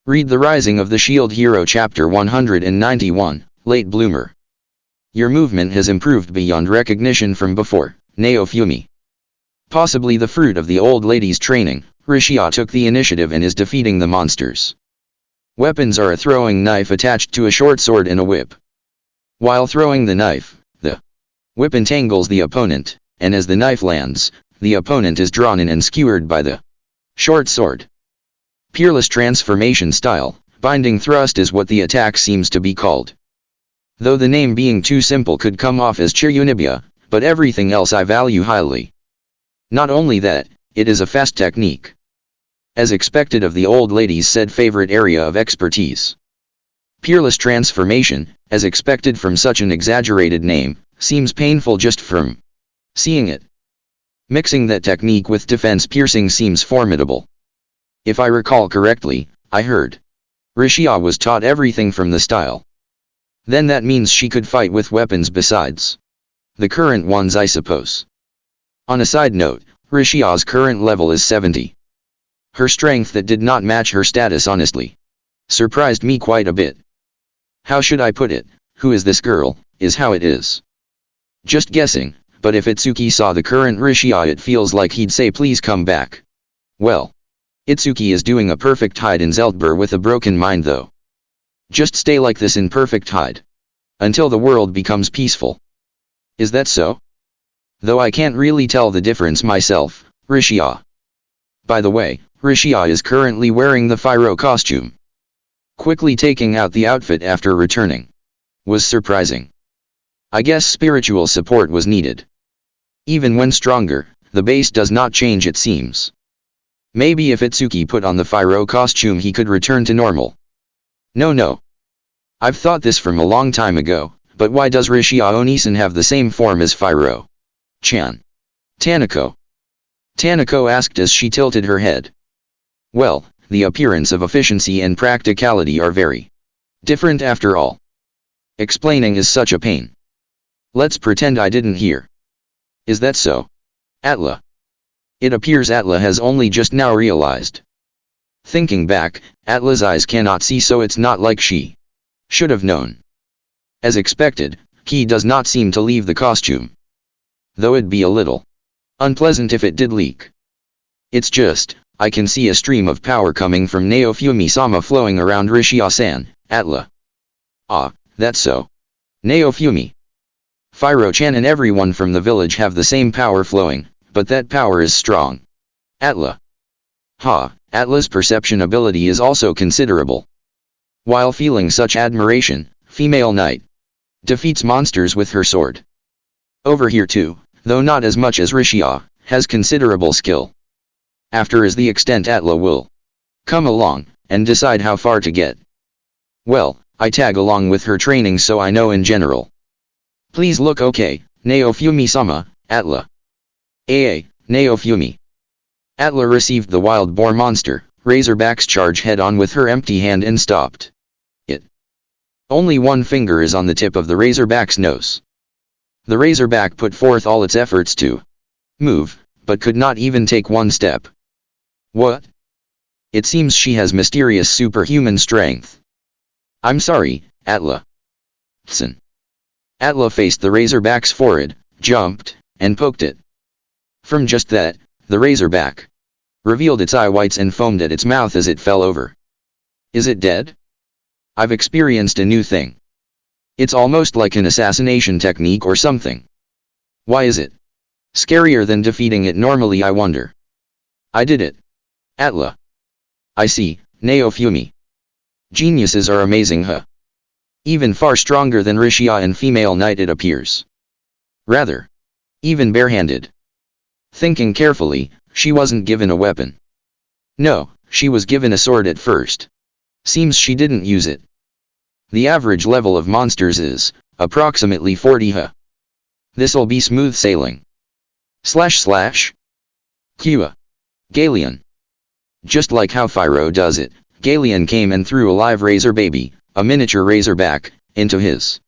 Read The Rising of the Shield Hero Chapter 191, Late Bloomer. Your movement has improved beyond recognition from before, Naofumi. Possibly the fruit of the old lady's training, Rishia took the initiative and is defeating the monsters. Weapons are a throwing knife attached to a short sword and a whip. While throwing the knife, the whip entangles the opponent, and as the knife lands, the opponent is drawn in and skewered by the short sword. Peerless transformation style, binding thrust is what the attack seems to be called. Though the name being too simple could come off as Chiryunibya, but everything else I value highly. Not only that, it is a fast technique. As expected of the old lady's said favorite area of expertise. Peerless transformation, as expected from such an exaggerated name, seems painful just from seeing it. Mixing that technique with defense piercing seems formidable. If I recall correctly, I heard Rishia was taught everything from the style. Then that means she could fight with weapons besides the current ones, I suppose. On a side note, Rishia's current level is 70. Her strength that did not match her status honestly surprised me quite a bit. How should I put it, who is this girl, is how it is. Just guessing, but if Itsuki saw the current Rishia it feels like he'd say please come back. Well. Itsuki is doing a perfect hide in Zeltbur with a broken mind though. Just stay like this in perfect hide. Until the world becomes peaceful. Is that so? Though I can't really tell the difference myself, Rishia. By the way, Rishia is currently wearing the Fyro costume. Quickly taking out the outfit after returning was surprising. I guess spiritual support was needed. Even when stronger, the base does not change it seems. Maybe if Itsuki put on the Fyro costume he could return to normal. No. I've thought this from a long time ago, but why does Rishia Onisan have the same form as Fyro? Chan. Tanako asked as she tilted her head. Well, the appearance of efficiency and practicality are very different after all. Explaining is such a pain. Let's pretend I didn't hear. Is that so? Atla. It appears Atla has only just now realized. Thinking back, Atla's eyes cannot see so it's not like she should have known. As expected, Ki does not seem to leave the costume. Though it'd be a little unpleasant if it did leak. It's just, I can see a stream of power coming from Naofumi-sama flowing around Rishia-san, Atla. Ah, that's so. Naofumi. Fyro-chan and everyone from the village have the same power flowing, but that power is strong. Atla. Atla's perception ability is also considerable. While feeling such admiration, female knight defeats monsters with her sword. Over here too, though not as much as Rishia, has considerable skill. After is the extent Atla will come along, and decide how far to get. Well, I tag along with her training so I know in general. Please look okay, Naofumi-sama, Atla. Naofumi. Atla received the wild boar monster, Razorback's charge head-on with her empty hand and stopped it. Only one finger is on the tip of the Razorback's nose. The Razorback put forth all its efforts to move, but could not even take one step. What? It seems she has mysterious superhuman strength. I'm sorry, Atla. Tsin. Atla faced the Razorback's forehead, jumped, and poked it. From just that, the Razorback revealed its eye whites and foamed at its mouth as it fell over. Is it dead? I've experienced a new thing. It's almost like an assassination technique or something. Why is it scarier than defeating it normally, I wonder? I did it. Atla. I see, Naofumi. Geniuses are amazing, huh? Even far stronger than Rishia and female knight it appears. Rather. Even barehanded. Thinking carefully, she wasn't given a weapon. No, she was given a sword at first. Seems she didn't use it. The average level of monsters is approximately 40 huh. This'll be smooth sailing. / Kua. Galeon. Just like how Fyro does it, Galeon came and threw a live razor baby, a miniature razorback, into his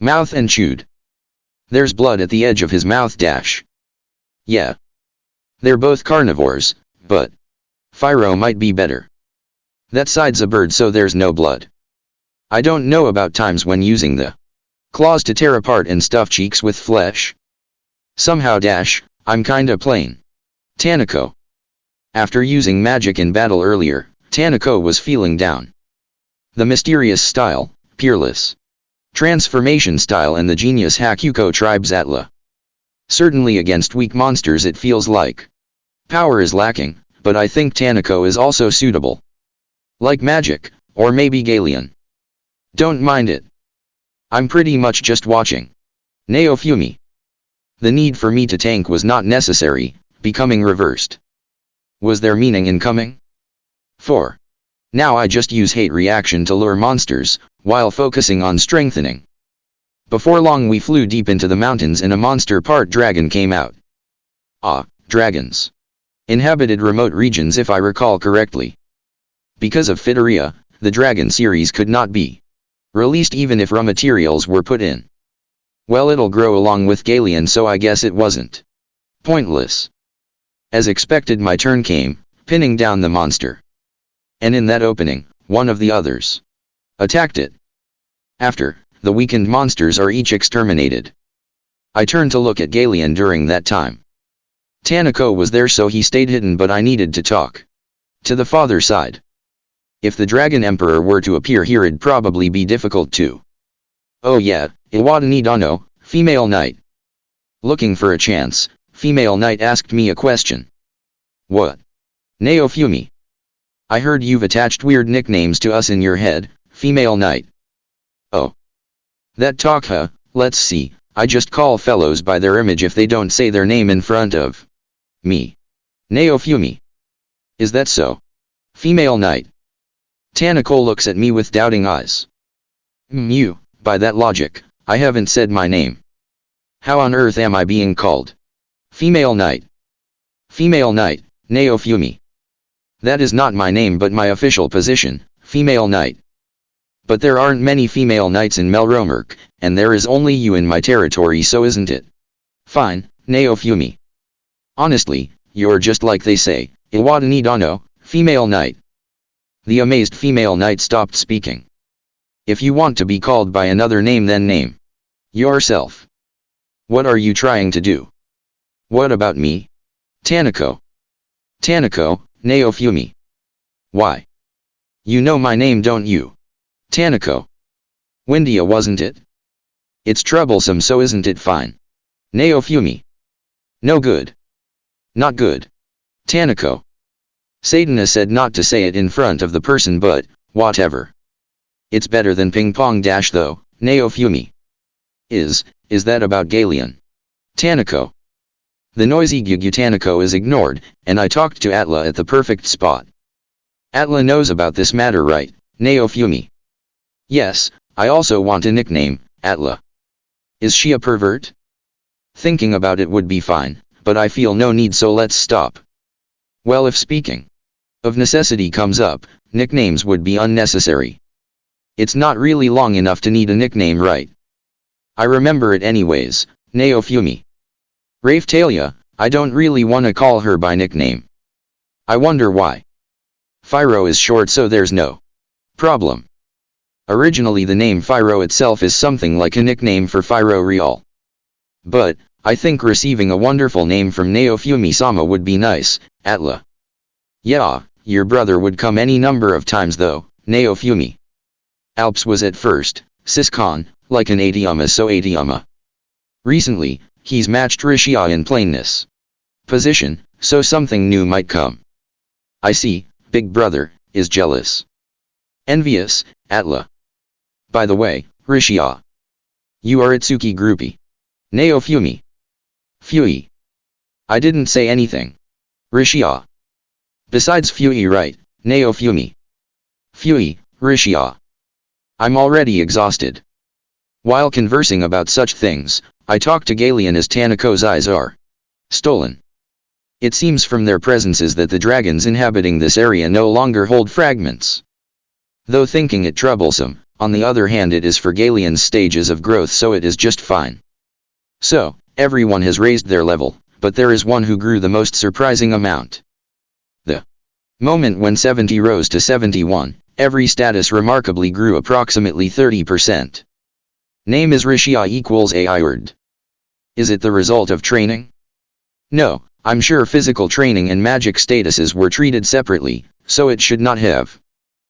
mouth and chewed. There's blood at the edge of his mouth dash. Yeah. They're both carnivores, but Fyro might be better. That side's a bird, so there's no blood. I don't know about times when using the claws to tear apart and stuff cheeks with flesh. Somehow I'm kinda plain. Tanako. After using magic in battle earlier, Tanako was feeling down. The mysterious style, peerless transformation style, and the genius Hakuko tribe's Atla. Certainly against weak monsters it feels like power is lacking, but I think Tanako is also suitable. Like magic, or maybe Galeon. Don't mind it. I'm pretty much just watching. Naofumi. The need for me to tank was not necessary, becoming reversed. Was there meaning in coming? 4. Now I just use hate reaction to lure monsters, while focusing on strengthening. Before long we flew deep into the mountains and a monster part dragon came out. Ah, dragons. Inhabited remote regions if I recall correctly. Because of Phyteria, the dragon series could not be released even if raw materials were put in. Well, it'll grow along with Galeon, so I guess it wasn't pointless. As expected, my turn came, pinning down the monster. And in that opening, one of the others attacked it. After, the weakened monsters are each exterminated. I turned to look at Galeon during that time. Tanako was there, so he stayed hidden, but I needed to talk to the father side. If the Dragon Emperor were to appear here, it'd probably be difficult to. Oh yeah, Iwadani Dano, female knight. Looking for a chance, female knight asked me a question. What? Naofumi. I heard you've attached weird nicknames to us in your head, female knight. Oh. That talk, huh? Let's see, I just call fellows by their image if they don't say their name in front of me. Naofumi. Is that so? Female knight. Tanako looks at me with doubting eyes. You, by that logic, I haven't said my name. How on earth am I being called? Female knight. Female knight, Naofumi. That is not my name but my official position, female knight. But there aren't many female knights in Melromark, and there is only you in my territory, so isn't it? Fine, Naofumi. Honestly, you're just like they say, Iwadani Dano, female knight. The amazed female knight stopped speaking. If you want to be called by another name, then name yourself. What are you trying to do? What about me? Tanako. Tanako, Naofumi. Why? You know my name, don't you? Tanako. Windia, wasn't it? It's troublesome, so isn't it fine? Naofumi. No good. Not good. Tanako. Sadana said not to say it in front of the person, but, whatever. It's better than ping pong dash though, Naofumi. Is that about Galeon? Tanako. The noisy Gyugyu Tanako is ignored, and I talked to Atla at the perfect spot. Atla knows about this matter, right, Naofumi? Yes, I also want a nickname, Atla. Is she a pervert? Thinking about it would be fine, but I feel no need, so let's stop. Well, if speaking of necessity comes up, nicknames would be unnecessary. It's not really long enough to need a nickname, right? I remember it anyways, Naofumi. Raphtalia, I don't really want to call her by nickname. I wonder why. Fyro is short, so there's no problem. Originally the name Fyro itself is something like a nickname for Fyro Real. But, I think receiving a wonderful name from Naofumi-sama would be nice, Atla. Yeah, your brother would come any number of times though, Naofumi. Alps was at first, Siscon, like an Atiyama, so Atiyama. Recently, he's matched Rishia in plainness. Position, so something new might come. I see, big brother, is jealous. Envious, Atla. By the way, Rishia. You are Itsuki groupie. Naofumi. Fui. I didn't say anything. Rishia. Besides Fui, right, Naofumi. Fui, Rishia. I'm already exhausted. While conversing about such things, I talk to Galeon as Tanako's eyes are stolen. It seems from their presences that the dragons inhabiting this area no longer hold fragments. Though thinking it troublesome, on the other hand it is for Galeon's stages of growth, so it is just fine. So, everyone has raised their level, but there is one who grew the most surprising amount. The Moment when 70 rose to 71, every status remarkably grew approximately 30%. Name is Rishia equals AI word. Is it the result of training? No, I'm sure physical training and magic statuses were treated separately, so it should not have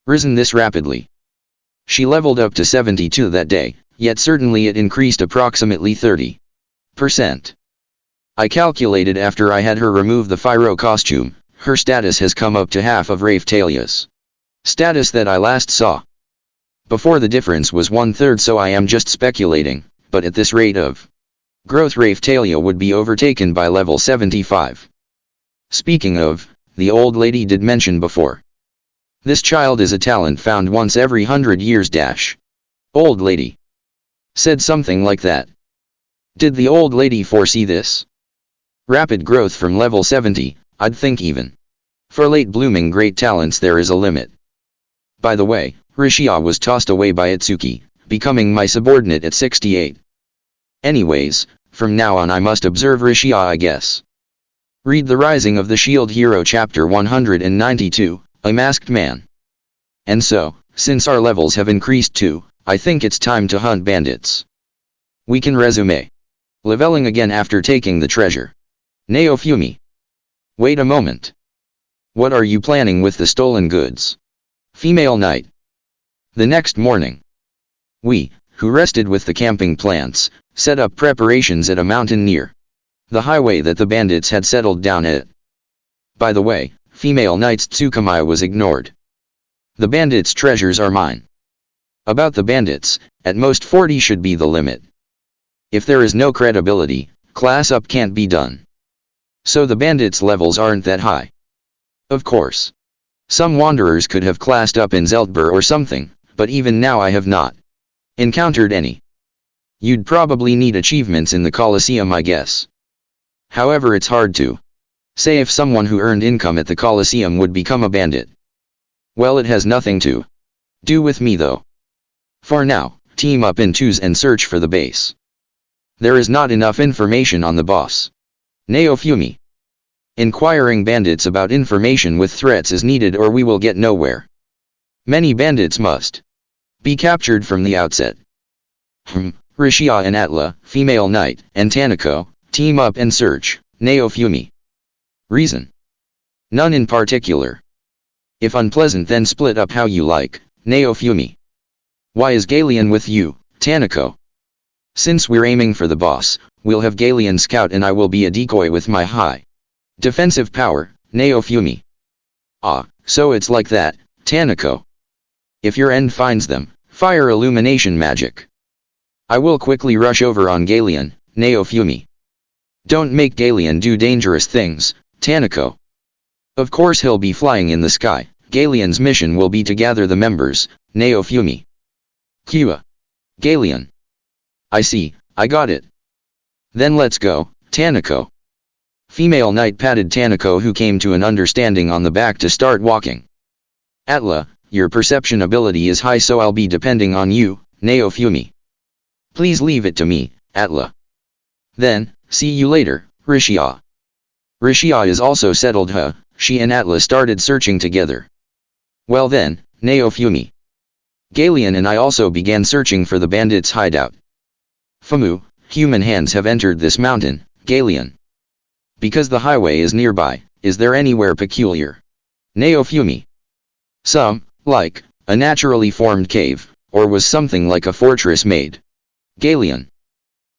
risen this rapidly. She leveled up to 72 that day, yet certainly it increased approximately 30%. I calculated after I had her remove the Pyro costume, her status has come up to half of Raphtalia's status that I last saw. Before the difference was 1/3, so I am just speculating, but at this rate of growth Raphtalia would be overtaken by level 75. Speaking of, the old lady did mention before. This child is a talent found once every 100 years dash. Old lady said something like that. Did the old lady foresee this? Rapid growth from level 70, I'd think even. For late blooming great talents there is a limit. By the way, Rishia was tossed away by Itsuki, becoming my subordinate at 68. Anyways, from now on I must observe Rishia, I guess. Read The Rising of the Shield Hero chapter 192, A Masked Man. And so, since our levels have increased too, I think it's time to hunt bandits. We can resume leveling again after taking the treasure. Naofumi. Wait a moment. What are you planning with the stolen goods? Female Knight. The next morning, we, who rested with the camping plants, set up preparations at a mountain near the highway that the bandits had settled down at. By the way, Female Knight's Tsukamai was ignored. The bandits' treasures are mine. About the bandits, at most 40 should be the limit. If there is no credibility, class up can't be done. So the bandits' levels aren't that high. Of course. Some wanderers could have classed up in Zeltbur or something, but even now I have not encountered any. You'd probably need achievements in the Colosseum, I guess. However, it's hard to say if someone who earned income at the Colosseum would become a bandit. Well, it has nothing to do with me though. For now, team up in twos and search for the base. There is not enough information on the boss. Naofumi. Inquiring bandits about information with threats is needed or we will get nowhere. Many bandits must be captured from the outset. Rishia and Atla, Female Knight, and Tanako, team up and search. Naofumi. Reason? None in particular. If unpleasant then split up how you like. Naofumi. Why is Galeon with you, Tanako? Since we're aiming for the boss, we'll have Galeon scout and I will be a decoy with my high defensive power. Naofumi. Ah, so it's like that, Tanako. If your end finds them, fire illumination magic. I will quickly rush over on Galeon. Naofumi. Don't make Galeon do dangerous things, Tanako. Of course he'll be flying in the sky. Galeon's mission will be to gather the members. Naofumi. Kua. Galeon. I see, I got it. Then let's go, Tanako. Female Knight patted Tanako, who came to an understanding on the back to start walking. Atla, your perception ability is high, so I'll be depending on you, Naofumi. Please leave it to me, Atla. Then, see you later, Rishia. Rishia is also settled, huh? She and Atla started searching together. Well then, Naofumi. Galeon and I also began searching for the bandits' hideout. Famu, human hands have entered this mountain, Galeon. Because the highway is nearby, is there anywhere peculiar? Naofumi. Some, like, a naturally formed cave, or was something like a fortress made? Galeon.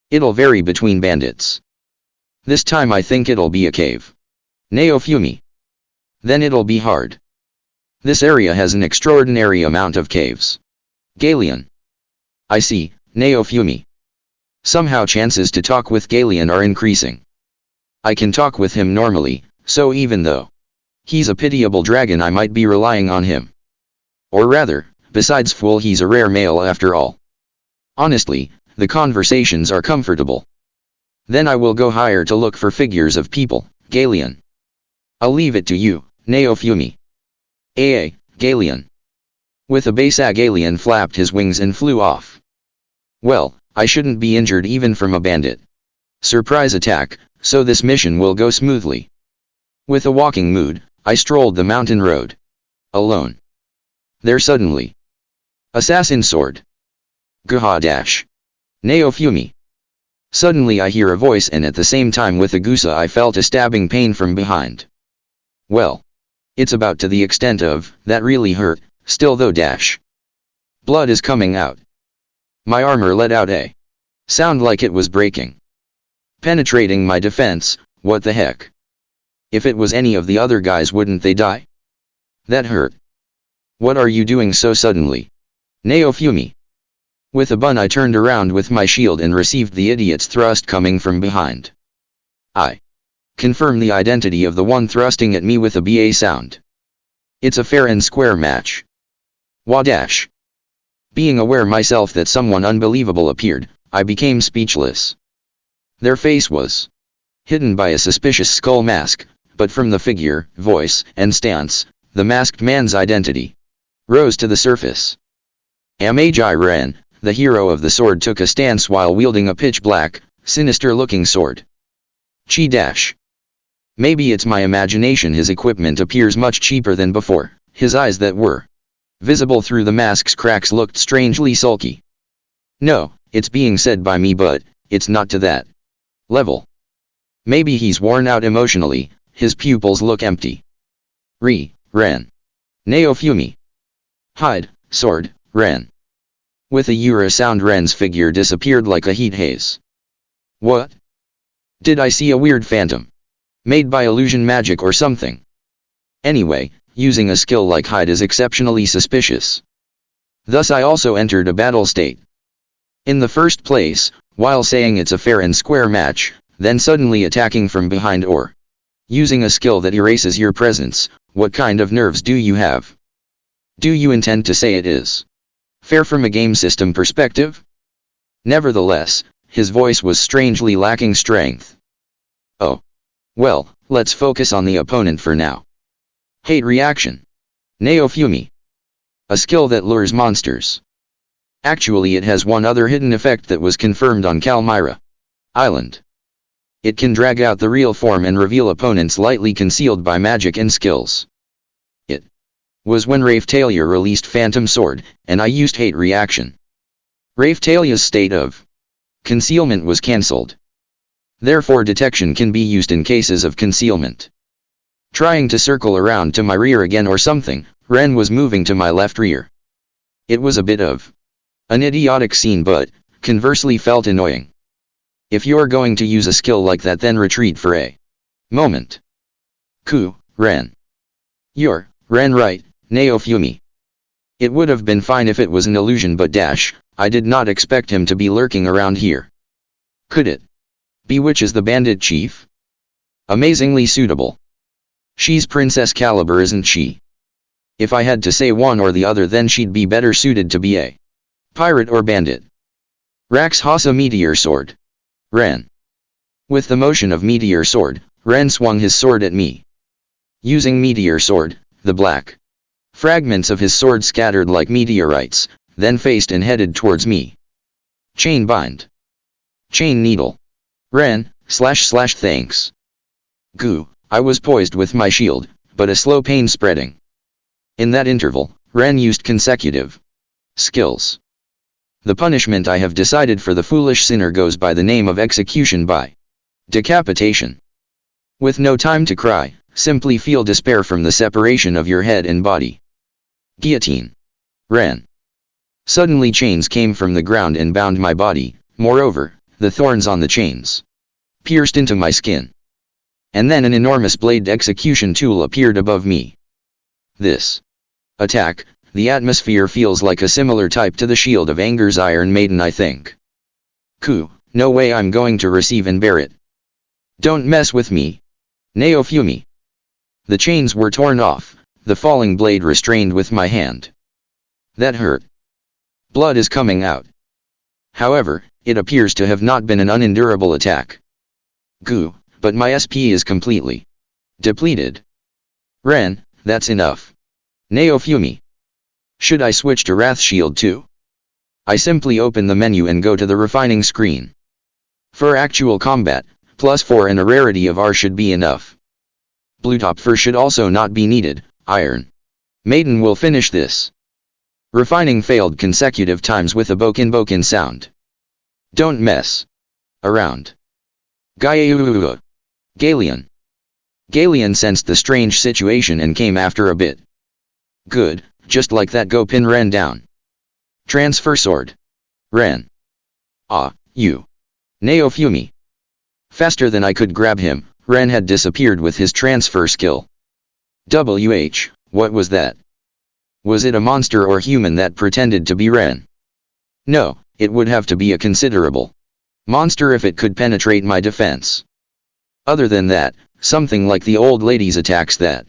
It'll vary between bandits. This time I think it'll be a cave. Naofumi. Then it'll be hard. This area has an extraordinary amount of caves. Galeon. I see, Naofumi. Somehow chances to talk with Galeon are increasing. I can talk with him normally, so even though he's a pitiable dragon I might be relying on him. Or rather, besides fool, he's a rare male after all. Honestly, the conversations are comfortable. Then I will go higher to look for figures of people, Galeon. I'll leave it to you, Naofumi. Galeon. With a bass Galeon flapped his wings and flew off. Well, I shouldn't be injured even from a bandit surprise attack, so this mission will go smoothly. With a walking mood, I strolled the mountain road. Alone. There suddenly. Assassin sword. Gaha dash. Neofumi. Suddenly I hear a voice, and at the same time with a gusa I felt a stabbing pain from behind. Well. It's about to the extent of, that really hurt, still though dash. Blood is coming out. My armor let out a sound like it was breaking. Penetrating my defense, what the heck? If it was any of the other guys, wouldn't they die? That hurt. What are you doing so suddenly? Neofumi. With a bun I turned around with my shield and received the idiot's thrust coming from behind. I confirm the identity of the one thrusting at me with a BA sound. It's a fair and square match. Wadash. Being aware myself that someone unbelievable appeared, I became speechless. Their face was hidden by a suspicious skull mask, but from the figure, voice, and stance, the masked man's identity rose to the surface. Amagi Ren, the hero of the sword, took a stance while wielding a pitch-black, sinister-looking sword. Chi dash. Maybe it's my imagination, his equipment appears much cheaper than before, his eyes that were visible through the mask's cracks looked strangely sulky. No, it's being said by me, but it's not to that level. Maybe he's worn out emotionally, his pupils look empty. Ren. Neofumi. Hide, sword, Ren. With a Yura sound, Ren's figure disappeared like a heat haze. What? Did I see a weird phantom? Made by illusion magic or something? Anyway, using a skill like hide is exceptionally suspicious. Thus I also entered a battle state. In the first place, while saying it's a fair and square match, then suddenly attacking from behind or using a skill that erases your presence, what kind of nerves do you have? Do you intend to say it is fair from a game system perspective? Nevertheless, his voice was strangely lacking strength. Oh. Well, let's focus on the opponent for now. Hate reaction. Neofumi. A skill that lures monsters. Actually, it has one other hidden effect that was confirmed on Kalmyra Island. It can drag out the real form and reveal opponents lightly concealed by magic and skills. It was when Raphtalia released Phantom Sword, and I used Hate Reaction. Raphtalia's state of concealment was cancelled. Therefore detection can be used in cases of concealment. Trying to circle around to my rear again or something, Ren was moving to my left rear. It was a bit of an idiotic scene, but conversely felt annoying. If you're going to use a skill like that, then retreat for a moment. Ren. You're Ren, right, Neofumi. It would have been fine if it was an illusion, but dash, I did not expect him to be lurking around here. Could it be which is the bandit chief? Amazingly suitable. She's Princess Caliber, isn't she? If I had to say one or the other, then she'd be better suited to be a pirate or bandit. Rax Hasa Meteor Sword. Ren. With the motion of Meteor Sword, Ren swung his sword at me. Using Meteor Sword, the black fragments of his sword scattered like meteorites, then faced and headed towards me. Chain bind. Chain needle. Ren, / thanks. I was poised with my shield, but a slow pain spreading. In that interval, Ren used consecutive skills. The punishment I have decided for the foolish sinner goes by the name of execution by decapitation. With no time to cry, simply feel despair from the separation of your head and body. Guillotine. Ren. Suddenly chains came from the ground and bound my body, moreover, the thorns on the chains pierced into my skin. And then an enormous blade execution tool appeared above me. This attack, the atmosphere feels like a similar type to the Shield of Anger's Iron Maiden, I think. No way I'm going to receive and bear it. Don't mess with me. Neofumi. The chains were torn off, the falling blade restrained with my hand. That hurt. Blood is coming out. However, it appears to have not been an unendurable attack. But my SP is completely depleted. Ren, that's enough. Neofumi. Should I switch to Wrath Shield too? I simply open the menu and go to the refining screen. For actual combat, +4 and a rarity of R should be enough. Bluetopfer should also not be needed, iron. Maiden will finish this. Refining failed consecutive times with a bokin sound. Don't mess around. Gaiauu. Galian. Galian sensed the strange situation and came after a bit. Good, just like that go pin Ren down. Transfer sword. Ren. Ah, you. Naofumi. Faster than I could grab him, Ren had disappeared with his transfer skill. What was that? Was it a monster or human that pretended to be Ren? No, it would have to be a considerable monster if it could penetrate my defense. Other than that, something like the old lady's attacks that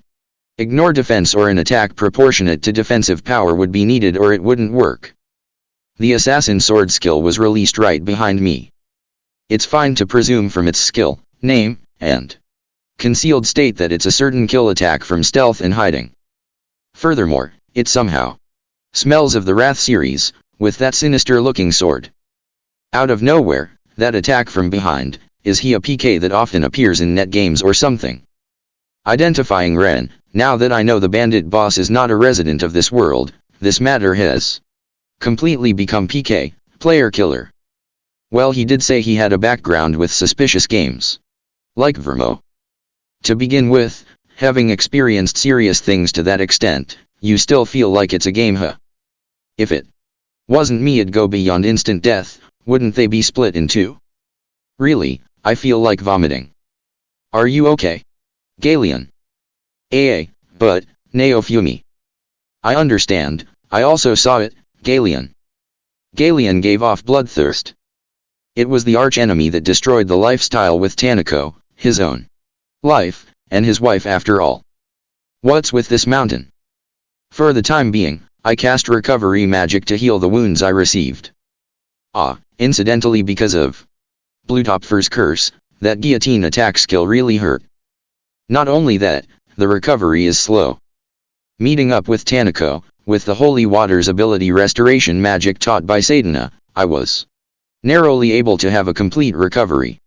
ignore defense or an attack proportionate to defensive power would be needed or it wouldn't work. The assassin sword skill was released right behind me. It's fine to presume from its skill, name, and concealed state that it's a certain kill attack from stealth and hiding. Furthermore, it somehow smells of the Wrath series, with that sinister-looking sword. Out of nowhere, that attack from behind, is he a PK that often appears in net games or something? Identifying Ren, now that I know the bandit boss is not a resident of this world, this matter has completely become PK, player killer. Well, he did say he had a background with suspicious games. Like Vermo. To begin with, having experienced serious things to that extent, you still feel like it's a game, huh? If it wasn't me, it'd go beyond instant death, wouldn't they be split in two? Really, I feel like vomiting. Are you okay? Galian. But, Naofumi. I understand, I also saw it, Galian. Galian gave off bloodthirst. It was the archenemy that destroyed the lifestyle with Tanako, his own life, and his wife after all. What's with this mountain? For the time being, I cast recovery magic to heal the wounds I received. Incidentally, because of Bluetopfer's curse, that guillotine attack skill really hurt. Not only that, the recovery is slow. Meeting up with Tanako, with the Holy Water's ability restoration magic taught by Sadhana, I was narrowly able to have a complete recovery.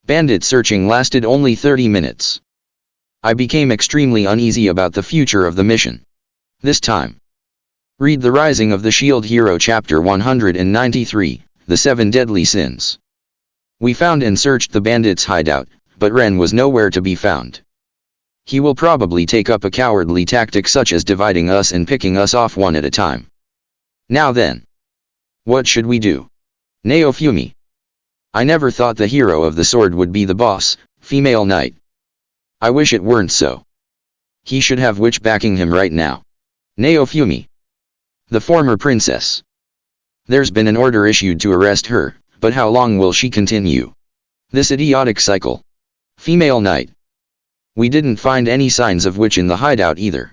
Bandit searching lasted only 30 minutes. I became extremely uneasy about the future of the mission. This time. Read The Rising of the Shield Hero Chapter 193, The 7 Deadly Sins. We found and searched the bandits' hideout, but Ren was nowhere to be found. He will probably take up a cowardly tactic such as dividing us and picking us off one at a time. Now then. What should we do? Naofumi. I never thought the hero of the sword would be the boss, female knight. I wish it weren't so. He should have witch backing him right now. Naofumi. The former princess. There's been an order issued to arrest her, but how long will she continue this idiotic cycle? Female knight. We didn't find any signs of witch in the hideout either.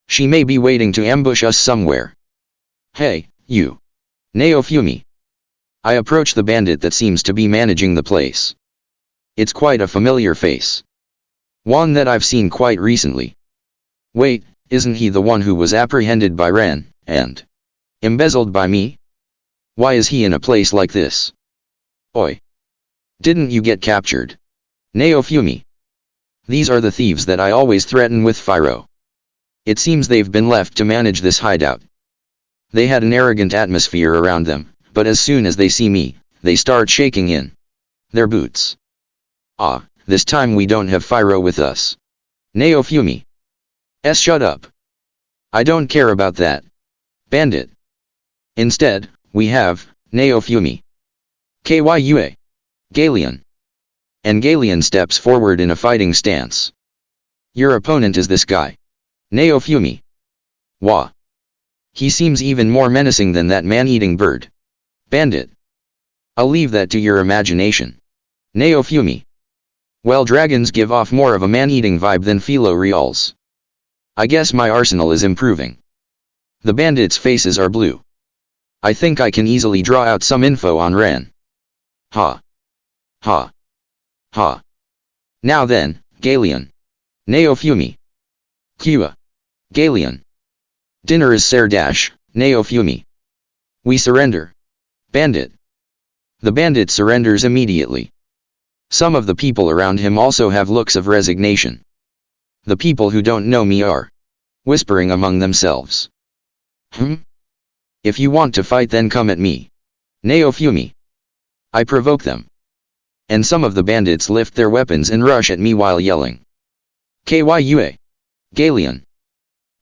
She may be waiting to ambush us somewhere. Hey, you. Naofumi. I approach the bandit that seems to be managing the place. It's quite a familiar face. One that I've seen quite recently. Wait, isn't he the one who was apprehended by Ren, and embezzled by me? Why is he in a place like this? Oi. Didn't you get captured? Naofumi. These are the thieves that I always threaten with Fyro. It seems they've been left to manage this hideout. They had an arrogant atmosphere around them, but as soon as they see me, they start shaking in their boots. This time we don't have Fyro with us. Naofumi. Shut up. I don't care about that. Bandit. Instead, we have Naofumi. Kyua. Galian. And Galian steps forward in a fighting stance. Your opponent is this guy. Naofumi. Wah. He seems even more menacing than that man-eating bird. Bandit. I'll leave that to your imagination. Naofumi. Well, dragons give off more of a man-eating vibe than Philo Reals. I guess my arsenal is improving. The bandits' faces are blue. I think I can easily draw out some info on Ren. Ha. Ha. Ha. Now then, Galian. Naofumi. Kyua. Galian. Dinner is Serdash, Naofumi. We surrender. Bandit. The bandit surrenders immediately. Some of the people around him also have looks of resignation. The people who don't know me are whispering among themselves. If you want to fight, then come at me. Naofumi. I provoke them. And some of the bandits lift their weapons and rush at me while yelling. Kyua. Galeon.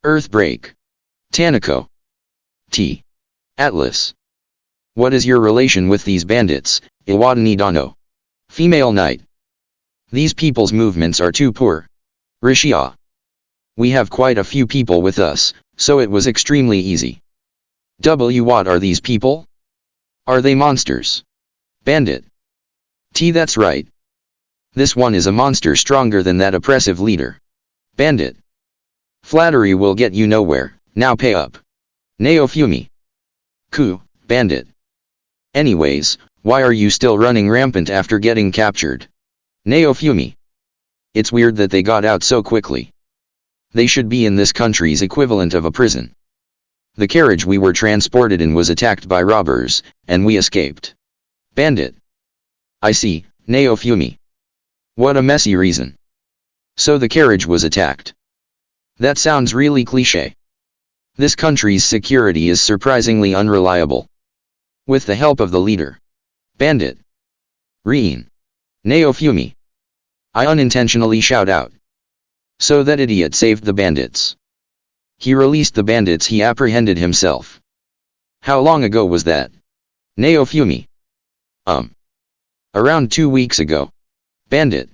Earthbreak. Tanako. T. Atlas. What is your relation with these bandits, Iwadani Dano? Female Knight. These people's movements are too poor. Rishia. We have quite a few people with us, so it was extremely easy. What are these people? Are they monsters? Bandit. T. That's right. This one is a monster stronger than that oppressive leader. Bandit. Flattery will get you nowhere, now pay up. Naofumi. Ku, bandit. Anyways, why are you still running rampant after getting captured? Naofumi. It's weird that they got out so quickly. They should be in this country's equivalent of a prison. The carriage we were transported in was attacked by robbers, and we escaped. Bandit. I see, Naofumi. What a messy reason. So the carriage was attacked. That sounds really cliché. This country's security is surprisingly unreliable. With the help of the leader. Bandit. Reen. Naofumi. I unintentionally shout out. So that idiot saved the bandits. He released the bandits he apprehended himself. How long ago was that? Naofumi. Around 2 weeks ago. Bandit.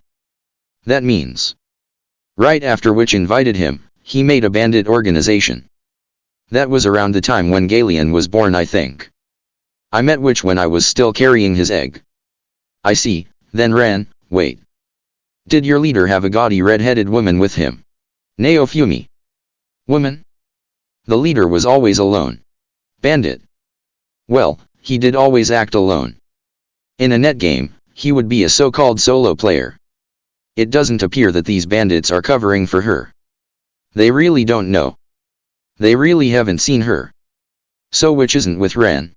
That means. Right after which invited him, he made a bandit organization. That was around the time when Galeon was born, I think. I met Witch when I was still carrying his egg. I see, then ran. Wait. Did your leader have a gaudy red-headed woman with him? Naofumi. Woman? The leader was always alone. Bandit. Well, he did always act alone. In a net game, he would be a so-called solo player. It doesn't appear that these bandits are covering for her. They really don't know. They really haven't seen her. So Witch isn't with Ren.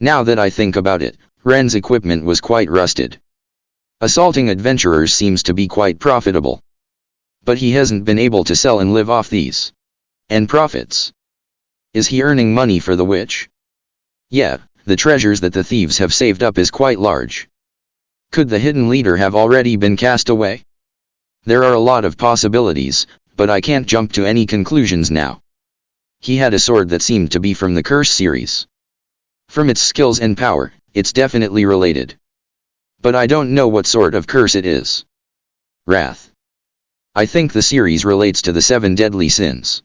Now that I think about it, Ren's equipment was quite rusted. Assaulting adventurers seems to be quite profitable. But he hasn't been able to sell and live off these. And profits. Is he earning money for the Witch? Yeah, the treasures that the thieves have saved up is quite large. Could the hidden leader have already been cast away? There are a lot of possibilities, but I can't jump to any conclusions now. He had a sword that seemed to be from the Curse series. From its skills and power, it's definitely related. But I don't know what sort of curse it is. Wrath. I think the series relates to the 7 deadly sins.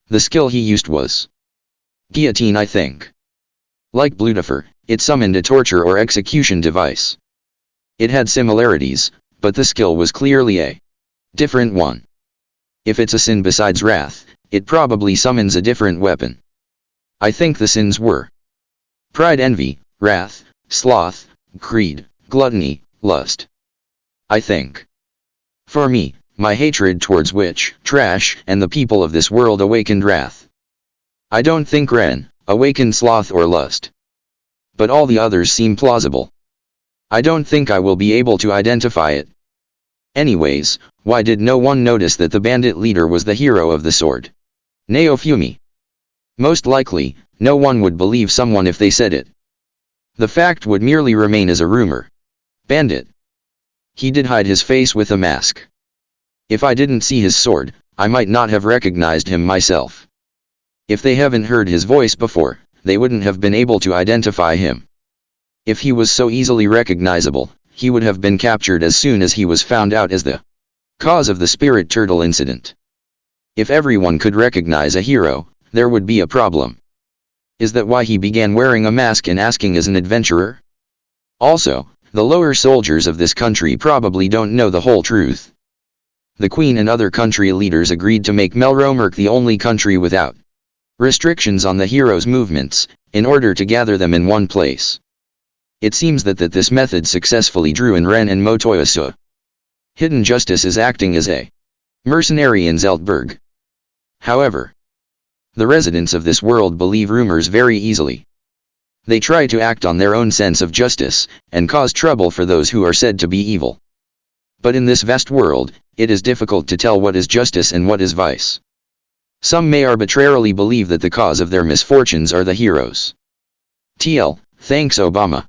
The skill he used was guillotine, I think. Like Bludifer, it summoned a torture or execution device. It had similarities, but the skill was clearly a different one. If it's a sin besides wrath, it probably summons a different weapon. I think the sins were pride, envy, wrath, sloth, greed, gluttony, lust. I think. For me, my hatred towards Witch, trash, and the people of this world awakened wrath. I don't think Ren awakened sloth or lust. But all the others seem plausible. I don't think I will be able to identify it. Anyways, why did no one notice that the bandit leader was the hero of the sword? Naofumi. Most likely, no one would believe someone if they said it. The fact would merely remain as a rumor. Bandit. He did hide his face with a mask. If I didn't see his sword, I might not have recognized him myself. If they haven't heard his voice before, they wouldn't have been able to identify him. If he was so easily recognizable, he would have been captured as soon as he was found out as the cause of the spirit turtle incident. If everyone could recognize a hero, there would be a problem. Is that why he began wearing a mask and asking as an adventurer? Also, the lower soldiers of this country probably don't know the whole truth. The Queen and other country leaders agreed to make Melromark the only country without restrictions on the heroes' movements, in order to gather them in one place. It seems that this method successfully drew in Ren and Motoyasu. Hidden Justice is acting as a mercenary in Zeltberg. However, the residents of this world believe rumors very easily. They try to act on their own sense of justice, and cause trouble for those who are said to be evil. But in this vast world, it is difficult to tell what is justice and what is vice. Some may arbitrarily believe that the cause of their misfortunes are the heroes. TL, thanks Obama.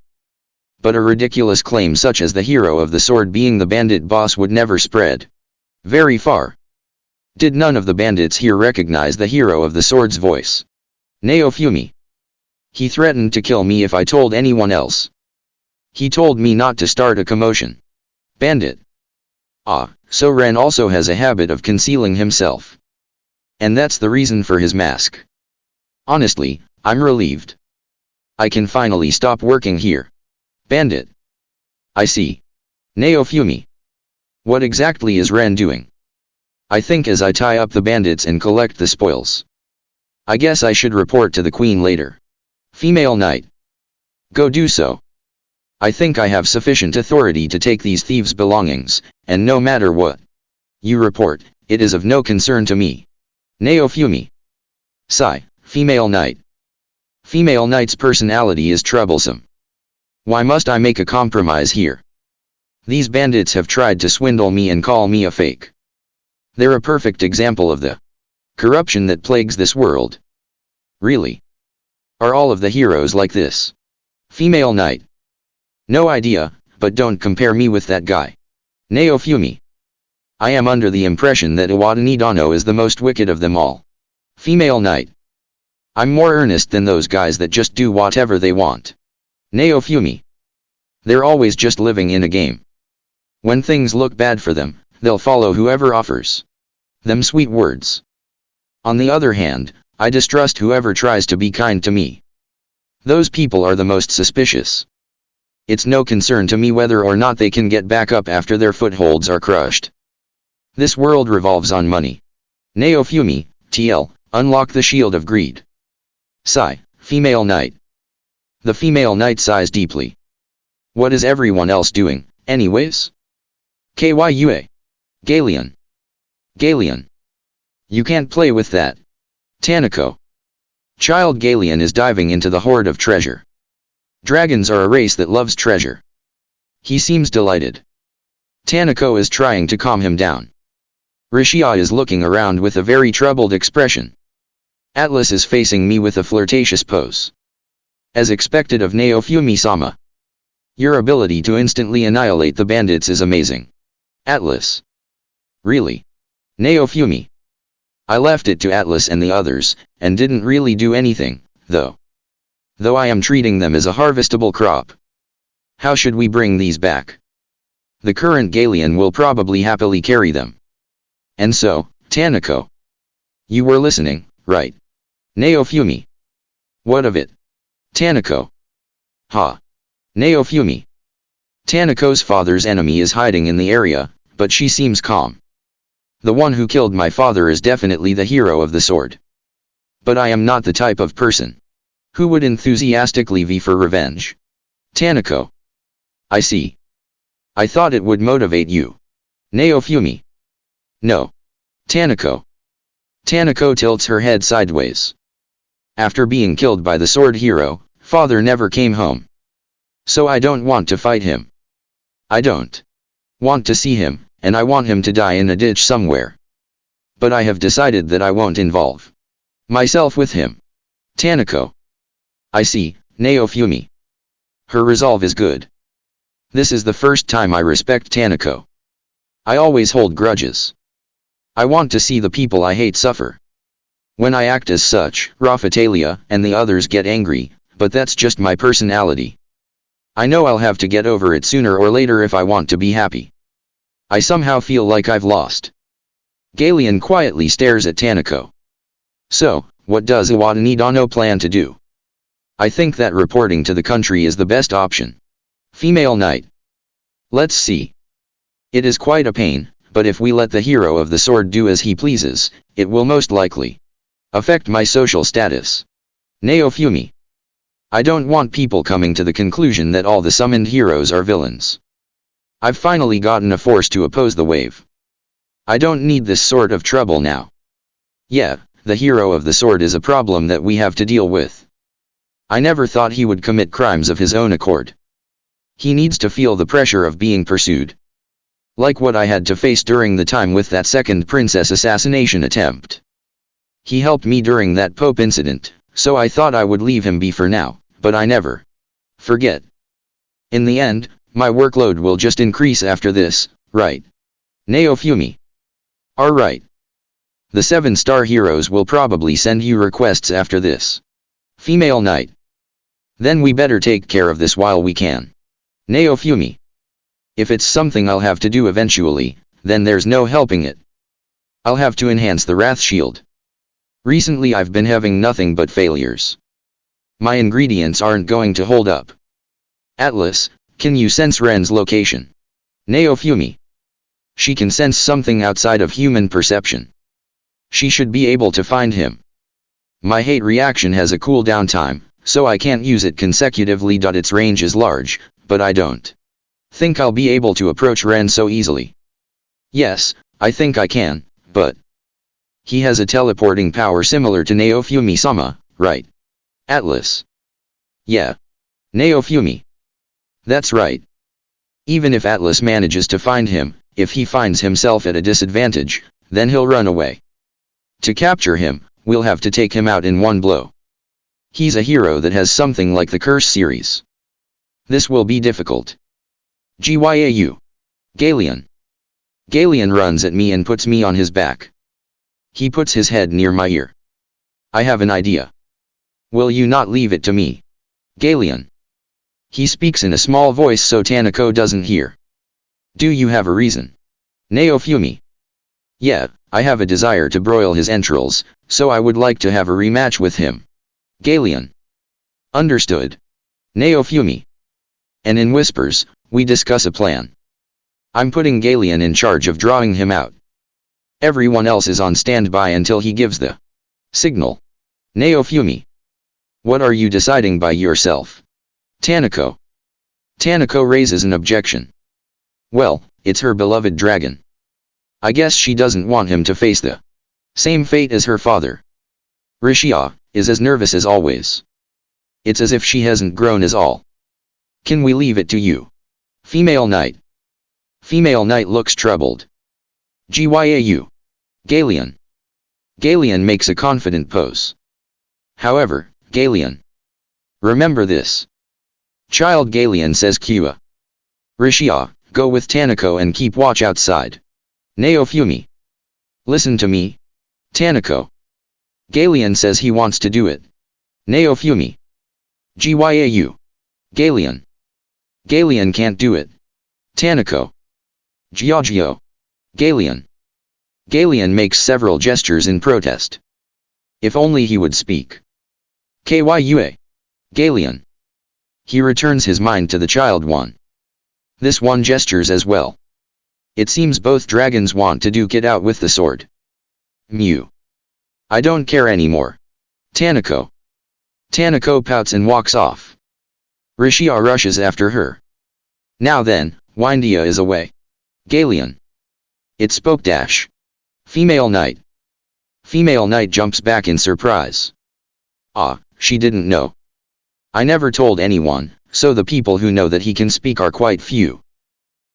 But a ridiculous claim such as the hero of the sword being the bandit boss would never spread very far. Did none of the bandits here recognize the hero of the sword's voice? Naofumi. He threatened to kill me if I told anyone else. He told me not to start a commotion. Bandit. Ah, so Ren also has a habit of concealing himself. And that's the reason for his mask. Honestly, I'm relieved. I can finally stop working here. Bandit. I see. Naofumi. What exactly is Ren doing? I think as I tie up the bandits and collect the spoils. I guess I should report to the queen later. Female knight. Go do so. I think I have sufficient authority to take these thieves' belongings, and no matter what you report, it is of no concern to me. Naofumi. Sigh, female knight. Female knight's personality is troublesome. Why must I make a compromise here? These bandits have tried to swindle me and call me a fake. They're a perfect example of the corruption that plagues this world. Really? Are all of the heroes like this? Female knight. No idea, but don't compare me with that guy. Naofumi. I am under the impression that Iwadani Dano is the most wicked of them all. Female knight. I'm more earnest than those guys that just do whatever they want. Naofumi. They're always just living in a game. When things look bad for them, they'll follow whoever offers them sweet words. On the other hand, I distrust whoever tries to be kind to me. Those people are the most suspicious. It's no concern to me whether or not they can get back up after their footholds are crushed. This world revolves on money. Naofumi, TL, unlock the shield of greed. Sigh, female knight. The female knight sighs deeply. What is everyone else doing, anyways? Kyua. Galeon. Galeon. You can't play with that. Tanako. Child Galeon is diving into the hoard of treasure. Dragons are a race that loves treasure. He seems delighted. Tanako is trying to calm him down. Rishia is looking around with a very troubled expression. Atlas is facing me with a flirtatious pose. As expected of Naofumi-sama. Your ability to instantly annihilate the bandits is amazing. Atlas. Really? Naofumi. I left it to Atlas and the others, and didn't really do anything, though. Though I am treating them as a harvestable crop. How should we bring these back? The current Galeon will probably happily carry them. And so, Tanako. You were listening, right? Naofumi. What of it? Tanako. Ha. Naofumi. Tanako's father's enemy is hiding in the area, but she seems calm. The one who killed my father is definitely the hero of the sword. But I am not the type of person who would enthusiastically vie for revenge. Tanako. I see. I thought it would motivate you. Naofumi. No. Tanako. Tanako tilts her head sideways. After being killed by the sword hero, father never came home. So I don't want to fight him. I don't want to see him, and I want him to die in a ditch somewhere. But I have decided that I won't involve myself with him. Tanako. I see, Naofumi. Her resolve is good. This is the first time I respect Tanako. I always hold grudges. I want to see the people I hate suffer. When I act as such, Raphatalia and the others get angry, but that's just my personality. I know I'll have to get over it sooner or later if I want to be happy. I somehow feel like I've lost. Galeon quietly stares at Tanako. So, what does Iwadani Dano plan to do? I think that reporting to the country is the best option. Female knight. Let's see. It is quite a pain, but if we let the hero of the sword do as he pleases, it will most likely affect my social status. Naofumi. I don't want people coming to the conclusion that all the summoned heroes are villains. I've finally gotten a force to oppose the wave. I don't need this sort of trouble now. Yeah, the hero of the sword is a problem that we have to deal with. I never thought he would commit crimes of his own accord. He needs to feel the pressure of being pursued. Like what I had to face during the time with that second princess assassination attempt. He helped me during that Pope incident, so I thought I would leave him be for now, but I never forget. In the end, my workload will just increase after this, right? Naofumi. Alright. The 7-star heroes will probably send you requests after this. Female Knight. Then we better take care of this while we can. Naofumi. If it's something I'll have to do eventually, then there's no helping it. I'll have to enhance the Wrath Shield. Recently I've been having nothing but failures. My ingredients aren't going to hold up. Atlas, can you sense Ren's location? Naofumi. She can sense something outside of human perception. She should be able to find him. My hate reaction has a cooldown time, so I can't use it consecutively. Its range is large, but I don't think I'll be able to approach Ren so easily. Yes, I think I can, but he has a teleporting power similar to Naofumi-sama, right? Atlas. Yeah. Naofumi. That's right. Even if Atlas manages to find him, if he finds himself at a disadvantage, then he'll run away. To capture him, we'll have to take him out in one blow. He's a hero that has something like the Curse series. This will be difficult. Gyau. Galeon. Galeon runs at me and puts me on his back. He puts his head near my ear. I have an idea. Will you not leave it to me? Galeon. He speaks in a small voice so Tanako doesn't hear. Do you have a reason? Naofumi. Yeah, I have a desire to broil his entrails, so I would like to have a rematch with him. Galeon. Understood. Naofumi. And in whispers, we discuss a plan. I'm putting Galeon in charge of drawing him out. Everyone else is on standby until he gives the signal. Naofumi. What are you deciding by yourself? Tanako. Tanako raises an objection. Well, it's her beloved dragon. I guess she doesn't want him to face the same fate as her father. Rishia is as nervous as always. It's as if she hasn't grown at all. Can we leave it to you? Female Knight. Female Knight looks troubled. Gyau. Galeon. Galeon makes a confident pose. However, Galeon. Remember this. Child Galeon says Kua. Rishia, go with Tanako and keep watch outside. Naofumi. Listen to me. Tanako. Galeon says he wants to do it. Naofumi. Gyau. Galeon. Galeon can't do it. Tanako. Giorgio. Galeon. Galeon makes several gestures in protest. If only he would speak. Kyua. Galeon. He returns his mind to the child one. This one gestures as well. It seems both dragons want to duke it out with the sword. Mew. I don't care anymore. Tanako. Tanako pouts and walks off. Rishia rushes after her. Now then, Windia is away. Galeon. It spoke dash. Female Knight. Female Knight jumps back in surprise. Ah, she didn't know. I never told anyone, so the people who know that he can speak are quite few.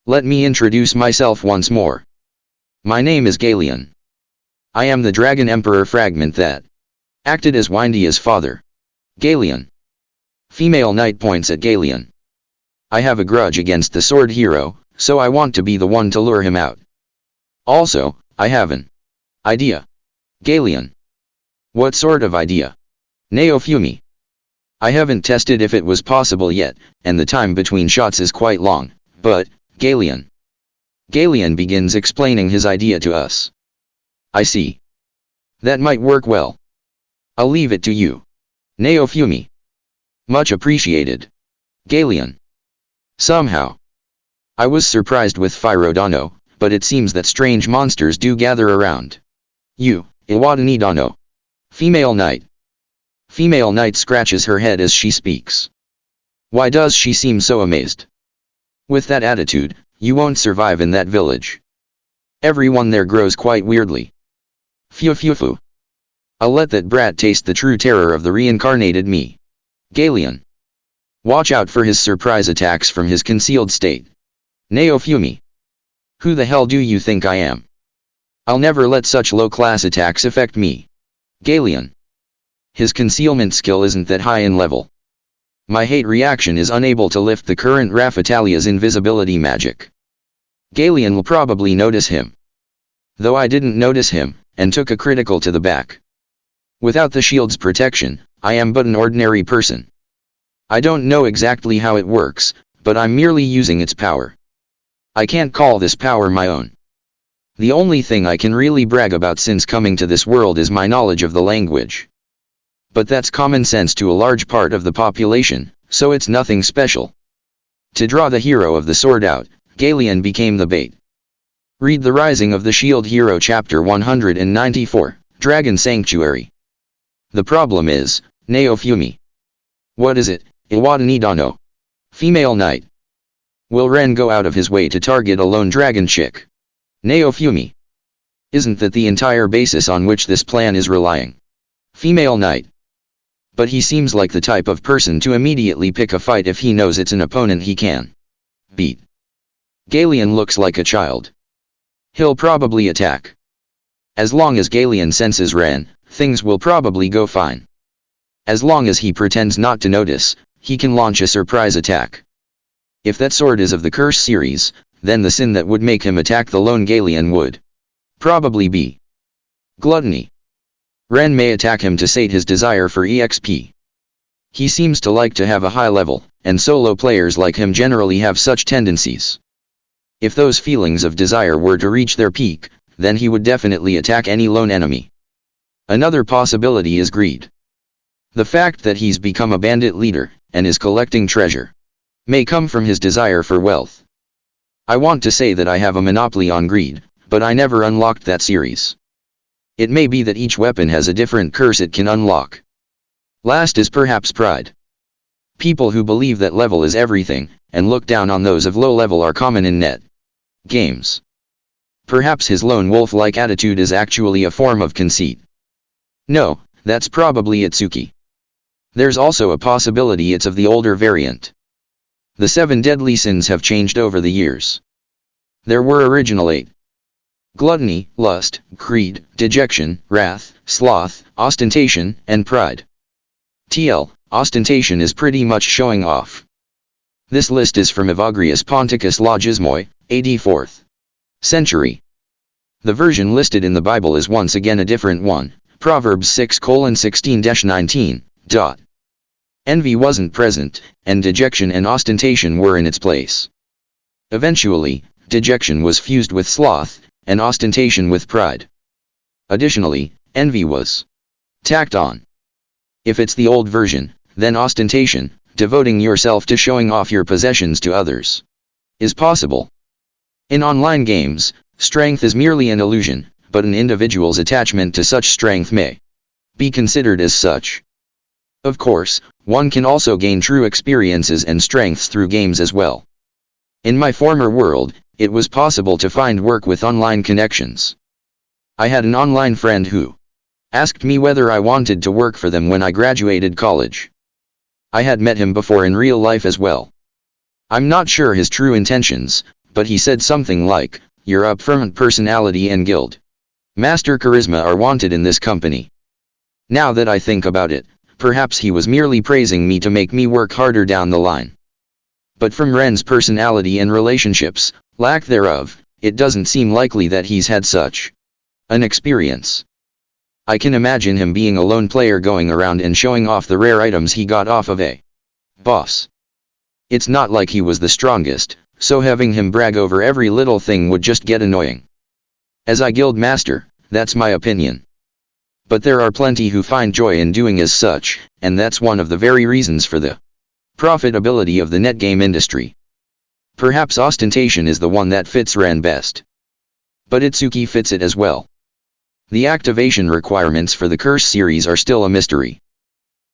Let me introduce myself once more. My name is Galeon. I am the Dragon Emperor fragment that acted as Windia's father. Galeon. Female Knight points at Galeon. I have a grudge against the sword hero, so I want to be the one to lure him out. Also, I have an idea. Galeon. What sort of idea? Naofumi. I haven't tested if it was possible yet, and the time between shots is quite long, but, Galeon. Galeon begins explaining his idea to us. I see. That might work well. I'll leave it to you. Naofumi. Much appreciated. Galeon. Somehow. I was surprised with Fyrodano, but it seems that strange monsters do gather around. You, Iwadani Dano. Female Knight. Female Knight scratches her head as she speaks. Why does she seem so amazed? With that attitude, you won't survive in that village. Everyone there grows quite weirdly. Phew. I'll let that brat taste the true terror of the reincarnated me. Galeon. Watch out for his surprise attacks from his concealed state. Naofumi. Who the hell do you think I am? I'll never let such low-class attacks affect me. Galeon. His concealment skill isn't that high in level. My hate reaction is unable to lift the current Raphitalia's invisibility magic. Galeon will probably notice him. Though I didn't notice him, and took a critical to the back. Without the shield's protection, I am but an ordinary person. I don't know exactly how it works, but I'm merely using its power. I can't call this power my own. The only thing I can really brag about since coming to this world is my knowledge of the language. But that's common sense to a large part of the population, so it's nothing special. To draw the hero of the sword out, Galeon became the bait. Read The Rising of the Shield Hero Chapter 194, Dragon Sanctuary. The problem is, Naofumi. What is it, Iwadanidano? Female knight. Will Ren go out of his way to target a lone dragon chick? Naofumi. Isn't that the entire basis on which this plan is relying? Female knight. But he seems like the type of person to immediately pick a fight if he knows it's an opponent he can beat. Galeon looks like a child. He'll probably attack. As long as Galeon senses Ren, things will probably go fine. As long as he pretends not to notice, he can launch a surprise attack. If that sword is of the Curse series, then the sin that would make him attack the lone Galeon would probably be gluttony. Ren may attack him to sate his desire for EXP. He seems to like to have a high level, and solo players like him generally have such tendencies. If those feelings of desire were to reach their peak, then he would definitely attack any lone enemy. Another possibility is greed. The fact that he's become a bandit leader, and is collecting treasure, may come from his desire for wealth. I want to say that I have a monopoly on greed, but I never unlocked that series. It may be that each weapon has a different curse it can unlock. Last is perhaps pride. People who believe that level is everything, and look down on those of low level are common in net games. Perhaps his lone wolf-like attitude is actually a form of conceit. No, that's probably Itsuki. There's also a possibility it's of the older variant. The 7 deadly sins have changed over the years. There were original 8. Gluttony, lust, greed, dejection, wrath, sloth, ostentation, and pride. TL, ostentation is pretty much showing off. This list is from Evagrius Ponticus Logismoi, AD 4th century. The version listed in the Bible is once again a different one, Proverbs 6:16-19. Envy wasn't present, and dejection and ostentation were in its place. Eventually, dejection was fused with sloth, and ostentation with pride. Additionally, envy was tacked on. If it's the old version, then ostentation, devoting yourself to showing off your possessions to others, is possible. In online games, strength is merely an illusion, but an individual's attachment to such strength may be considered as such. Of course, one can also gain true experiences and strengths through games as well. In my former world, it was possible to find work with online connections. I had an online friend who asked me whether I wanted to work for them when I graduated college. I had met him before in real life as well. I'm not sure his true intentions, but he said something like, "Your upfront personality and guild master charisma are wanted in this company." Now that I think about it, perhaps he was merely praising me to make me work harder down the line. But from Ren's personality and relationships, lack thereof, it doesn't seem likely that he's had such an experience. I can imagine him being a lone player going around and showing off the rare items he got off of a boss. It's not like he was the strongest, so having him brag over every little thing would just get annoying. As a guild master, that's my opinion. But there are plenty who find joy in doing as such, and that's one of the very reasons for the profitability of the netgame industry. Perhaps ostentation is the one that fits Ren best. But Itsuki fits it as well. The activation requirements for the Curse series are still a mystery.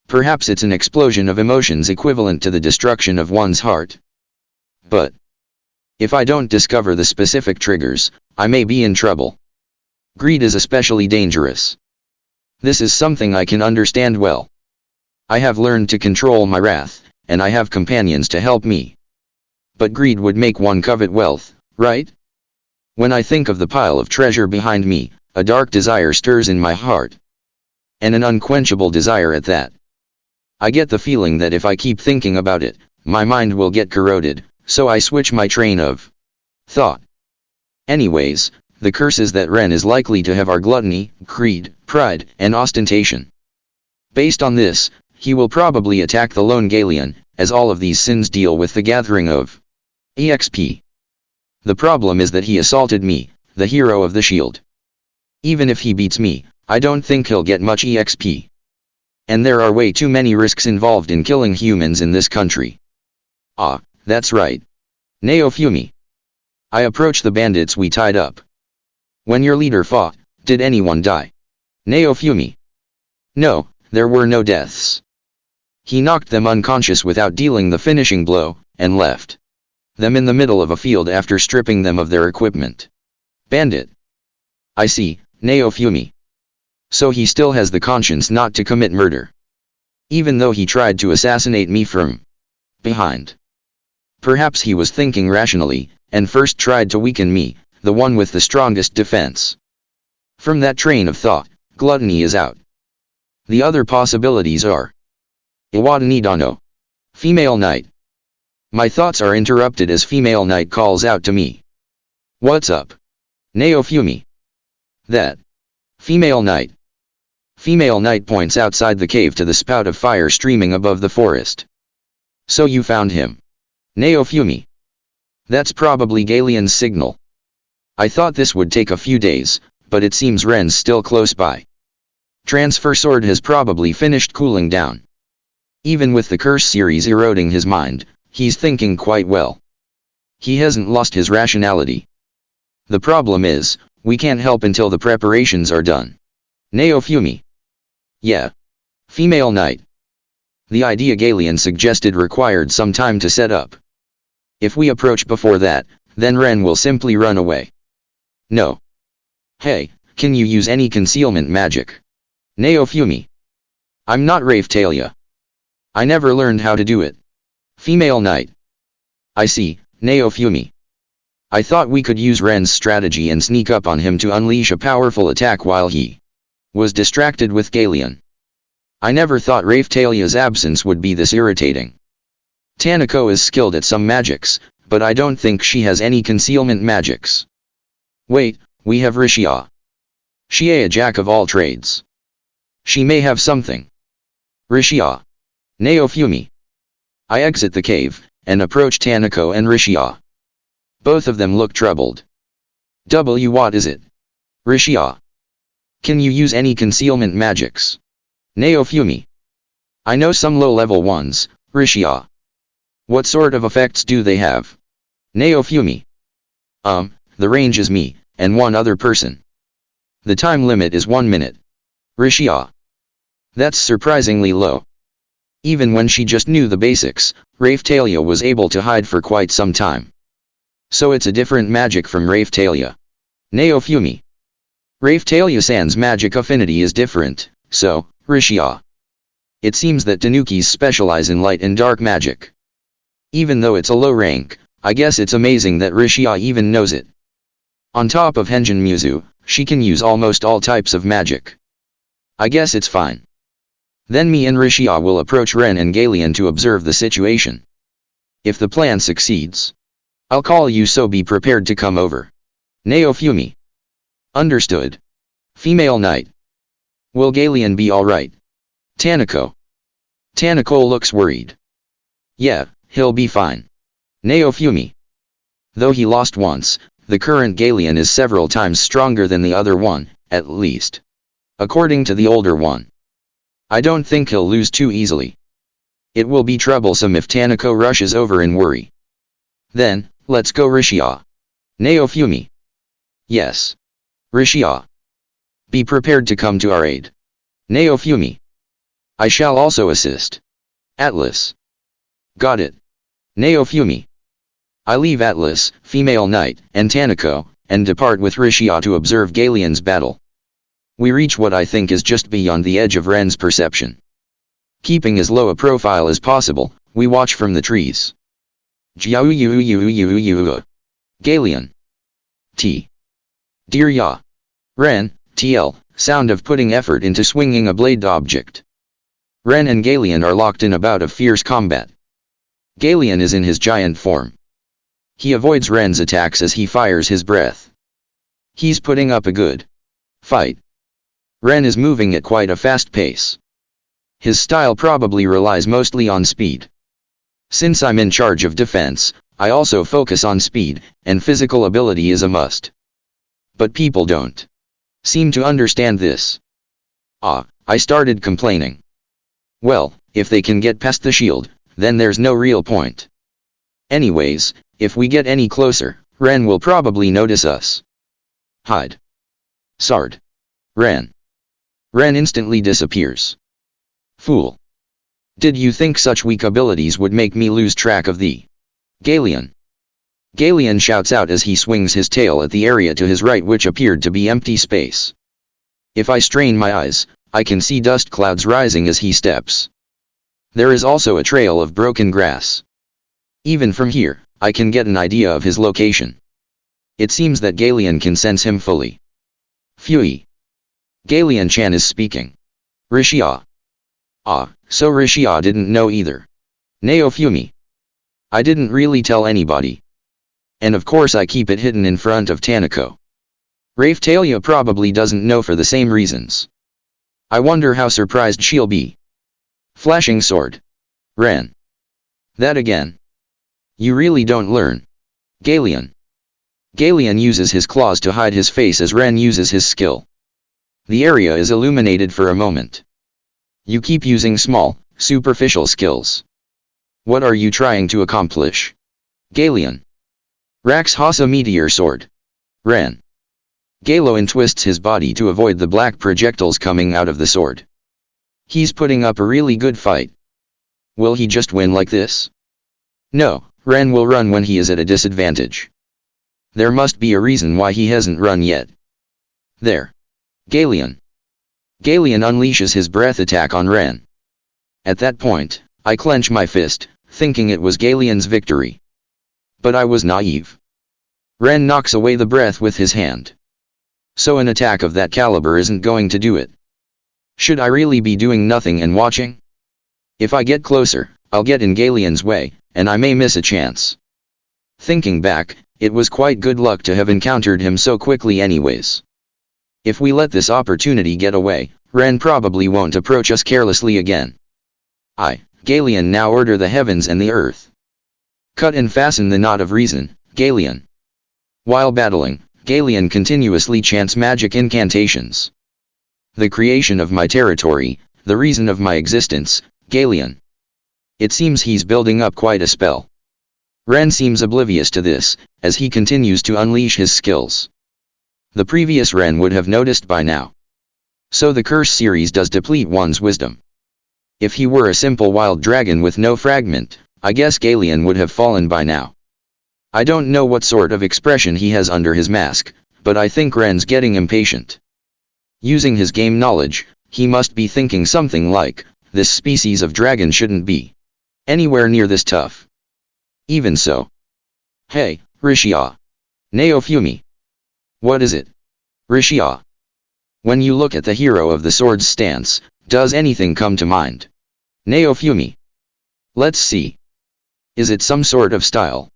Perhaps it's an explosion of emotions equivalent to the destruction of one's heart. But if I don't discover the specific triggers, I may be in trouble. Greed is especially dangerous. This is something I can understand well. I have learned to control my wrath, and I have companions to help me. But greed would make one covet wealth, right? When I think of the pile of treasure behind me, a dark desire stirs in my heart. And an unquenchable desire at that. I get the feeling that if I keep thinking about it, my mind will get corroded, so I switch my train of thought. Anyways, the curses that Ren is likely to have are gluttony, greed, pride, and ostentation. Based on this, he will probably attack the lone Galion, as all of these sins deal with the gathering of EXP. The problem is that he assaulted me, the hero of the shield. Even if he beats me, I don't think he'll get much EXP. And there are way too many risks involved in killing humans in this country. Ah, that's right. Naofumi. I approach the bandits we tied up. When your leader fought, did anyone die? Naofumi. No, there were no deaths. He knocked them unconscious without dealing the finishing blow, and left them in the middle of a field after stripping them of their equipment. Bandit. I see, Naofumi. So he still has the conscience not to commit murder. Even though he tried to assassinate me from behind. Perhaps he was thinking rationally, and first tried to weaken me, the one with the strongest defense. From that train of thought, gluttony is out. The other possibilities are Iwadani Dano. Female knight. My thoughts are interrupted as female knight calls out to me. What's up? Naofumi. That. Female knight. Female knight points outside the cave to the spout of fire streaming above the forest. So you found him. Naofumi. That's probably Galion's signal. I thought this would take a few days, but it seems Ren's still close by. Transfer Sword has probably finished cooling down. Even with the curse series eroding his mind, he's thinking quite well. He hasn't lost his rationality. The problem is, we can't help until the preparations are done. Naofumi. Yeah. Female knight. The idea Galion suggested required some time to set up. If we approach before that, then Ren will simply run away. No. Hey, can you use any concealment magic? Naofumi. I'm not Raphtalia. I never learned how to do it. Female knight. I see, Naofumi. I thought we could use Ren's strategy and sneak up on him to unleash a powerful attack while he was distracted with Galion. I never thought Raphtalia's absence would be this irritating. Tanako is skilled at some magics, but I don't think she has any concealment magics. Wait, we have Rishia. She a jack of all trades. She may have something. Rishia. Naofumi. I exit the cave, and approach Tanako and Rishia. Both of them look troubled. What is it? Rishia. Can you use any concealment magics? Naofumi. I know some low-level ones, Rishia. What sort of effects do they have? Naofumi. The range is me, and one other person. The time limit is 1 minute. Rishia. That's surprisingly low. Even when she just knew the basics, Raphtalia was able to hide for quite some time. So it's a different magic from Raphtalia. Naofumi. Raphtalia-san's magic affinity is different, so, Rishia. It seems that Tanukis specialize in light and dark magic. Even though it's a low rank, I guess it's amazing that Rishia even knows it. On top of Henjin Muzu, she can use almost all types of magic. I guess it's fine. Then me and Rishia will approach Ren and Galion to observe the situation. If the plan succeeds, I'll call you, so be prepared to come over. Naofumi. Understood. Female knight. Will Galion be alright? Tanako. Tanako looks worried. Yeah, he'll be fine. Naofumi. Though he lost once, the current Galion is several times stronger than the other one, at least. According to the older one. I don't think he'll lose too easily. It will be troublesome if Tanako rushes over in worry. Then, let's go Rishia. Naofumi. Yes. Rishia. Be prepared to come to our aid. Naofumi. I shall also assist. Atlas. Got it. Naofumi. I leave Atlas, female knight, and Tanako, and depart with Rishia to observe Galion's battle. We reach what I think is just beyond the edge of Ren's perception. Keeping as low a profile as possible, we watch from the trees. Galion. T. Dear Ya. Ren, TL, sound of putting effort into swinging a blade object. Ren and Galeon are locked in a bout of fierce combat. Galeon is in his giant form. He avoids Ren's attacks as he fires his breath. He's putting up a good fight. Ren is moving at quite a fast pace. His style probably relies mostly on speed. Since I'm in charge of defense, I also focus on speed, and physical ability is a must. But people don't seem to understand this. I started complaining. Well, if they can get past the shield, then there's no real point. Anyways, if we get any closer, Ren will probably notice us. Hide. Sard. Ren. Ren instantly disappears. Fool. Did you think such weak abilities would make me lose track of thee? Galeon. Galeon shouts out as he swings his tail at the area to his right, which appeared to be empty space. If I strain my eyes, I can see dust clouds rising as he steps. There is also a trail of broken grass. Even from here, I can get an idea of his location. It seems that Galeon can sense him fully. Phew. Galeon-chan is speaking. Rishia. So Rishia didn't know either. Naofumi. I didn't really tell anybody. And of course I keep it hidden in front of Tanako. Raphtalia probably doesn't know for the same reasons. I wonder how surprised she'll be. Flashing sword. Ren. That again. You really don't learn. Galeon. Galeon uses his claws to hide his face as Ren uses his skill. The area is illuminated for a moment. You keep using small, superficial skills. What are you trying to accomplish? Galeon. Rakshasa Meteor Sword. Ren. Galeon twists his body to avoid the black projectiles coming out of the sword. He's putting up a really good fight. Will he just win like this? No, Ren will run when he is at a disadvantage. There must be a reason why he hasn't run yet. There. Galeon. Galeon unleashes his breath attack on Ren. At that point, I clench my fist, thinking it was Galeon's victory. But I was naive. Ren knocks away the breath with his hand. So an attack of that caliber isn't going to do it. Should I really be doing nothing and watching? If I get closer, I'll get in Galeon's way, and I may miss a chance. Thinking back, it was quite good luck to have encountered him so quickly anyways. If we let this opportunity get away, Ren probably won't approach us carelessly again. Galeon, now order the heavens and the earth. Cut and fasten the knot of reason, Galeon. While battling, Galeon continuously chants magic incantations. The creation of my territory, the reason of my existence, Galeon. It seems he's building up quite a spell. Ren seems oblivious to this, as he continues to unleash his skills. The previous Ren would have noticed by now. So the curse series does deplete one's wisdom. If he were a simple wild dragon with no fragment, I guess Galeon would have fallen by now. I don't know what sort of expression he has under his mask, but I think Ren's getting impatient. Using his game knowledge, he must be thinking something like, this species of dragon shouldn't be anywhere near this tough. Even so. Hey, Rishia. Naofumi. What is it? Rishia. When you look at the hero of the sword's stance, does anything come to mind? Naofumi. Let's see. Is it some sort of style?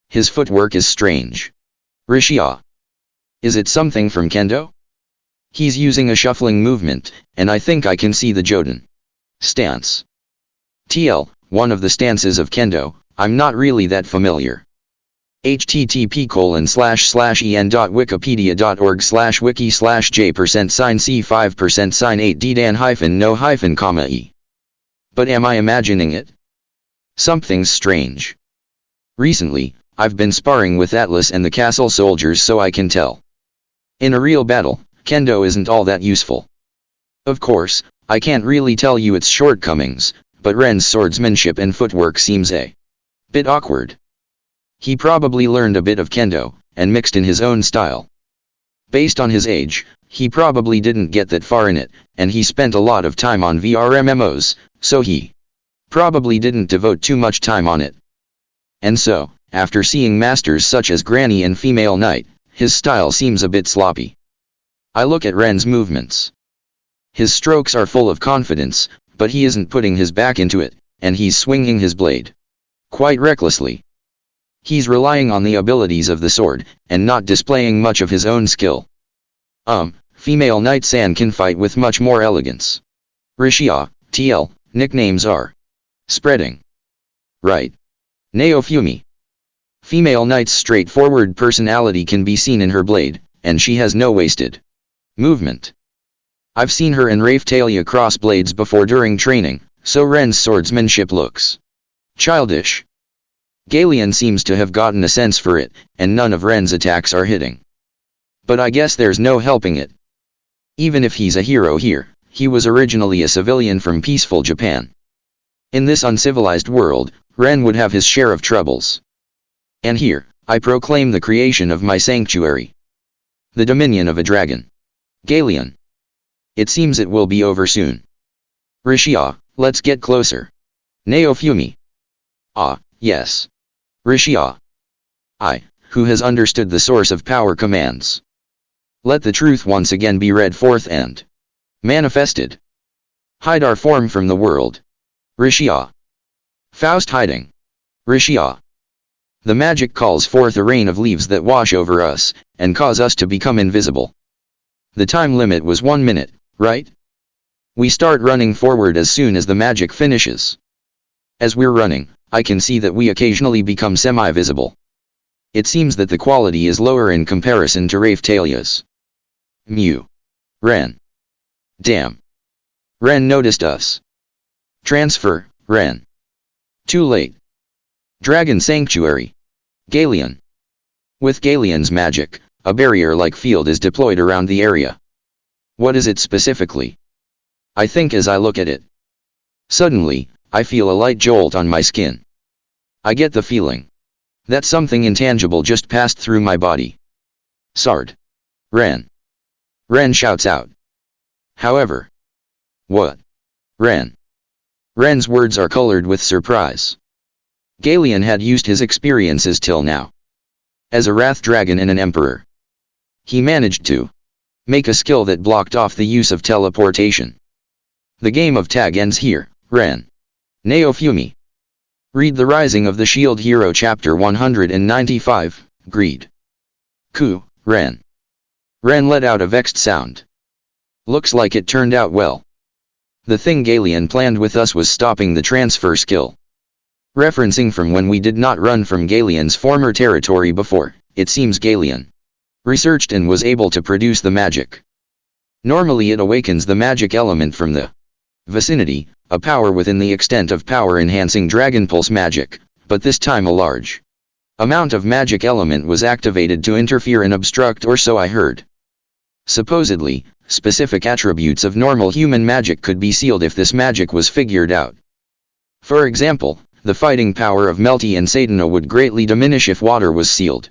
His footwork is strange. Rishia. Is it something from Kendo? He's using a shuffling movement, and I think I can see the Joden stance. TL, one of the stances of Kendo, I'm not really that familiar. http://en.wiki.org/wiki/j%sin c5%sin8d-dan-no-e. But am I imagining it? Something's strange. Recently, I've been sparring with Atlas and the castle soldiers, so I can tell. In a real battle, Kendo isn't all that useful. Of course, I can't really tell you its shortcomings, but Ren's swordsmanship and footwork seems a bit awkward. He probably learned a bit of Kendo, and mixed in his own style. Based on his age, he probably didn't get that far in it, and he spent a lot of time on VRMMOs, so he probably didn't devote too much time on it. And so, after seeing masters such as Granny and Female Knight, his style seems a bit sloppy. I look at Ren's movements. His strokes are full of confidence, but he isn't putting his back into it, and he's swinging his blade quite recklessly. He's relying on the abilities of the sword, and not displaying much of his own skill. Female Knight San can fight with much more elegance. Rishia, TL, nicknames are spreading. Right. Naofumi. Female Knight's straightforward personality can be seen in her blade, and she has no wasted movement. I've seen her and Raphtalia cross blades before during training, so Ren's swordsmanship looks childish. Galeon seems to have gotten a sense for it, and none of Ren's attacks are hitting. But I guess there's no helping it. Even if he's a hero here, he was originally a civilian from peaceful Japan. In this uncivilized world, Ren would have his share of troubles. And here, I proclaim the creation of my sanctuary. The dominion of a dragon. Galeon. It seems it will be over soon. Rishia, let's get closer. Naofumi. Ah, yes. Rishia. I, who has understood the source of power commands. Let the truth once again be read forth and manifested. Hide our form from the world. Rishia. Faust hiding. Rishia. The magic calls forth a rain of leaves that wash over us, and cause us to become invisible. The time limit was 1 minute, right? We start running forward as soon as the magic finishes. As we're running, I can see that we occasionally become semi-visible. It seems that the quality is lower in comparison to Raphtalia's. Mew. Ren. Damn. Ren noticed us. Transfer, Ren. Too late. Dragon Sanctuary. Galeon. With Galeon's magic, a barrier-like field is deployed around the area. What is it specifically? I think as I look at it. Suddenly, I feel a light jolt on my skin. I get the feeling that something intangible just passed through my body. Sard. Ren. Ren shouts out. However. What? Ren. Ren's words are colored with surprise. Galeon had used his experiences till now. As a wrath dragon and an emperor. He managed to make a skill that blocked off the use of teleportation. The game of tag ends here, Ren. Naofumi. Read The Rising of the Shield Hero Chapter 195, Greed. Ku, Ren. Ren let out a vexed sound. Looks like it turned out well. The thing Galeon planned with us was stopping the transfer skill. Referencing from when we did not run from Galeon's former territory before, it seems Galeon researched and was able to produce the magic. Normally it awakens the magic element from the vicinity, a power within the extent of power-enhancing Dragon Pulse magic, but this time a large amount of magic element was activated to interfere and obstruct, or so I heard. Supposedly, specific attributes of normal human magic could be sealed if this magic was figured out. For example, the fighting power of Melty and Sadana would greatly diminish if water was sealed.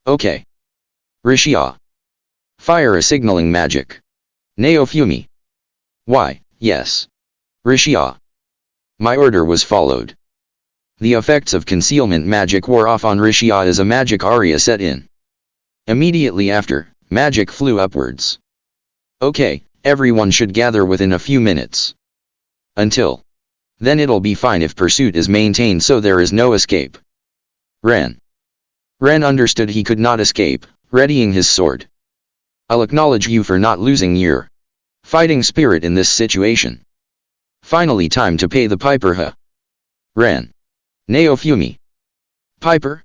Okay. Rishia. Fire a signaling magic. Naofumi. Why, yes. Rishia. My order was followed. The effects of concealment magic wore off on Rishia as a magic aria set in. Immediately after, magic flew upwards. Okay, everyone should gather within a few minutes. Until then it'll be fine if pursuit is maintained so there is no escape. Ren. Ren understood he could not escape, readying his sword. I'll acknowledge you for not losing your fighting spirit in this situation. Finally time to pay the piper, huh? Ren. Naofumi. Piper?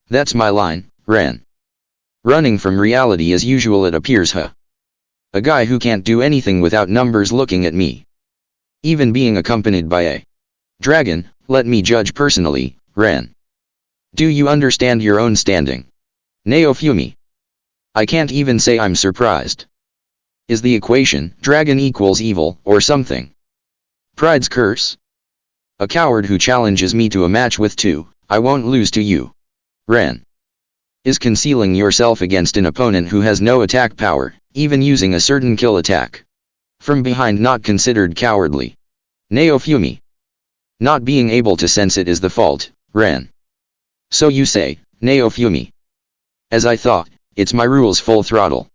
That's my line, Ren. Running from reality as usual it appears, huh? A guy who can't do anything without numbers looking at me. Even being accompanied by a dragon, let me judge personally, Ren. Do you understand your own standing? Naofumi. I can't even say I'm surprised. Is the equation, dragon equals evil, or something? Pride's curse? A coward who challenges me to a match with two, I won't lose to you. Ren. Is concealing yourself against an opponent who has no attack power, even using a certain kill attack from behind, not considered cowardly? Naofumi. Not being able to sense it is the fault, Ren. So you say, Naofumi. As I thought, It's my rules full throttle.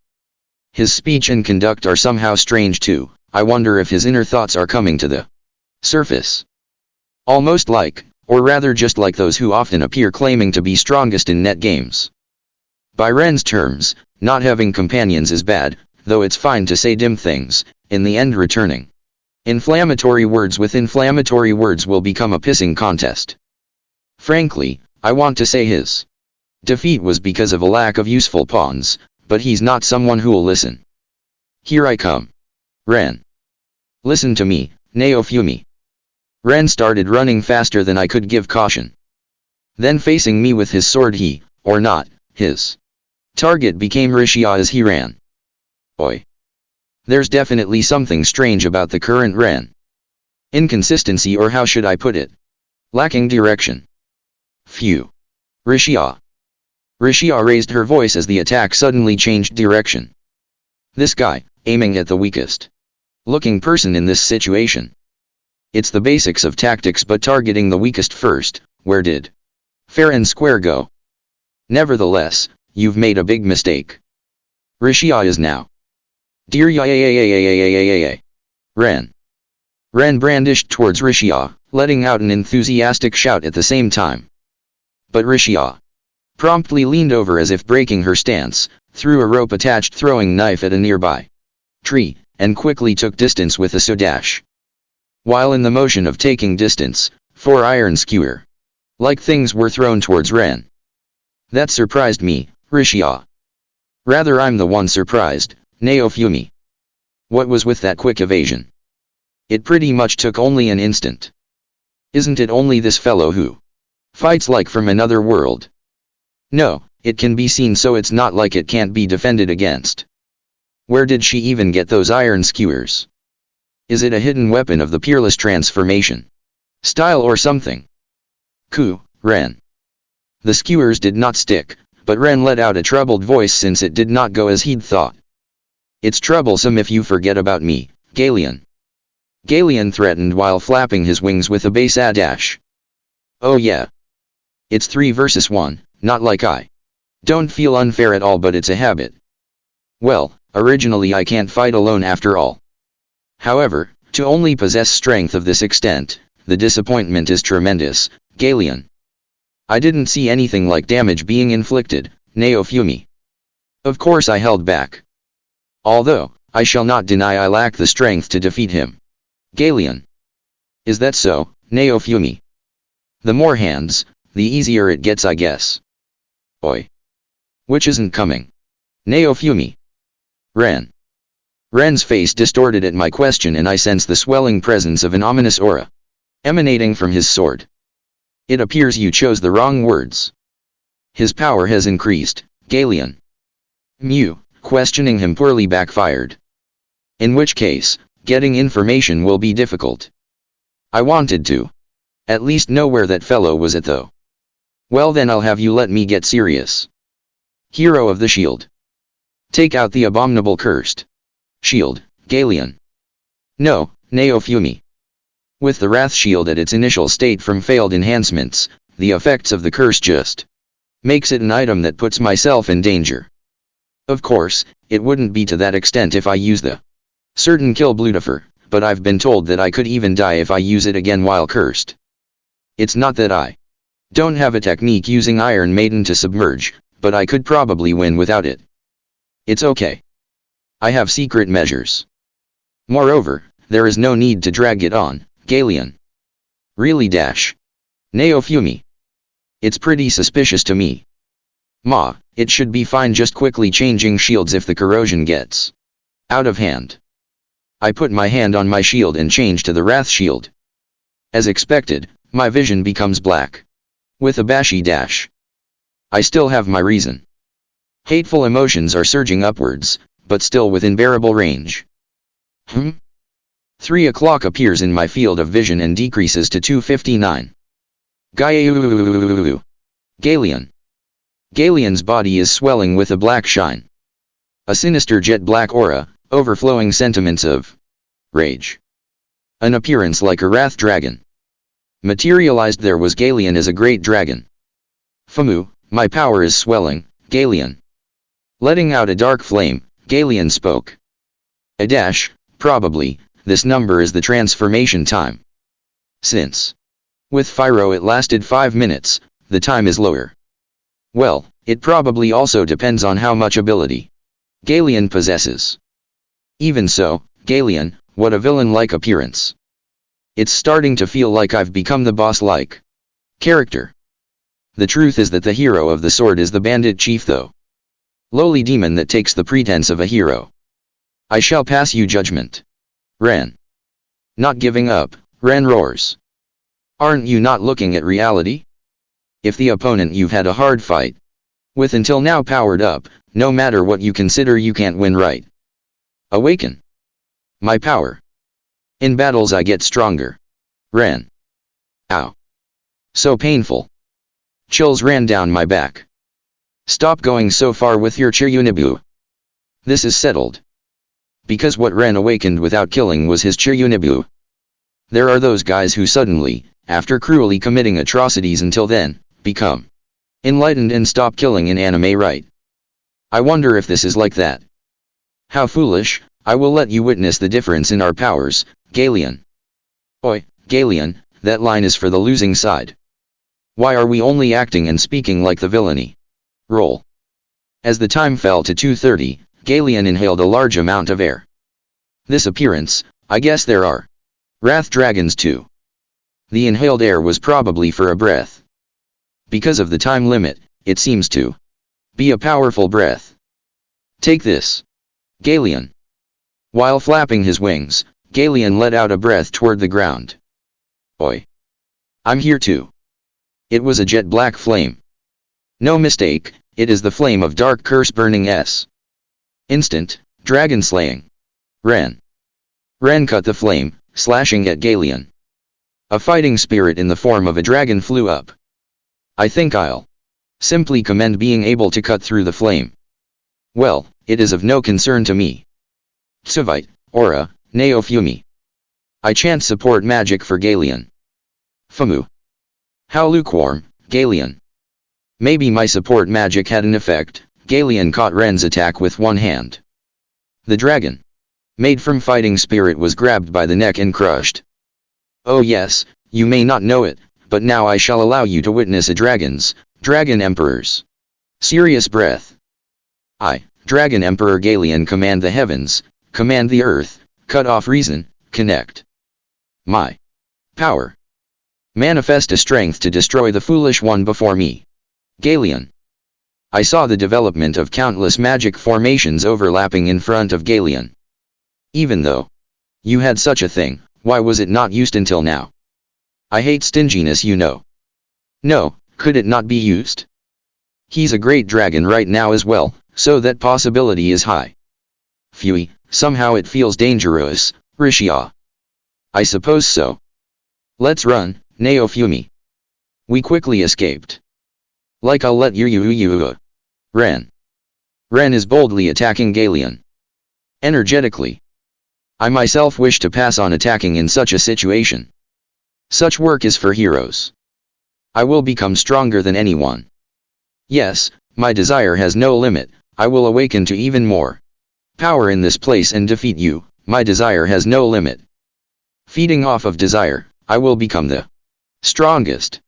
His speech and conduct are somehow strange too. I wonder if his inner thoughts are coming to the surface. Almost like, or rather just like those who often appear claiming to be strongest in net games. By Ren's terms, not having companions is bad, though it's fine to say dim things, in the end returning inflammatory words with inflammatory words will become a pissing contest. Frankly, I want to say his defeat was because of a lack of useful pawns, but he's not someone who'll listen. Here I come. Ren. Listen to me, Naofumi. Ren started running faster than I could give caution. Then facing me with his sword or not, his target became Rishia as he ran. Oi. There's definitely something strange about the current Ren. Inconsistency, or how should I put it? Lacking direction. Phew. Rishia. Rishia raised her voice as the attack suddenly changed direction. This guy, aiming at the weakest looking person in this situation. It's the basics of tactics, but targeting the weakest first, where did fair and square go? Nevertheless, you've made a big mistake. Rishia is now. Dear Ren. Ren brandished towards Rishia, letting out an enthusiastic shout at the same time. But Rishia promptly leaned over as if breaking her stance, threw a rope-attached throwing knife at a nearby tree, and quickly took distance with a sodash. While in the motion of taking distance, 4 iron skewer like things were thrown towards Ren. That surprised me, Rishia. Rather, I'm the one surprised, Naofumi. What was with that quick evasion? It pretty much took only an instant. Isn't it only this fellow who fights like from another world? No, it can be seen, so it's not like it can't be defended against. Where did she even get those iron skewers? Is it a hidden weapon of the peerless transformation style or something? Ren. The skewers did not stick, but Ren let out a troubled voice since it did not go as he'd thought. It's troublesome if you forget about me, Galeon. Galeon threatened while flapping his wings with a bass dash. Oh yeah. It's 3 versus 1, not like I don't feel unfair at all, but it's a habit. Well, originally I can't fight alone after all. However, to only possess strength of this extent, the disappointment is tremendous, Galeon. I didn't see anything like damage being inflicted, Naofumi. Of course I held back. Although, I shall not deny I lack the strength to defeat him. Galeon. Is that so, Naofumi? The more hands, the easier it gets, I guess. Oi. Which isn't coming. Naofumi. Ren. Ren's face distorted at my question, and I sensed the swelling presence of an ominous aura emanating from his sword. It appears you chose the wrong words. His power has increased, Galeon. Questioning him poorly backfired. In which case, getting information will be difficult. I wanted to at least know where that fellow was at, though. Well then, I'll have you let me get serious. Hero of the shield. Take out the abominable cursed shield, Galeon. No, Naofumi. With the Wrath Shield at its initial state from failed enhancements, the effects of the curse just makes it an item that puts myself in danger. Of course, it wouldn't be to that extent if I use the certain kill Bludifer, but I've been told that I could even die if I use it again while cursed. It's not that I don't have a technique using Iron Maiden to submerge, but I could probably win without it. It's okay. I have secret measures. Moreover, there is no need to drag it on, Galeon. Really Naofumi. It's pretty suspicious to me. It should be fine just quickly changing shields if the corrosion gets out of hand. I put my hand on my shield and change to the Wrath Shield. As expected, my vision becomes black. With a bashy dash. I still have my reason. Hateful emotions are surging upwards, but still within bearable range. 3 o'clock appears in my field of vision and decreases to 2:59. Galeon. Galeon's body is swelling with a black shine. A sinister jet black aura, overflowing sentiments of rage. An appearance like a wrath dragon. Materialized there was Galeon as a great dragon. My power is swelling, Galeon. Letting out a dark flame, Galion spoke. A dash, probably, this number is the transformation time. Since with Pyro it lasted 5 minutes, the time is lower. Well, it probably also depends on how much ability Galion possesses. Even so, Galion, what a villain-like appearance. It's starting to feel like I've become the boss-like character. The truth is that the hero of the sword is the bandit chief though. Lowly demon that takes the pretense of a hero. I shall pass you judgment. Ren. Not giving up, Ren roars. Aren't you not looking at reality? If the opponent you've had a hard fight with until now powered up, no matter what you consider you can't win, right? Awaken my power. In battles I get stronger. Ren. Ow. So painful. Chills ran down my back. Stop going so far with your Chiryunibu. This is settled. Because what Ren awakened without killing was his Chiryunibu. There are those guys who suddenly, after cruelly committing atrocities until then, become enlightened and stop killing in anime, right? I wonder if this is like that. How foolish. I will let you witness the difference in our powers, Galion. Oi, Galion, that line is for the losing side. Why are we only acting and speaking like the villainy? Roll. As the time fell to 2:30, Galion inhaled a large amount of air. This appearance, I guess there are wrath dragons too. The inhaled air was probably for a breath. Because of the time limit, it seems to be a powerful breath. Take this, Galion. While flapping his wings, Galion let out a breath toward the ground. Oi. I'm here too. It was a jet black flame. No mistake, it is the flame of dark curse burning S. Instant, dragon slaying. Ren. Ren cut the flame, slashing at Galion. A fighting spirit in the form of a dragon flew up. I think I'll simply commend being able to cut through the flame. Well, it is of no concern to me. Tsuvite, Aura, Neofumi. I chant support magic for Galion. Famu. How lukewarm, Galion. Maybe my support magic had an effect. Galion caught Ren's attack with one hand. The dragon, made from fighting spirit, was grabbed by the neck and crushed. Oh yes, you may not know it, but now I shall allow you to witness a Dragon Emperor's serious breath. I, Dragon Emperor Galion, command the heavens, command the earth, cut off reason, connect my power. Manifest a strength to destroy the foolish one before me. Galion. I saw the development of countless magic formations overlapping in front of Galion. Even though you had such a thing, why was it not used until now? I hate stinginess, you know. No, could it not be used? He's a great dragon right now as well, so that possibility is high. Phew, somehow it feels dangerous, Rishia. I suppose so. Let's run, Neofumi. We quickly escaped. Like I'll let you. Ren. Ren is boldly attacking Galion. Energetically. I myself wish to pass on attacking in such a situation. Such work is for heroes. I will become stronger than anyone. Yes, my desire has no limit. I will awaken to even more power in this place and defeat you. My desire has no limit. Feeding off of desire, I will become the strongest.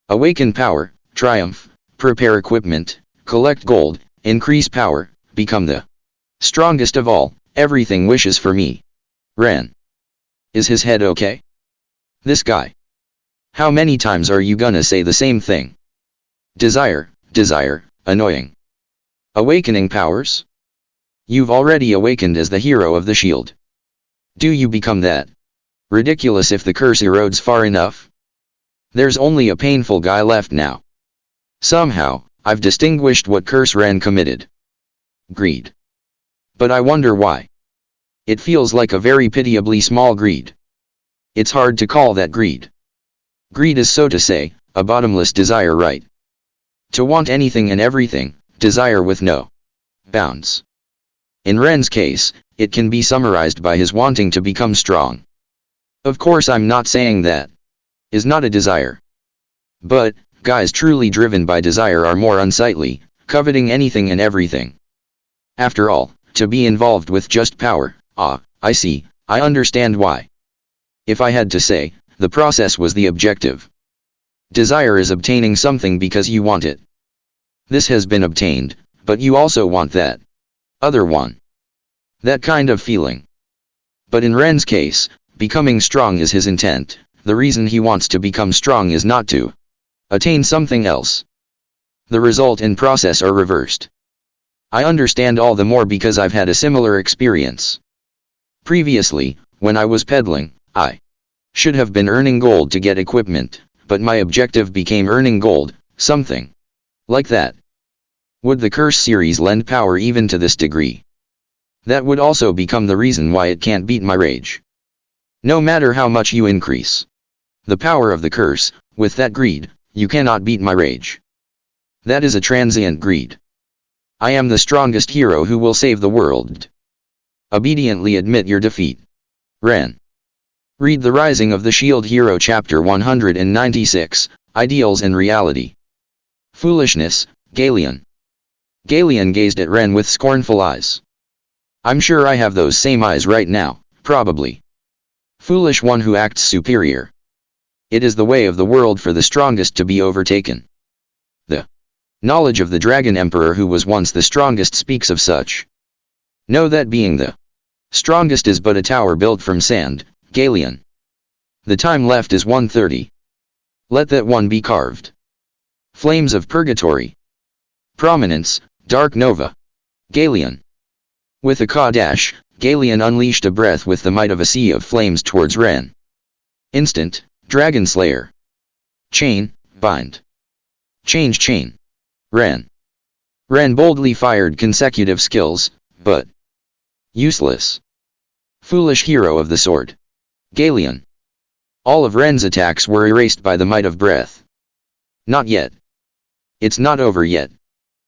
Awaken power, triumph, prepare equipment, collect gold, increase power, become the strongest of all. Everything wishes for me. Ren. Is his head okay? This guy. How many times are you gonna say the same thing? Desire, annoying. Awakening powers? You've already awakened as the hero of the shield. Do you become that? Ridiculous if the curse erodes far enough. There's only a painful guy left now. Somehow, I've distinguished what curse Ren committed. Greed. But I wonder why. It feels like a very pitiably small greed. It's hard to call that greed. Greed is, so to say, a bottomless desire, right? To want anything and everything, desire with no bounds. In Ren's case, it can be summarized by his wanting to become strong. Of course, I'm not saying that is not a desire. But, guys truly driven by desire are more unsightly, coveting anything and everything. After all, to be involved with just power, I see, I understand why. If I had to say, the process was the objective. Desire is obtaining something because you want it. This has been obtained, but you also want that other one. That kind of feeling. But in Ren's case, becoming strong is his intent. The reason he wants to become strong is not to attain something else. The result and process are reversed. I understand all the more because I've had a similar experience. Previously, when I was peddling, I should have been earning gold to get equipment, but my objective became earning gold, something like that. Would the curse series lend power even to this degree? That would also become the reason why it can't beat my rage. No matter how much you increase the power of the curse, with that greed, you cannot beat my rage. That is a transient greed. I am the strongest hero who will save the world. Obediently admit your defeat. Ren. Read The Rising of the Shield Hero Chapter 196, Ideals and Reality. Foolishness, Galeon. Galeon gazed at Ren with scornful eyes. I'm sure I have those same eyes right now, probably. Foolish one who acts superior. It is the way of the world for the strongest to be overtaken. The knowledge of the Dragon Emperor who was once the strongest speaks of such. Know that being the strongest is but a tower built from sand, Galeon. The time left is 1:30. Let that one be carved. Flames of Purgatory. Prominence, Dark Nova. Galeon. With a caw dash, Galeon unleashed a breath with the might of a sea of flames towards Ren. Instant, Dragon Slayer. Chain, bind. Change chain. Ren. Ren boldly fired consecutive skills, but useless. Foolish hero of the sword. Galeon. All of Ren's attacks were erased by the might of breath. Not yet. It's not over yet.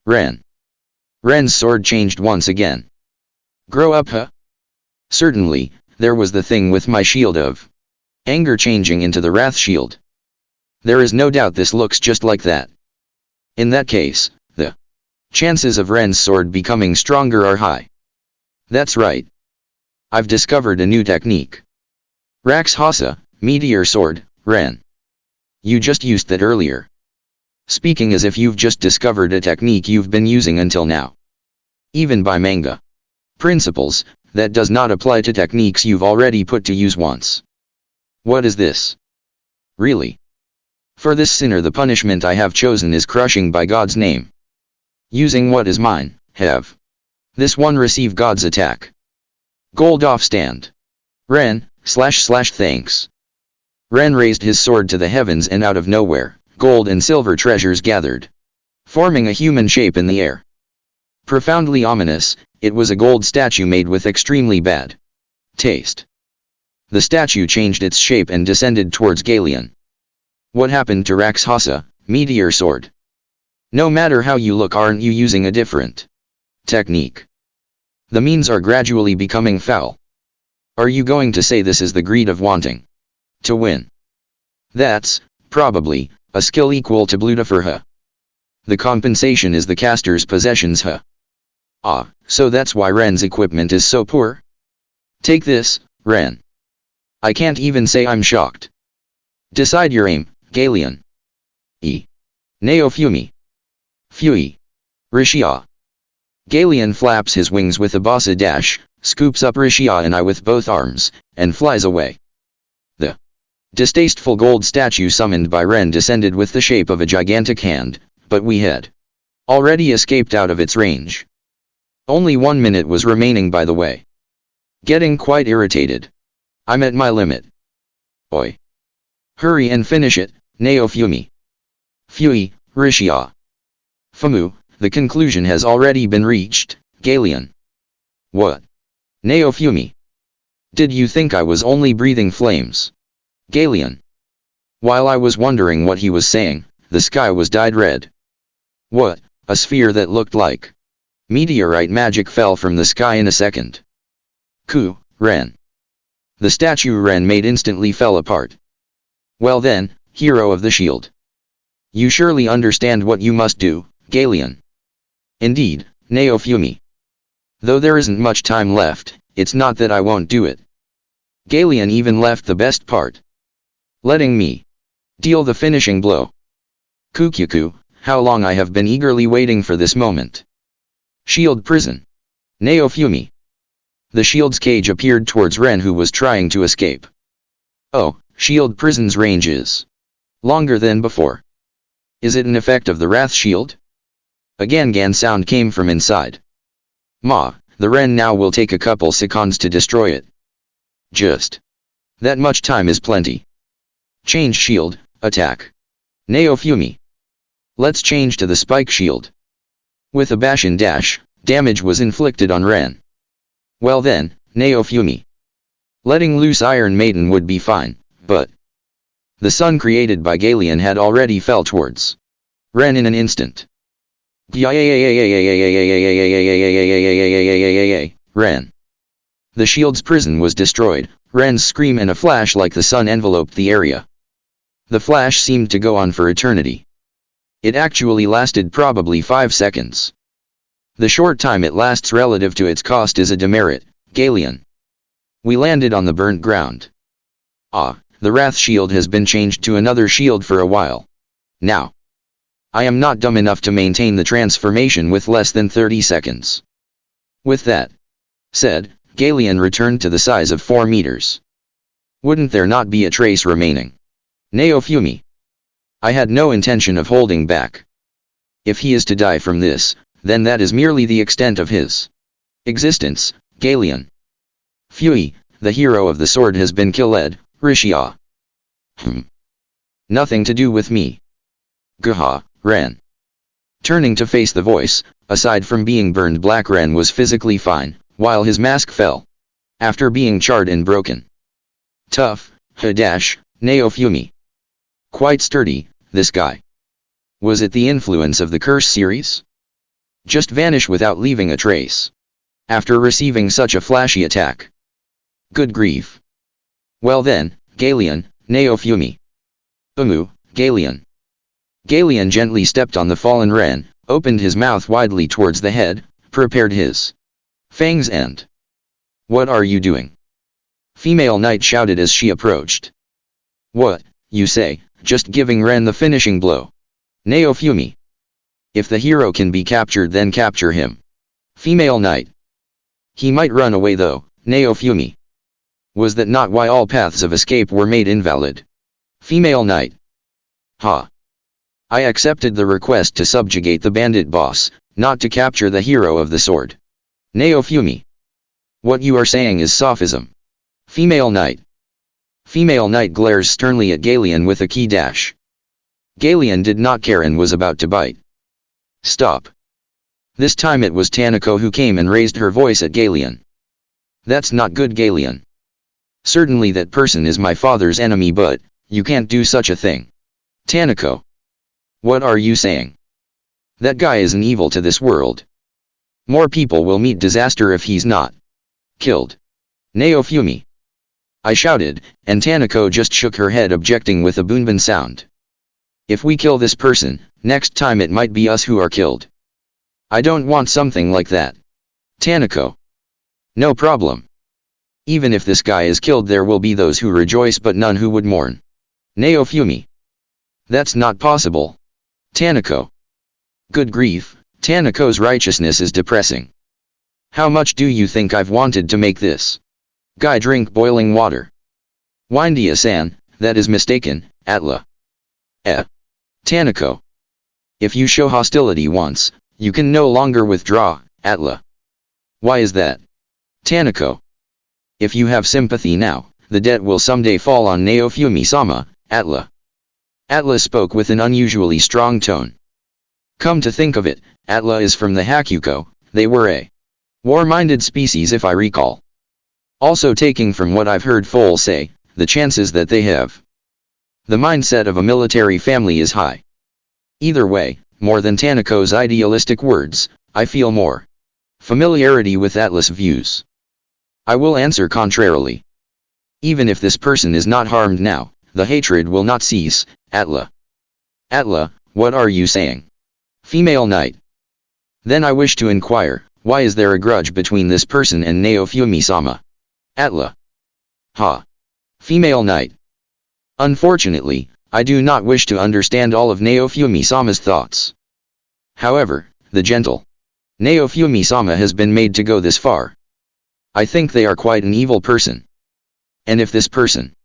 Ren. Ren's sword changed once again. Grow up, huh? Certainly, there was the thing with my shield of anger changing into the wrath shield. There is no doubt this looks just like that. In that case, the chances of Ren's sword becoming stronger are high. That's right. I've discovered a new technique. Rakshasa, Meteor Sword, Ren. You just used that earlier. Speaking as if you've just discovered a technique you've been using until now. Even by manga principles, that does not apply to techniques you've already put to use once. What is this? Really? For this sinner the punishment I have chosen is crushing by God's name. Using what is mine, have this one receive God's attack. Gold off stand. Ren, / thanks. Ren raised his sword to the heavens and out of nowhere, gold and silver treasures gathered, forming a human shape in the air. Profoundly ominous, it was a gold statue made with extremely bad taste. The statue changed its shape and descended towards Galeon. What happened to Rakshasa, Meteor Sword? No matter how you look, aren't you using a different technique? The means are gradually becoming foul. Are you going to say this is the greed of wanting to win? That's, probably, a skill equal to Bluta, huh? The compensation is the caster's possessions, huh? Ah, so that's why Ren's equipment is so poor? Take this, Ren. I can't even say I'm shocked. Decide your aim, Galeon. Neofumi. Fui. Rishia. Galeon flaps his wings with a bossa dash, scoops up Rishia and I with both arms, and flies away. The distasteful gold statue summoned by Ren descended with the shape of a gigantic hand, but we had already escaped out of its range. Only 1 minute was remaining, by the way. Getting quite irritated. I'm at my limit. Oi. Hurry and finish it, Neofumi. Fui, Rishia. Famu, the conclusion has already been reached, Galeon. What? Neofumi. Did you think I was only breathing flames? Galeon. While I was wondering what he was saying, the sky was dyed red. What? A sphere that looked like meteorite magic fell from the sky in a second. Ku, Ren. The statue Ren made instantly fell apart. Well then, hero of the shield. You surely understand what you must do, Galeon. Indeed, Neofumi. Though there isn't much time left, it's not that I won't do it. Galion even left the best part. Letting me deal the finishing blow. Kukyuku, how long I have been eagerly waiting for this moment. Shield prison. Naofumi. The shield's cage appeared towards Ren, who was trying to escape. Oh, shield prison's range is longer than before. Is it an effect of the Wrath Shield? A Gangan sound came from inside. Ma, the Ren now will take a couple seconds to destroy it. Just that much time is plenty. Change shield, attack. Naofumi. Let's change to the spike shield. With a bash and dash, damage was inflicted on Ren. Well then, Naofumi. Letting loose Iron Maiden would be fine, but the sun created by Galion had already fell towards Ren in an instant. Ren. The shield's prison was destroyed. Ren's scream and a flash like the sun enveloped the area. The flash seemed to go on for eternity. It actually lasted probably 5 seconds. The short time it lasts relative to its cost is a demerit, Galion. We landed on the burnt ground. Ah, the Wrath Shield has been changed to another shield for a while. Now, I am not dumb enough to maintain the transformation with less than 30 seconds. With that said, Galion returned to the size of 4 meters. Wouldn't there not be a trace remaining? Naofumi. I had no intention of holding back. If he is to die from this, then that is merely the extent of his existence, Galion. Fui, the hero of the sword has been killed, Rishia. Nothing to do with me. Gaha, Ren. Turning to face the voice, aside from being burned black, Ren was physically fine, while his mask fell after being charred and broken. Tough, Hadash, Naofumi. Quite sturdy, this guy. Was it the influence of the Curse series? Just vanish without leaving a trace after receiving such a flashy attack. Good grief. Well then, Galion, Naofumi. Galion. Galion gently stepped on the fallen Ren, opened his mouth widely towards the head, prepared his fangs and... What are you doing? Female knight shouted as she approached. What, you say, just giving Ren the finishing blow? Naofumi. If the hero can be captured, then capture him. Female knight. He might run away though, Naofumi. Was that not why all paths of escape were made invalid? Female knight. Ha. I accepted the request to subjugate the bandit boss, not to capture the hero of the sword. Naofumi. What you are saying is sophism. Female knight. Female knight glares sternly at Galion with a key dash. Galion did not care and was about to bite. Stop. This time it was Tanako who came and raised her voice at Galion. That's not good, Galion. Certainly that person is my father's enemy, but you can't do such a thing. Tanako. What are you saying? That guy is an evil to this world. More people will meet disaster if he's not killed. Naofumi. I shouted, and Tanako just shook her head, objecting with a boonbin sound. If we kill this person, next time it might be us who are killed. I don't want something like that. Tanako. No problem. Even if this guy is killed, there will be those who rejoice but none who would mourn. Naofumi. That's not possible. Tanako. Good grief, Tanako's righteousness is depressing. How much do you think I've wanted to make this guy drink boiling water? Windia-san, that is mistaken, Atla. Tanako. If you show hostility once, you can no longer withdraw, Atla. Why is that? Tanako. If you have sympathy now, the debt will someday fall on Naofumi-sama, Atla. Atla spoke with an unusually strong tone. Come to think of it, Atla is from the Hakuko. They were a war-minded species, if I recall. Also, taking from what I've heard Foal say, the chances that they have the mindset of a military family is high. Either way, more than Tanako's idealistic words, I feel more familiarity with Atlas' views. I will answer contrarily. Even if this person is not harmed now, the hatred will not cease, Atla. Atla, what are you saying? Female knight. Then I wish to inquire, Why is there a grudge between this person and Naofumi-sama? Atla. Ha. Female Knight. Unfortunately, I do not wish to understand all of Naofumi-sama's thoughts. However, the gentle Naofumi-sama has been made to go this far. I think they are quite an evil person. And if this person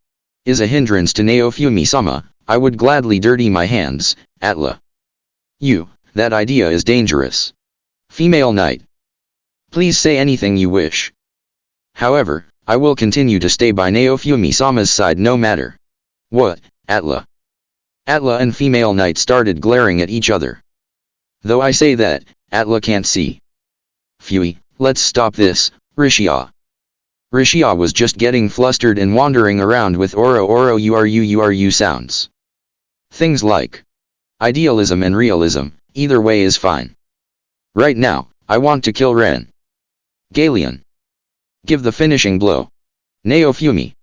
is a hindrance to Naofumi-sama, I would gladly dirty my hands, Atla. That idea is dangerous. Female Knight. Please say anything you wish. However, I will continue to stay by Naofumi-sama's side no matter what, Atla. Atla and Female Knight started glaring at each other. Though I say that, Atla can't see. Phew, let's stop this, Rishia. Rishia was just getting flustered and wandering around with oro oro uru sounds. Things like idealism and realism, either way is fine. Right now, I want to kill Ren. Galeon. Give the finishing blow. Naofumi.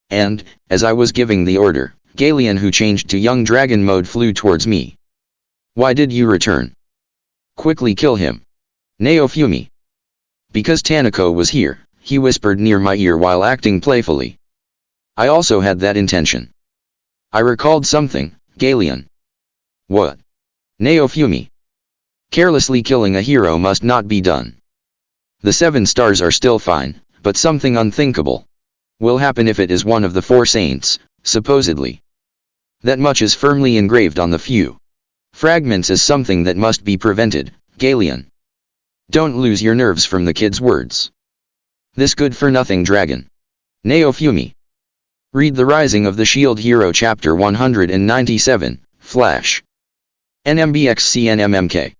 And, as I was giving the order, Galeon, who changed to young dragon mode, flew towards me. Why did you return? Quickly kill him. Naofumi. Because Tanako was here, he whispered near my ear while acting playfully. I also had that intention. I recalled something, Galeon. What? Naofumi. Carelessly killing a hero must not be done. The 7 stars are still fine, but something unthinkable will happen if it is one of the 4 saints, supposedly. That much is firmly engraved on the few fragments as something that must be prevented, Galeon. Don't lose your nerves from the kid's words. This good-for-nothing dragon. Naofumi. Read The Rising of the Shield Hero Chapter 197, Flash. NMBXCNMMK.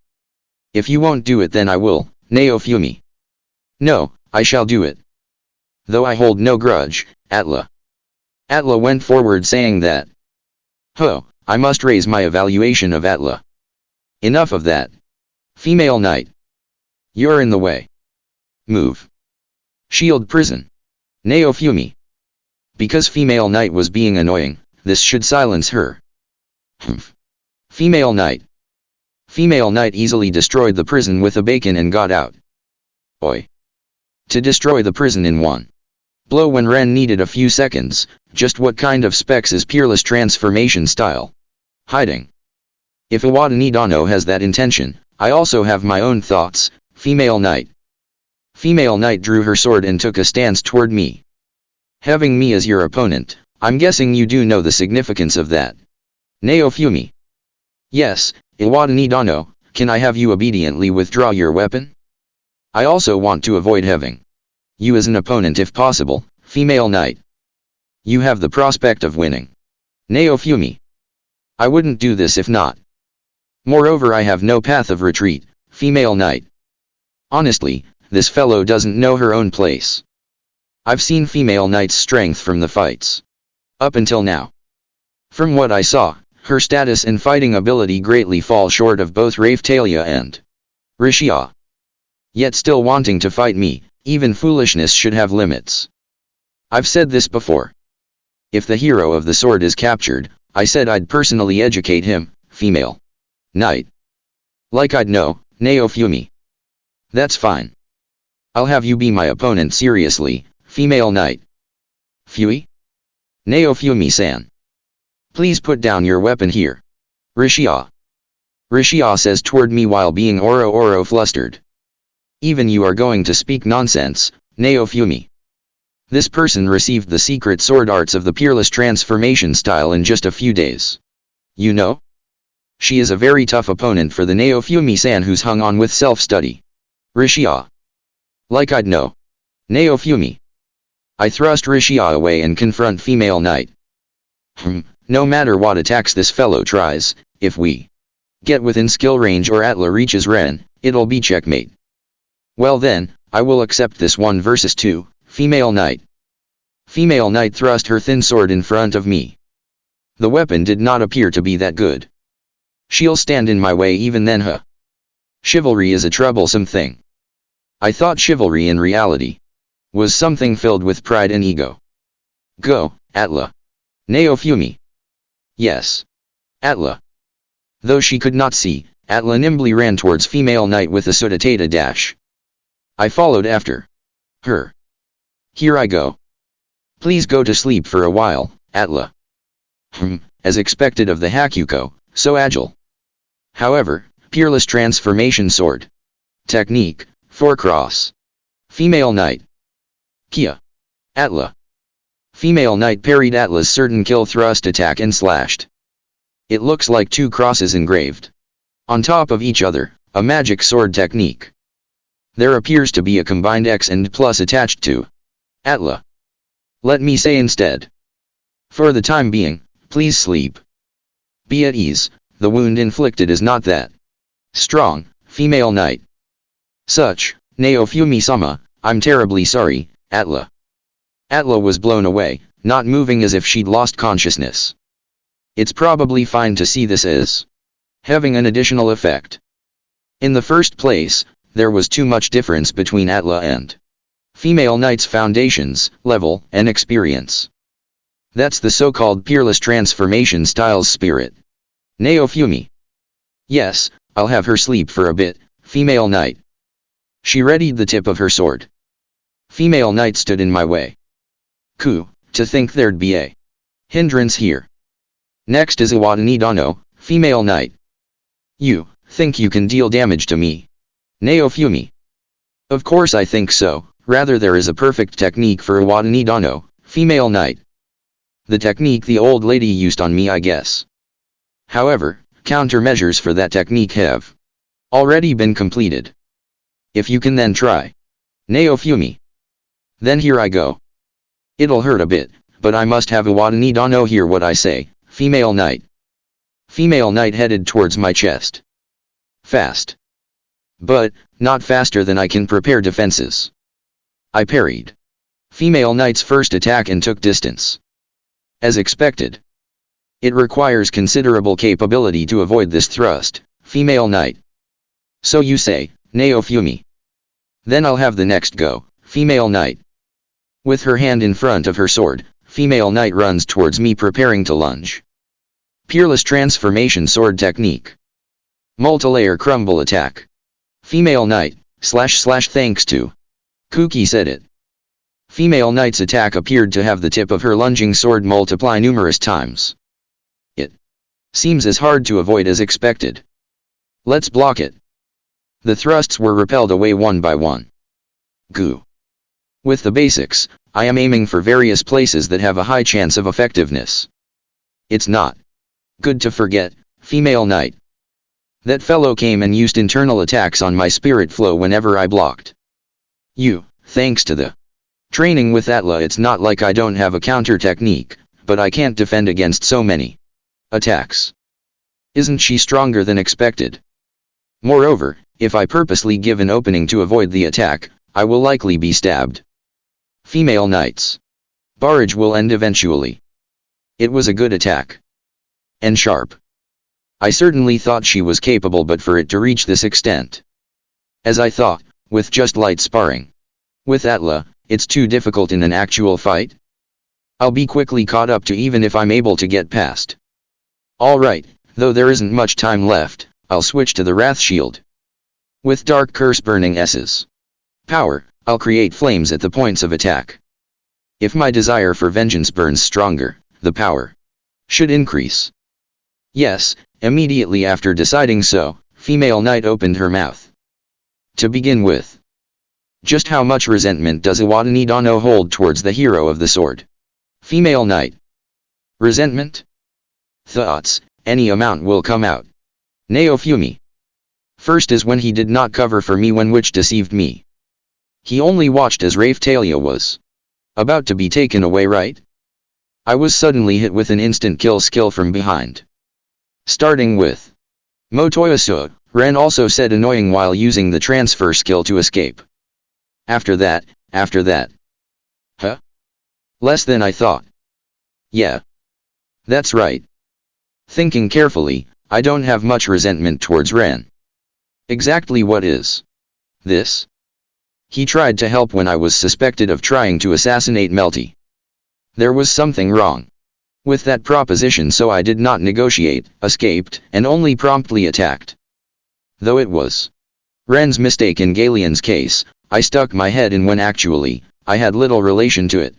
If you won't do it then I will, Naofumi. No, I shall do it. Though I hold no grudge, Atla. Atla went forward saying that. I must raise my evaluation of Atla. Enough of that. Female Knight. You're in the way. Move. Shield Prison. Naofumi. Because Female Knight was being annoying, this should silence her. Humph. Female Knight. Female Knight easily destroyed the prison with a bacon and got out. Oi. To destroy the prison in one blow when Ren needed a few seconds, just what kind of specs is Peerless transformation style? Hiding. If Iwata Nidano has that intention, I also have my own thoughts, Female Knight. Female Knight drew her sword and took a stance toward me. Having me as your opponent, I'm guessing you do know the significance of that. Naofumi. Yes, Iwata Nidano, can I have you obediently withdraw your weapon? I also want to avoid having you as an opponent if possible, Female Knight. You have the prospect of winning. Naofumi. I wouldn't do this if not. Moreover, I have no path of retreat, Female Knight. Honestly, this fellow doesn't know her own place. I've seen Female Knight's strength from the fights up until now. From what I saw, her status and fighting ability greatly fall short of both Raphtalia and Rishia. Yet still wanting to fight me, even foolishness should have limits. I've said this before. If the hero of the sword is captured, I said I'd personally educate him, Female Knight. Like I'd know, Naofumi. That's fine. I'll have you be my opponent seriously, Female Knight. Fui? Naofumi-san. Please put down your weapon here. Rishia. Rishia says toward me while being oro flustered. Even you are going to speak nonsense, Naofumi. This person received the secret sword arts of the Peerless transformation style in just a few days. You know? She is a very tough opponent for the Naofumi-san who's hung on with self-study. Rishia. Like I'd know. Naofumi. I thrust Rishia away and confront Female Knight. No matter what attacks this fellow tries, if we get within skill range or Atla reaches Ren, it'll be checkmate. Well then, I will accept this 1 versus 2, Female Knight. Female Knight thrust her thin sword in front of me. The weapon did not appear to be that good. She'll stand in my way even then, huh? Chivalry is a troublesome thing. I thought chivalry in reality was something filled with pride and ego. Go, Atla. Naofumi. Yes. Atla. Though she could not see, Atla nimbly ran towards Female Knight with a Sudatata dash. I followed after her. Here I go. Please go to sleep for a while, Atla. As expected of the Hakuko, so agile. However, peerless transformation sword. Technique, 4-cross. Female knight. Kia. Atla. Female knight parried Atla's certain kill thrust attack and slashed. It looks like 2 crosses engraved on top of each other, a magic sword technique. There appears to be a combined X and plus attached to Atla. Let me say instead. For the time being, please sleep. Be at ease, the wound inflicted is not that strong, female knight. Such, Naofumi-sama, I'm terribly sorry, Atla. Atla was blown away, not moving as if she'd lost consciousness. It's probably fine to see this as having an additional effect. In the first place, there was too much difference between Atla and female knight's foundations, level, and experience. That's the so-called peerless transformation style's spirit. Naofumi. Yes, I'll have her sleep for a bit, female knight. She readied the tip of her sword. Female knight stood in my way. To think there'd be a hindrance here. Next is Iwadani Dano, female knight. You think you can deal damage to me? Naofumi. Of course I think so, rather there is a perfect technique for Iwadani Dano, female knight. The technique the old lady used on me, I guess. However, countermeasures for that technique have already been completed. If you can then try. Naofumi. Then here I go. It'll hurt a bit, but I must have Iwadani Dano hear what I say, female knight. Female knight headed towards my chest. Fast. But, not faster than I can prepare defenses. I parried female knight's first attack and took distance. As expected. It requires considerable capability to avoid this thrust, female knight. So you say, Naofumi. Then I'll have the next go, female knight. With her hand in front of her sword, female knight runs towards me preparing to lunge. Peerless transformation sword technique. Multilayer crumble attack. Female knight, / thanks to. Kuki said it. Female knight's attack appeared to have the tip of her lunging sword multiply numerous times. It seems as hard to avoid as expected. Let's block it. The thrusts were repelled away one by one. Goo. With the basics, I am aiming for various places that have a high chance of effectiveness. It's not good to forget, female knight. That fellow came and used internal attacks on my spirit flow whenever I blocked. Thanks to the training with Atla, it's not like I don't have a counter technique, but I can't defend against so many attacks. Isn't she stronger than expected? Moreover, if I purposely give an opening to avoid the attack, I will likely be stabbed. Female knight's barrage will end eventually. It was a good attack. And sharp. I certainly thought she was capable, but for it to reach this extent. As I thought, with just light sparring. With Atla, it's too difficult in an actual fight. I'll be quickly caught up to even if I'm able to get past. Alright, though there isn't much time left, I'll switch to the Wrath Shield. With Dark Curse burning S's power, I'll create flames at the points of attack. If my desire for vengeance burns stronger, the power should increase. Yes, immediately after deciding so, female knight opened her mouth. To begin with. Just how much resentment does Iwadani Dano hold towards the hero of the sword? Female knight. Resentment? Thoughts, any amount will come out. Naofumi. First is when he did not cover for me when Witch deceived me. He only watched as Rafe Talia was about to be taken away, right? I was suddenly hit with an instant kill skill from behind. Starting with Motoyasu, Ren also said annoying while using the transfer skill to escape. After that. Huh? Less than I thought. Yeah. That's right. Thinking carefully, I don't have much resentment towards Ren. Exactly what is this? He tried to help when I was suspected of trying to assassinate Melty. There was something wrong with that proposition, so I did not negotiate, escaped, and only promptly attacked. Though it was Ren's mistake in Galeon's case, I stuck my head in when actually, I had little relation to it.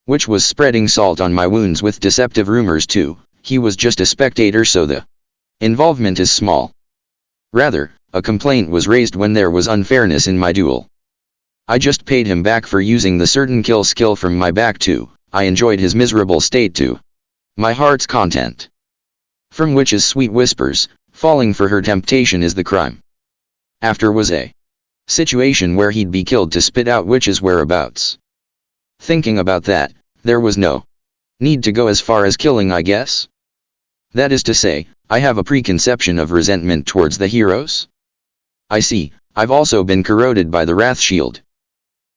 Which was spreading salt on my wounds with deceptive rumors too. He was just a spectator, so the involvement is small. Rather, a complaint was raised when there was unfairness in my duel. I just paid him back for using the certain kill skill from my back too. I enjoyed his miserable state to my heart's content. From witch's sweet whispers, falling for her temptation is the crime. After was a situation where he'd be killed to spit out witch's whereabouts. Thinking about that, there was no need to go as far as killing, I guess. That is to say, I have a preconception of resentment towards the heroes. I see, I've also been corroded by the wrath shield.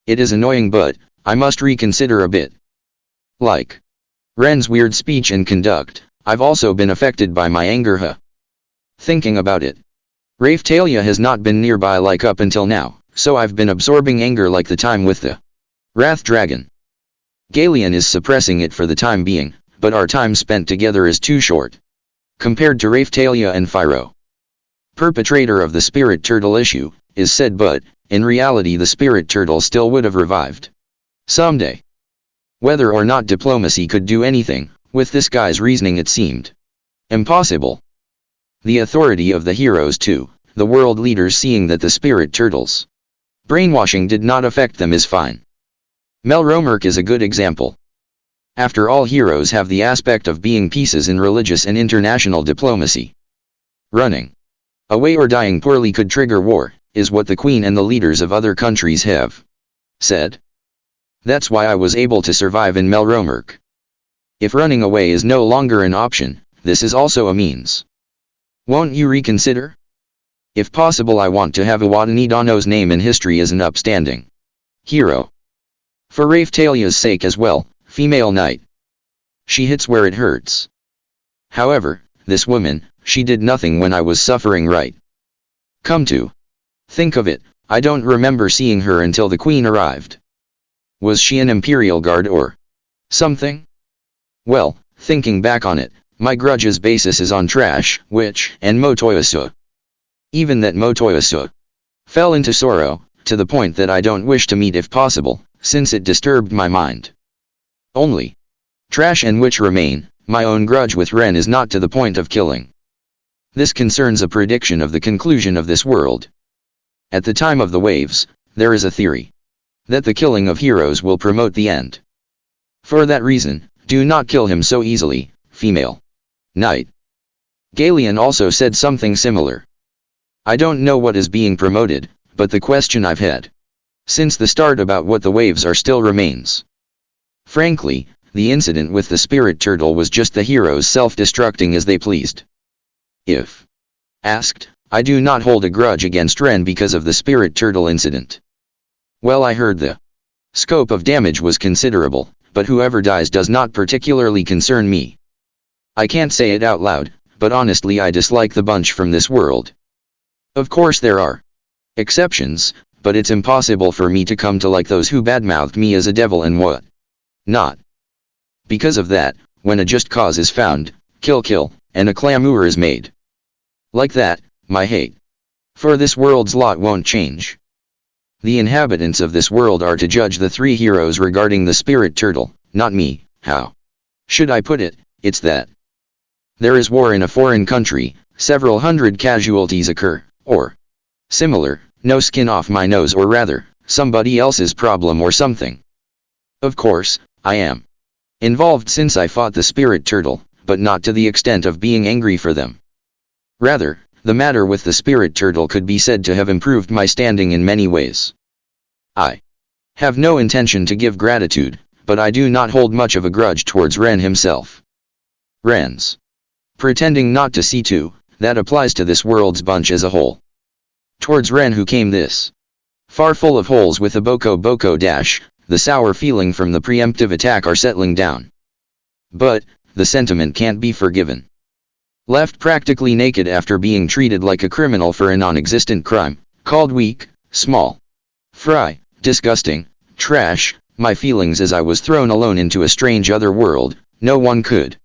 It is annoying, but I must reconsider a bit. Like Ren's weird speech and conduct, I've also been affected by my anger. Thinking about it, Raphtalia has not been nearby like up until now, so I've been absorbing anger like the time with the Wrath Dragon. Galeon is suppressing it for the time being, but our time spent together is too short. Compared to Raphtalia and Phiro, perpetrator of the spirit turtle issue, is said, but, in reality the spirit turtle still would have revived someday. Whether or not diplomacy could do anything, with this guy's reasoning it seemed impossible. The authority of the heroes too, the world leaders seeing that the spirit turtles' brainwashing did not affect them is fine. Melromark is a good example. After all, heroes have the aspect of being pieces in religious and international diplomacy. Running away or dying poorly could trigger war, is what the Queen and the leaders of other countries have said. That's why I was able to survive in Melromark. If running away is no longer an option, this is also a means. Won't you reconsider? If possible, I want to have Iwadani Dano's name in history as an upstanding hero. For Raphtalia's sake as well, female knight. She hits where it hurts. However, this woman, she did nothing when I was suffering, right? Come to think of it, I don't remember seeing her until the Queen arrived. Was she an Imperial Guard or something? Well, thinking back on it, my grudge's basis is on trash, witch, and Motoyasu. Even that Motoyasu fell into sorrow, to the point that I don't wish to meet if possible, since it disturbed my mind. Only trash and witch remain. My own grudge with Ren is not to the point of killing. This concerns a prediction of the conclusion of this world. At the time of the waves, there is a theory that the killing of heroes will promote the end. For that reason, do not kill him so easily, female knight. Galeon also said something similar. I don't know what is being promoted, but the question I've had since the start about what the waves are still remains. Frankly, the incident with the spirit turtle was just the heroes self-destructing as they pleased. If asked, I do not hold a grudge against Ren because of the spirit turtle incident. Well, I heard the scope of damage was considerable, but whoever dies does not particularly concern me. I can't say it out loud, but honestly I dislike the bunch from this world. Of course there are exceptions, but it's impossible for me to come to like those who badmouthed me as a devil and what not. Because of that, when a just cause is found, kill, and a clamor is made like that, my hate for this world's lot won't change. The inhabitants of this world are to judge the three heroes regarding the spirit turtle, not me. How should I put it? It's that there is war in a foreign country, several hundred casualties occur, or similar, no skin off my nose, or rather, somebody else's problem or something. Of course, I am involved since I fought the spirit turtle, but not to the extent of being angry for them. Rather, the matter with the spirit turtle could be said to have improved my standing in many ways. I have no intention to give gratitude, but I do not hold much of a grudge towards Ren himself. Ren's pretending not to see too, that applies to this world's bunch as a whole. Towards Ren who came this far full of holes with a boko dash, the sour feeling from the preemptive attack are settling down. But, the sentiment can't be forgiven. Left practically naked after being treated like a criminal for a non-existent crime, called weak, small, fry, disgusting, trash, my feelings as I was thrown alone into a strange other world, no one could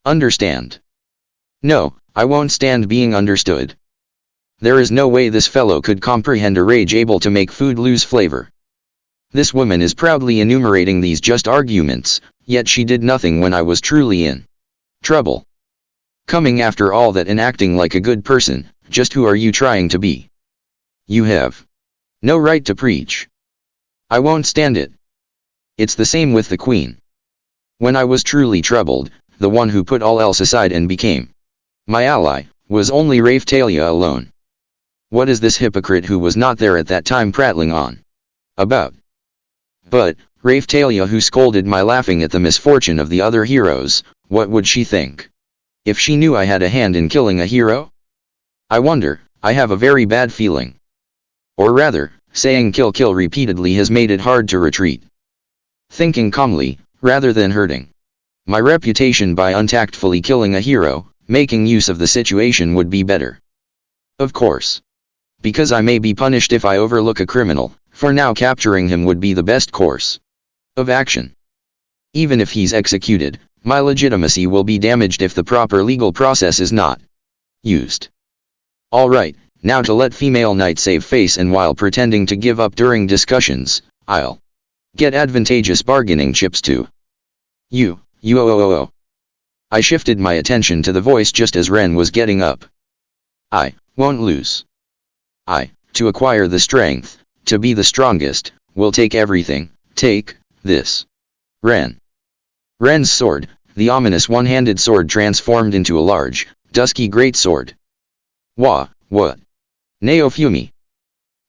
understand. No, I won't stand being understood. There is no way this fellow could comprehend a rage able to make food lose flavor. This woman is proudly enumerating these just arguments, yet she did nothing when I was truly in trouble. Coming after all that and acting like a good person, just who are you trying to be? You have no right to preach. I won't stand it. It's the same with the Queen. When I was truly troubled, the one who put all else aside and became my ally, was only Raphtalia alone. What is this hypocrite who was not there at that time prattling on about? But, Raphtalia who scolded my laughing at the misfortune of the other heroes, what would she think? If she knew I had a hand in killing a hero? I wonder, I have a very bad feeling. Or rather, saying kill repeatedly has made it hard to retreat. Thinking calmly, rather than hurting my reputation by untactfully killing a hero, making use of the situation would be better. Of course. Because I may be punished if I overlook a criminal, for now capturing him would be the best course of action. Even if he's executed, my legitimacy will be damaged if the proper legal process is not used. Alright, now to let female knight save face, and while pretending to give up during discussions, I'll get advantageous bargaining chips too. You. I shifted my attention to the voice just as Ren was getting up. I won't lose. To acquire the strength, to be the strongest, will take everything. Take this. Ren's sword, the ominous one-handed sword transformed into a large, dusky greatsword. What? Neofumi.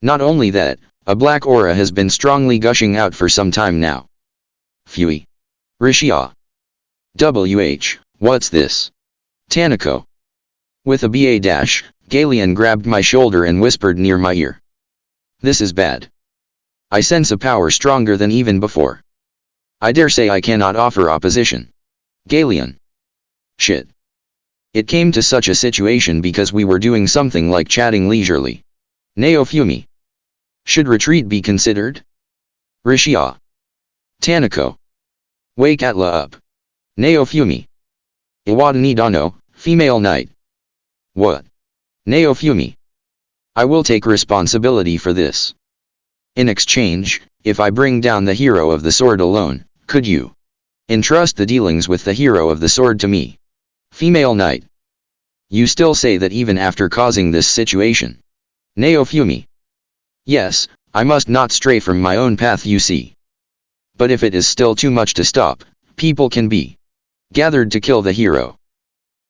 Not only that, a black aura has been strongly gushing out for some time now. Fui. Rishia. What's this? Tanako. With a BA dash, Galeon grabbed my shoulder and whispered near my ear. This is bad. I sense a power stronger than even before. I dare say I cannot offer opposition. Galeon. Shit. It came to such a situation because we were doing something like chatting leisurely. Neofumi. Should retreat be considered? Rishia. Tanako. Wake Atla up. Neofumi. Iwadani Dano, female knight. What? Neofumi. I will take responsibility for this. In exchange, if I bring down the hero of the sword alone, could you entrust the dealings with the hero of the sword to me? Female knight. You still say that even after causing this situation? Neofumi. Yes, I must not stray from my own path, you see. But if it is still too much to stop, people can be gathered to kill the hero.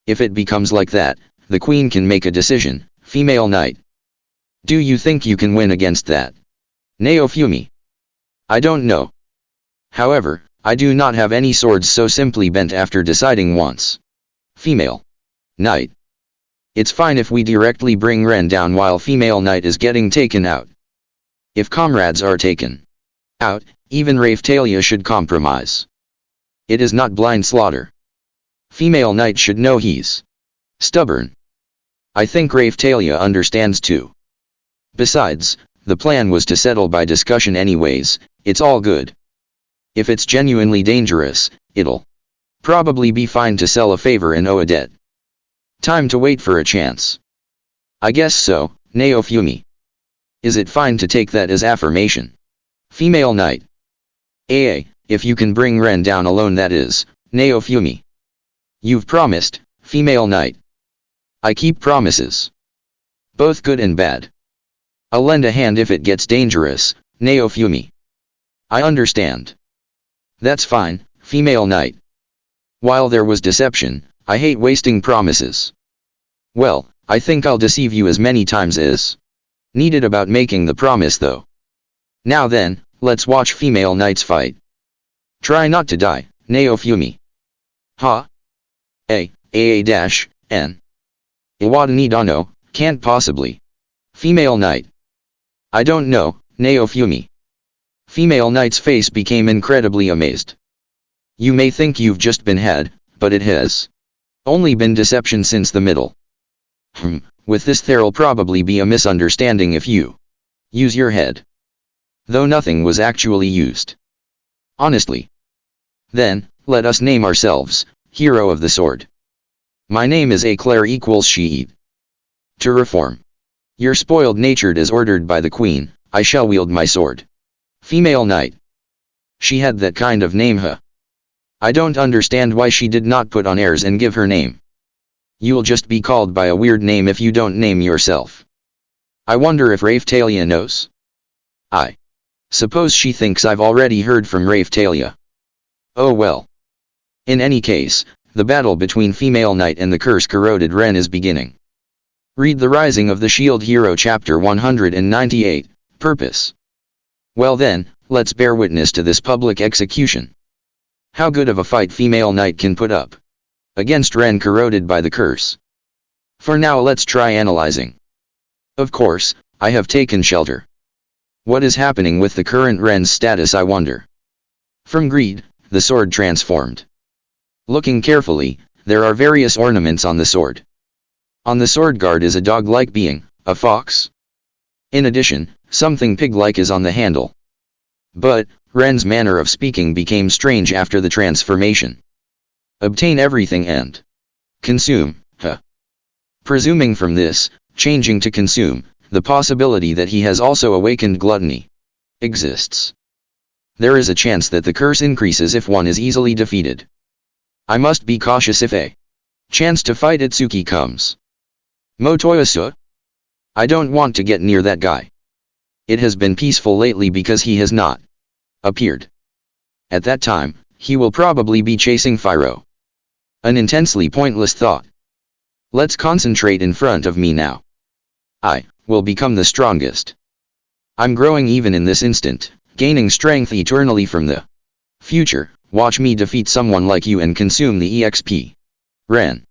If it becomes like that, the Queen can make a decision, female knight. Do you think you can win against that? Neofumi. I don't know. However, I do not have any swords so simply bent after deciding once. Female knight. It's fine if we directly bring Ren down while female knight is getting taken out. If comrades are taken out, even Raphtalia should compromise. It is not blind slaughter. Female knight should know he's stubborn. I think Raphtalia understands too. Besides, the plan was to settle by discussion anyways, it's all good. If it's genuinely dangerous, it'll probably be fine to sell a favor and owe a debt. Time to wait for a chance. I guess so, Neofumi. Is it fine to take that as affirmation? Female knight. If you can bring Ren down alone, that is, Neofumi. You've promised, female knight. I keep promises. Both good and bad. I'll lend a hand if it gets dangerous, Neofumi. I understand. That's fine, female knight. While there was deception, I hate wasting promises. Well, I think I'll deceive you as many times as needed about making the promise though. Now then, let's watch female knights fight. Try not to die, Neofumi. Ha? N. Iwadani Dano, can't possibly. Female knight. I don't know, Neofumi. Female knight's face became incredibly amazed. You may think you've just been had, but it has only been deception since the middle. With this there'll probably be a misunderstanding if you use your head. Though nothing was actually used. Honestly. Then, let us name ourselves, Hero of the Sword. My name is Eclair equals Sheet. To reform. You're spoiled natured as ordered by the queen, I shall wield my sword. Female knight. She had that kind of name, huh? I don't understand why she did not put on airs and give her name. You'll just be called by a weird name if you don't name yourself. I wonder if Raphtalia knows. I suppose she thinks I've already heard from Raphtalia. Oh well. In any case, the battle between Female Knight and the curse-corroded Wren is beginning. Read The Rising of the Shield Hero chapter 198, Purpose. Well then, let's bear witness to this public execution. How good of a fight Female Knight can put up against Wren corroded by the curse. For now let's try analyzing. Of course, I have taken shelter. What is happening with the current Wren's status, I wonder? From greed, the sword transformed. Looking carefully, there are various ornaments on the sword. On the sword guard is a dog-like being, a fox. In addition, something pig-like is on the handle. But, Wren's manner of speaking became strange after the transformation. Obtain everything and consume, huh? Presuming from this, changing to consume, the possibility that he has also awakened gluttony exists. There is a chance that the curse increases if one is easily defeated. I must be cautious if a chance to fight Itsuki comes. Motoyasu? I don't want to get near that guy. It has been peaceful lately because he has not appeared. At that time, he will probably be chasing Fyro. An intensely pointless thought. Let's concentrate in front of me now. I will become the strongest. I'm growing even in this instant, gaining strength eternally from the future. Watch me defeat someone like you and consume the EXP. Wren.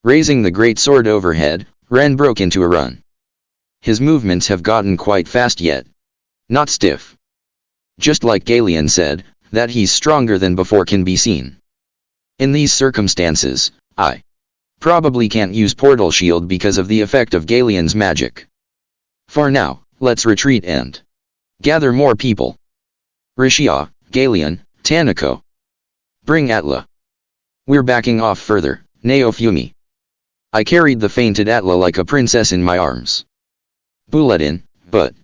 Raising the great sword overhead, Wren broke into a run. His movements have gotten quite fast yet not stiff. Just like Galeon said, that he's stronger than before can be seen. In these circumstances, I probably can't use Portal Shield because of the effect of Galeon's magic. For now, let's retreat and gather more people. Rishia, Galeon, Tanako. Bring Atla. We're backing off further, Naofumi. I carried the fainted Atla like a princess in my arms. Buledin, but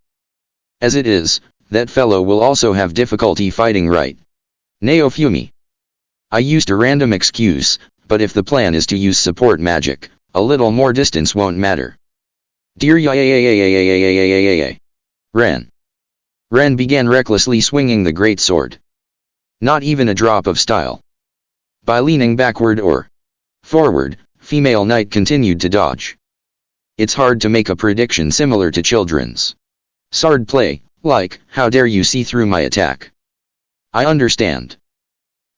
as it is, that fellow will also have difficulty fighting, right? Naofumi. I used a random excuse, but if the plan is to use support magic, a little more distance won't matter. Dear Ren. Ren began recklessly swinging the great sword. Not even a drop of style. By leaning backward or forward, Female Knight continued to dodge. It's hard to make a prediction similar to children's sword play, like, how dare you see through my attack? I understand.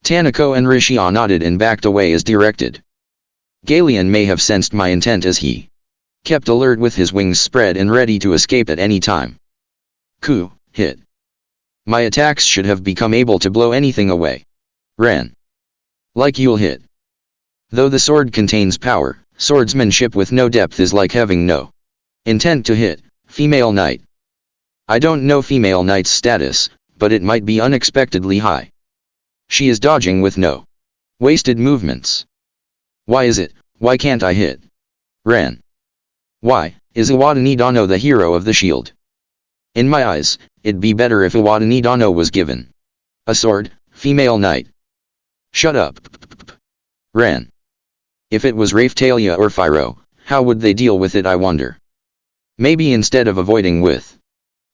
Tanako and Rishia nodded and backed away as directed. Galeon may have sensed my intent as he kept alert with his wings spread and ready to escape at any time. Coup, hit. My attacks should have become able to blow anything away. Ren. Like you'll hit. Though the sword contains power, swordsmanship with no depth is like having no intent to hit. Female Knight. I don't know Female Knight's status, but it might be unexpectedly high. She is dodging with no wasted movements. Why is it, why can't I hit? Ren. Why, is Iwadani Dano the hero of the shield? In my eyes, it'd be better if Iwadani Dano was given a sword, Female Knight. Shut up. Ren. If it was Raphtalia or Fyro, how would they deal with it, I wonder? Maybe instead of avoiding with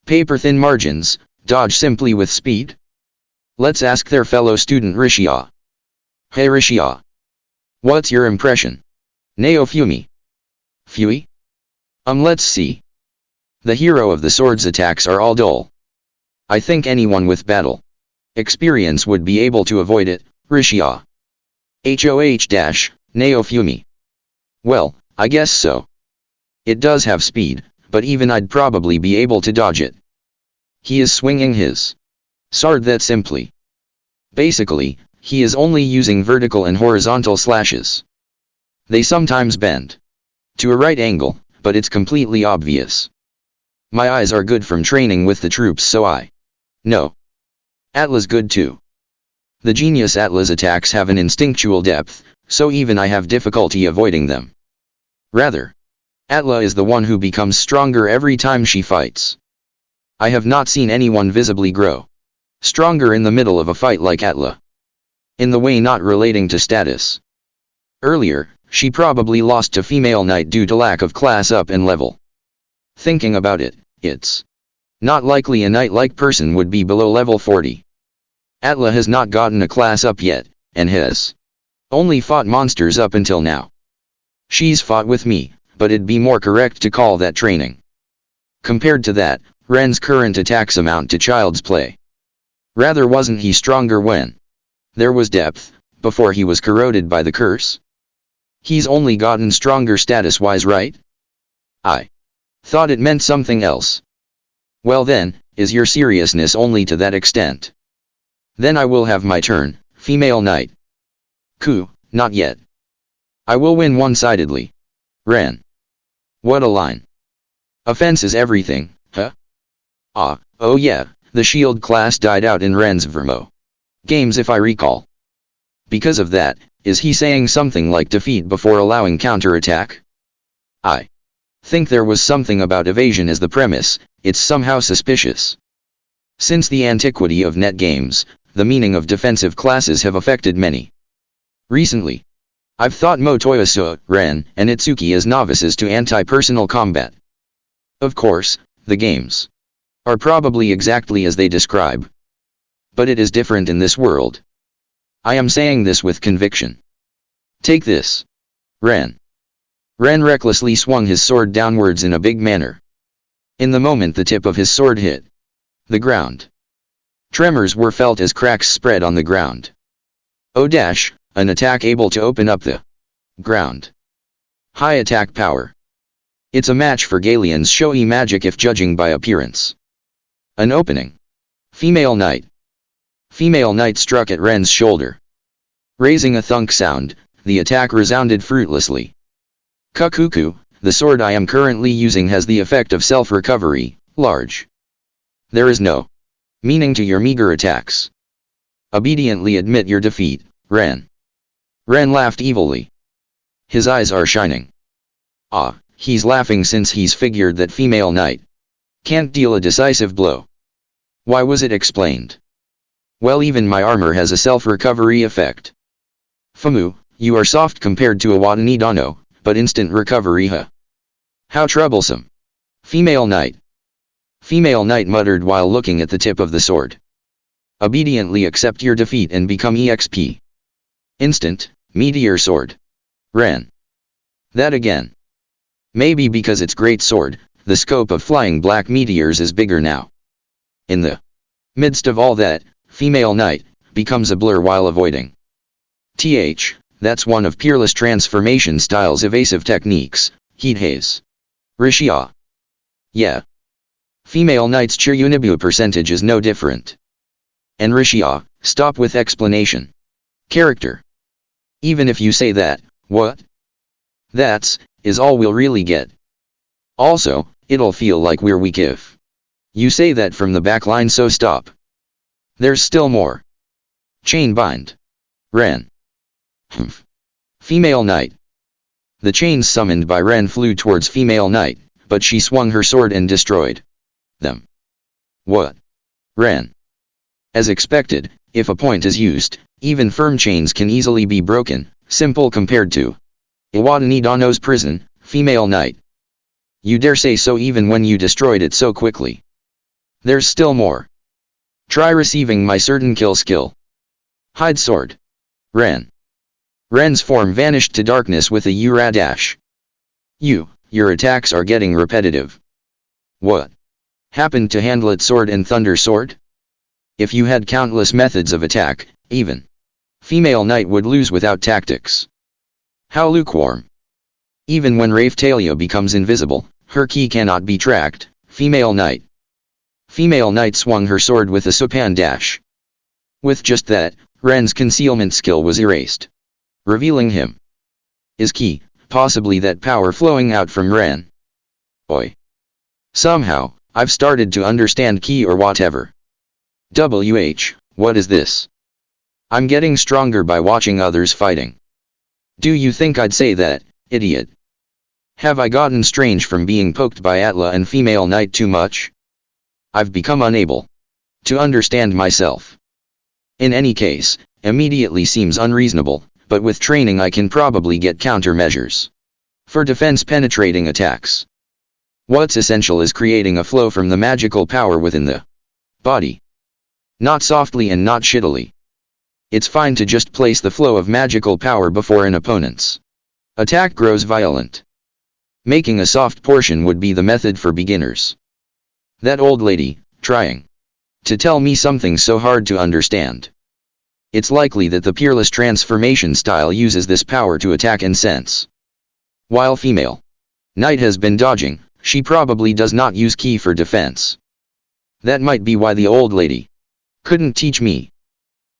paper-thin margins, dodge simply with speed? Let's ask their fellow student Rishia. Hey Rishia. What's your impression? Naofumi. Fui? Let's see. The hero of the sword's attacks are all dull. I think anyone with battle experience would be able to avoid it, Rishia. Naofumi. Well, I guess so. It does have speed, but even I'd probably be able to dodge it. He is swinging his sword that simply. Basically, he is only using vertical and horizontal slashes. They sometimes bend to a right angle, but it's completely obvious. My eyes are good from training with the troops, so I know. Atla's good too. The genius Atla's attacks have an instinctual depth, so even I have difficulty avoiding them. Rather, Atla is the one who becomes stronger every time she fights. I have not seen anyone visibly grow stronger in the middle of a fight like Atla. In the way not relating to status. Earlier, she probably lost to female knight due to lack of class up and level. Thinking about it, it's not likely a knight-like person would be below level 40. Atla has not gotten a class up yet, and has only fought monsters up until now. She's fought with me, but it'd be more correct to call that training. Compared to that, Ren's current attacks amount to child's play. Rather, wasn't he stronger when there was depth, before he was corroded by the curse? He's only gotten stronger status-wise, right? I thought it meant something else. Well then, is your seriousness only to that extent? Then I will have my turn, female knight. Not yet. I will win one-sidedly. Ren. What a line. Offense is everything, huh? Oh yeah, the shield class died out in Ren's Vermo games if I recall. Because of that, is he saying something like defeat before allowing counterattack? I think there was something about evasion as the premise. It's somehow suspicious. Since the antiquity of net games, the meaning of defensive classes have affected many. Recently, I've thought Motoyasu, Ren, and Itsuki as novices to anti-personal combat. Of course, the games are probably exactly as they describe. But it is different in this world. I am saying this with conviction. Take this. Ren. Ren recklessly swung his sword downwards in a big manner. In the moment the tip of his sword hit the ground, tremors were felt as cracks spread on the ground. An attack able to open up the ground. High attack power. It's a match for Galeon's showy magic if judging by appearance. An opening. Female knight. Female knight struck at Ren's shoulder. Raising a thunk sound, the attack resounded fruitlessly. Kukuku, the sword I am currently using has the effect of self-recovery, large. There is no meaning to your meager attacks. Obediently admit your defeat, Ren. Ren laughed evilly. His eyes are shining. He's laughing since he's figured that female knight can't deal a decisive blow. Why was it explained? Well, even my armor has a self-recovery effect. Famu, you are soft compared to a Watani Dano, but instant recovery, huh? How troublesome. Female knight. Female knight muttered while looking at the tip of the sword. Obediently accept your defeat and become EXP. Instant, meteor sword. Ren. That again. Maybe because it's great sword, the scope of flying black meteors is bigger now. In the midst of all that, female knight becomes a blur while avoiding. That's one of Peerless Transformation Style's evasive techniques, Heat Haze. Rishia. Yeah. Female knight's Chiryunibu percentage is no different. And Rishia, stop with explanation. Character. Even if you say that, what? Is all we'll really get. Also, it'll feel like we're weak if you say that from the back line, so stop. There's still more. Chain bind. Ren. Female knight. The chains summoned by Ren flew towards female knight, but she swung her sword and destroyed them. What? Ren. As expected, if a point is used, even firm chains can easily be broken, simple compared to Iwatani Dano's prison, female knight. You dare say so even when you destroyed it so quickly. There's still more. Try receiving my certain kill skill. Hide sword. Ren. Ren's form vanished to darkness with a Ura dash. Your attacks are getting repetitive. What happened to Handlet sword and Thunder sword? If you had countless methods of attack, even female knight would lose without tactics. How lukewarm. Even when Raphtalia becomes invisible, her key cannot be tracked, female knight. Female knight swung her sword with a Sopan dash. With just that, Ren's concealment skill was erased, revealing him. His key, possibly that power flowing out from Ren. Oi. Somehow, I've started to understand key or whatever. What is this? I'm getting stronger by watching others fighting. Do you think I'd say that, idiot? Have I gotten strange from being poked by Atla and female knight too much? I've become unable to understand myself. In any case, immediately seems unreasonable, but with training I can probably get countermeasures for defense penetrating attacks. What's essential is creating a flow from the magical power within the body. Not softly and not shittily. It's fine to just place the flow of magical power before an opponent's attack grows violent. Making a soft portion would be the method for beginners. That old lady, trying to tell me something so hard to understand. It's likely that the peerless transformation style uses this power to attack and sense. While female knight has been dodging, she probably does not use ki for defense. That might be why the old lady couldn't teach me.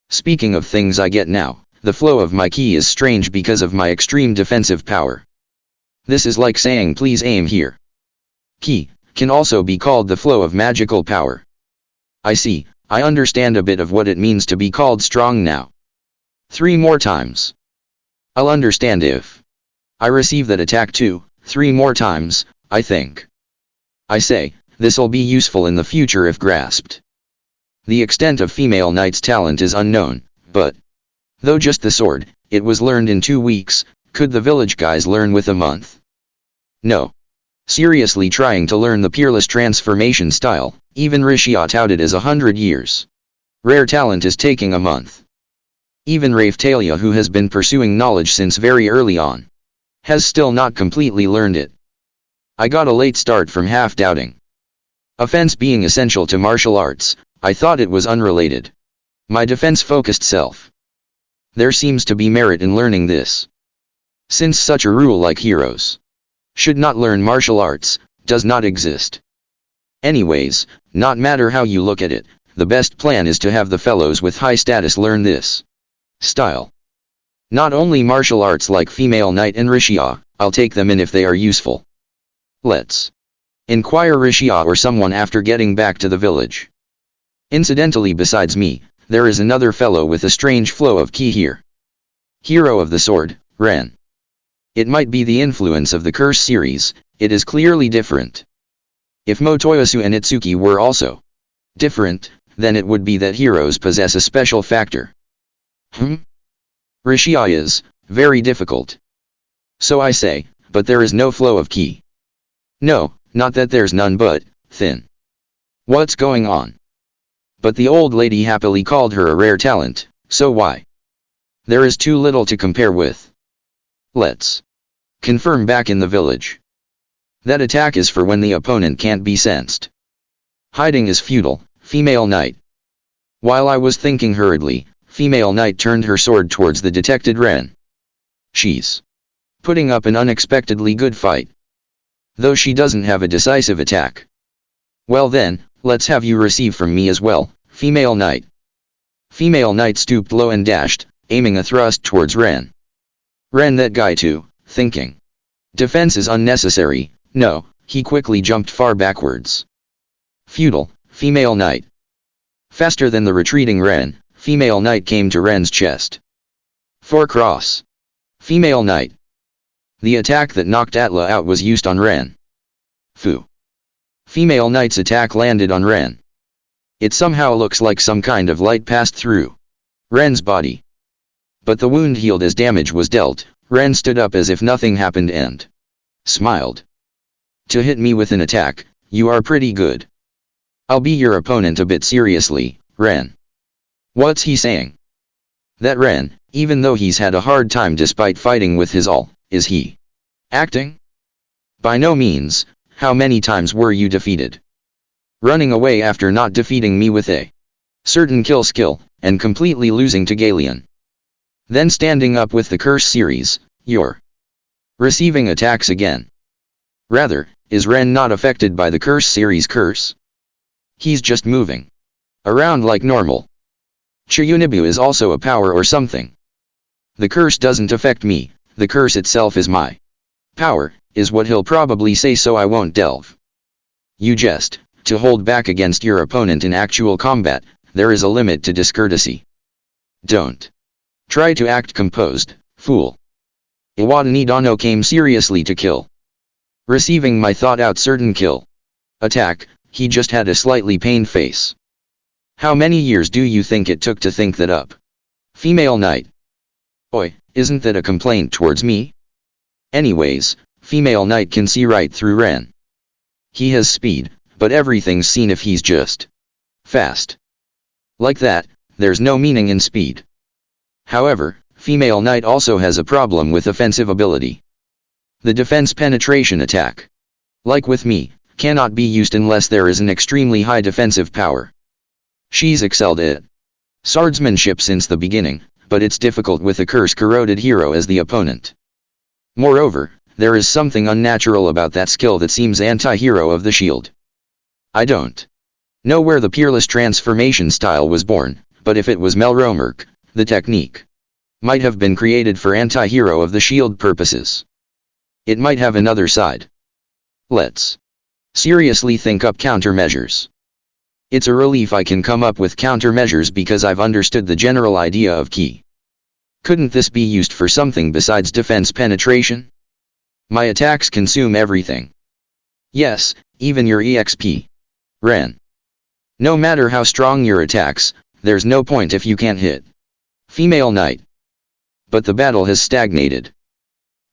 Speaking of things I get now, the flow of my ki is strange because of my extreme defensive power. This is like saying please aim here. Ki can also be called the flow of magical power. I see, I understand a bit of what it means to be called strong now. 3 more times. I'll understand if I receive that attack too, 3 more times, I think. I say, this'll be useful in the future if grasped. The extent of female knight's talent is unknown, but though just the sword, it was learned in 2 weeks, could the village guys learn with a month? No. Seriously trying to learn the peerless transformation style, even Rishia touted as 100 years. Rare talent is taking a month. Even Raphtalia, who has been pursuing knowledge since very early on, has still not completely learned it. I got a late start from half-doubting offense being essential to martial arts. I thought it was unrelated. My defense-focused self. There seems to be merit in learning this. Since such a rule like heroes should not learn martial arts, does not exist. Anyways, not matter how you look at it, the best plan is to have the fellows with high status learn this style. Not only martial arts like female knight and Rishia, I'll take them in if they are useful. Let's inquire Rishia or someone after getting back to the village. Incidentally, besides me, there is another fellow with a strange flow of ki here. Hero of the Sword, Ren. It might be the influence of the Curse series, it is clearly different. If Motoyasu and Itsuki were also different, then it would be that heroes possess a special factor. Rishia is very difficult. So I say, but there is no flow of ki. No, not that there's none, but thin. What's going on? But the old lady happily called her a rare talent, so why? There is too little to compare with. Let's confirm back in the village. That attack is for when the opponent can't be sensed. Hiding is futile, female knight. While I was thinking hurriedly, female knight turned her sword towards the detected Ren. She's putting up an unexpectedly good fight. Though she doesn't have a decisive attack. Well then, let's have you receive from me as well, female knight. Female knight stooped low and dashed, aiming a thrust towards Ren. Ren, that guy too, thinking defense is unnecessary, no, he quickly jumped far backwards. Futile, female knight. Faster than the retreating Ren, female knight came to Ren's chest. 4 cross. Female knight. The attack that knocked Atla out was used on Ren. Fu. Female knight's attack landed on Ren. It somehow looks like some kind of light passed through Ren's body. But the wound healed as damage was dealt. Ren stood up as if nothing happened and smiled. To hit me with an attack, you are pretty good. I'll be your opponent a bit seriously, Ren. What's he saying? That Ren, even though he's had a hard time despite fighting with his all, is he acting? By no means. How many times were you defeated? Running away after not defeating me with a certain kill skill, and completely losing to Galeon. Then standing up with the Curse series, you're receiving attacks again. Rather, is Ren not affected by the Curse series curse? He's just moving around like normal. Chiyunibu is also a power or something. The curse doesn't affect me, the curse itself is my power, is what he'll probably say, so I won't delve. You jest, to hold back against your opponent in actual combat, there is a limit to discourtesy. Don't try to act composed, fool. Iwata Nidano came seriously to kill Receiving my thought-out certain kill. Attack, he just had a slightly pained face. How many years do you think it took to think that up? Female knight. Oi, isn't that a complaint towards me? Anyways, female knight can see right through Ren. He has speed, but everything's seen if he's just fast. Like that, there's no meaning in speed. However, female knight also has a problem with offensive ability. The defense penetration attack, like with me, cannot be used unless there is an extremely high defensive power. She's excelled at swordsmanship since the beginning, but it's difficult with a curse-corroded hero as the opponent. Moreover, there is something unnatural about that skill that seems anti-hero of the shield. I don't know where the peerless transformation style was born, but if it was Melromark, the technique might have been created for anti-hero of the shield purposes. It might have another side. Let's seriously think up countermeasures. It's a relief I can come up with countermeasures because I've understood the general idea of ki. Couldn't this be used for something besides defense penetration? My attacks consume everything. Yes, even your EXP. Ren. No matter how strong your attacks, there's no point if you can't hit. Female knight. But the battle has stagnated.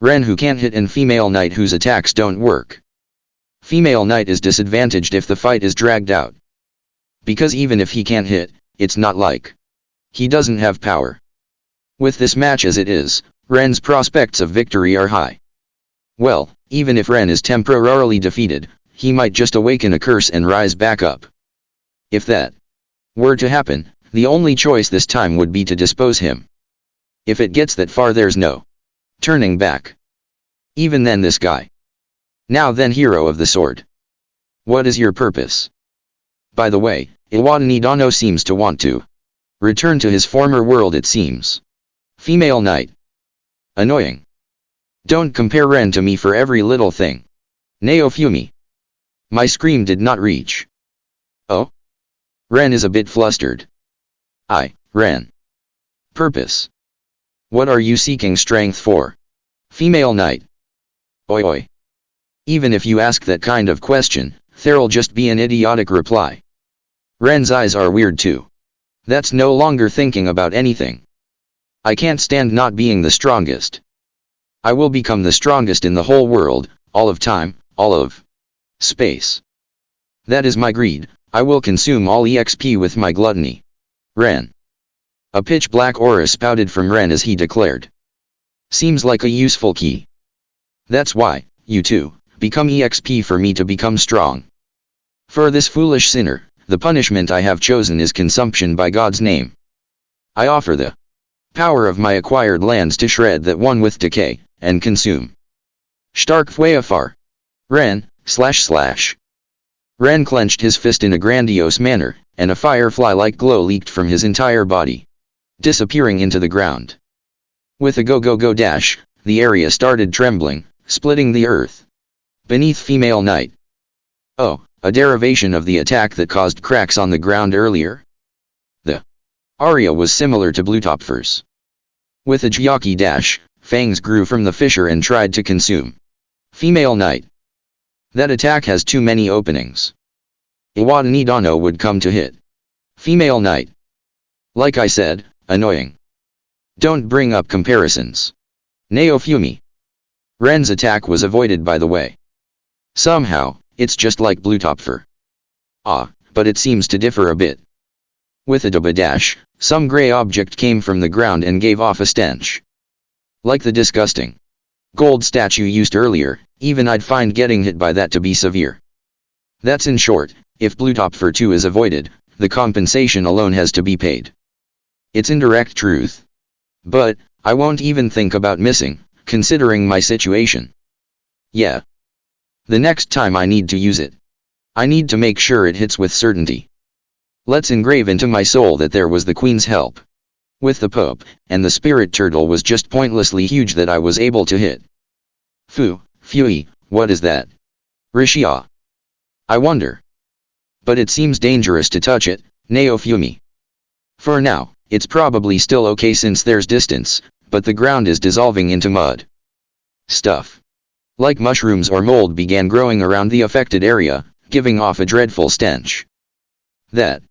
Ren who can't hit and female knight whose attacks don't work. Female knight is disadvantaged if the fight is dragged out. Because even if he can't hit, it's not like he doesn't have power. With this match as it is, Ren's prospects of victory are high. Well, even if Ren is temporarily defeated, he might just awaken a curse and rise back up. If that were to happen, the only choice this time would be to dispose him. If it gets that far there's no turning back. Even then this guy. Now then hero of the sword. What is your purpose? By the way, Iwadani Dano seems to want to return to his former world it seems. Female knight. Annoying. Don't compare Ren to me for every little thing. Naofumi. My scream did not reach. Oh? Ren is a bit flustered. Ren. Purpose. What are you seeking strength for? Female knight. Oi oi. Even if you ask that kind of question, there'll just be an idiotic reply. Ren's eyes are weird too. That's no longer thinking about anything. I can't stand not being the strongest. I will become the strongest in the whole world, all of time, all of space. That is my greed, I will consume all EXP with my gluttony. Ren. A pitch-black aura spouted from Ren as he declared. Seems like a useful key. That's why, you two, become EXP for me to become strong. For this foolish sinner, the punishment I have chosen is consumption by God's name. I offer the power of my acquired lands to shred that one with decay, and consume. Stark Fwayafar. Ren, // Ren clenched his fist in a grandiose manner, and a firefly-like glow leaked from his entire body, disappearing into the ground. With a go-go-go dash, the area started trembling, splitting the earth beneath female knight. Oh, a derivation of the attack that caused cracks on the ground earlier? The aria was similar to Bluetopfer's. With a Gyaki dash, fangs grew from the fissure and tried to consume female knight. That attack has too many openings. Iwadani Dano would come to hit female knight. Like I said, annoying. Don't bring up comparisons. Naofumi. Ren's attack was avoided by the way. Somehow, it's just like Bluetopfer. But it seems to differ a bit. With a double dash, some grey object came from the ground and gave off a stench. Like the disgusting gold statue used earlier, even I'd find getting hit by that to be severe. That's in short, if Bluetopfer 2 is avoided, the compensation alone has to be paid. It's indirect truth. But, I won't even think about missing, considering my situation. Yeah. The next time I need to use it, I need to make sure it hits with certainty. Let's engrave into my soul that there was the Queen's help. With the Pope, and the Spirit Turtle was just pointlessly huge that I was able to hit. Phewie, what is that? Rishia. I wonder. But it seems dangerous to touch it, Naofumi. For now, it's probably still okay since there's distance, but the ground is dissolving into mud. Stuff. Like mushrooms or mold began growing around the affected area, giving off a dreadful stench. That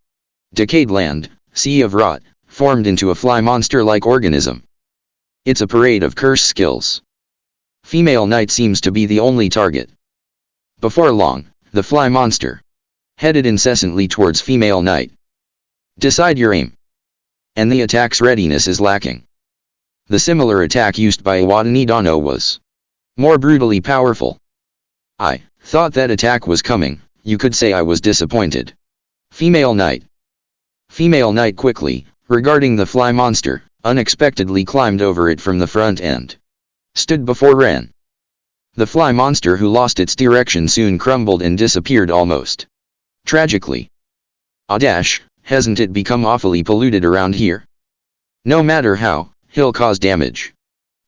decayed land, sea of rot, formed into a fly monster-like organism. It's a parade of curse skills. Female knight seems to be the only target. Before long, the fly monster headed incessantly towards female knight. Decide your aim. And the attack's readiness is lacking. The similar attack used by Iwadani Dano was more brutally powerful. I thought that attack was coming, you could say I was disappointed. Female knight. Female knight quickly, regarding the fly monster, unexpectedly climbed over it from the front and stood before Ren. The fly monster who lost its direction soon crumbled and disappeared almost tragically. Hasn't it become awfully polluted around here? No matter how, he'll cause damage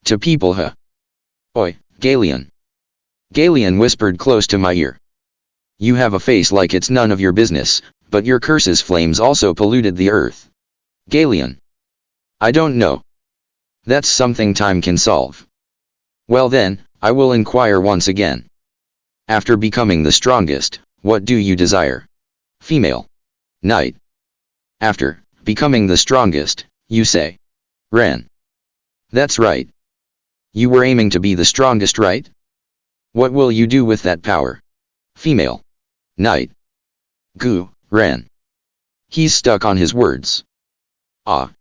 to people, huh? Oi, Galeon. Galeon whispered close to my ear. You have a face like it's none of your business, but your curse's flames also polluted the earth. Galeon. I don't know. That's something time can solve. Well then, I will inquire once again. After becoming the strongest, what do you desire? Female knight. After becoming the strongest, you say. Ren. That's right. You were aiming to be the strongest, right? What will you do with that power? Female knight. Goo, Ren. He's stuck on his words.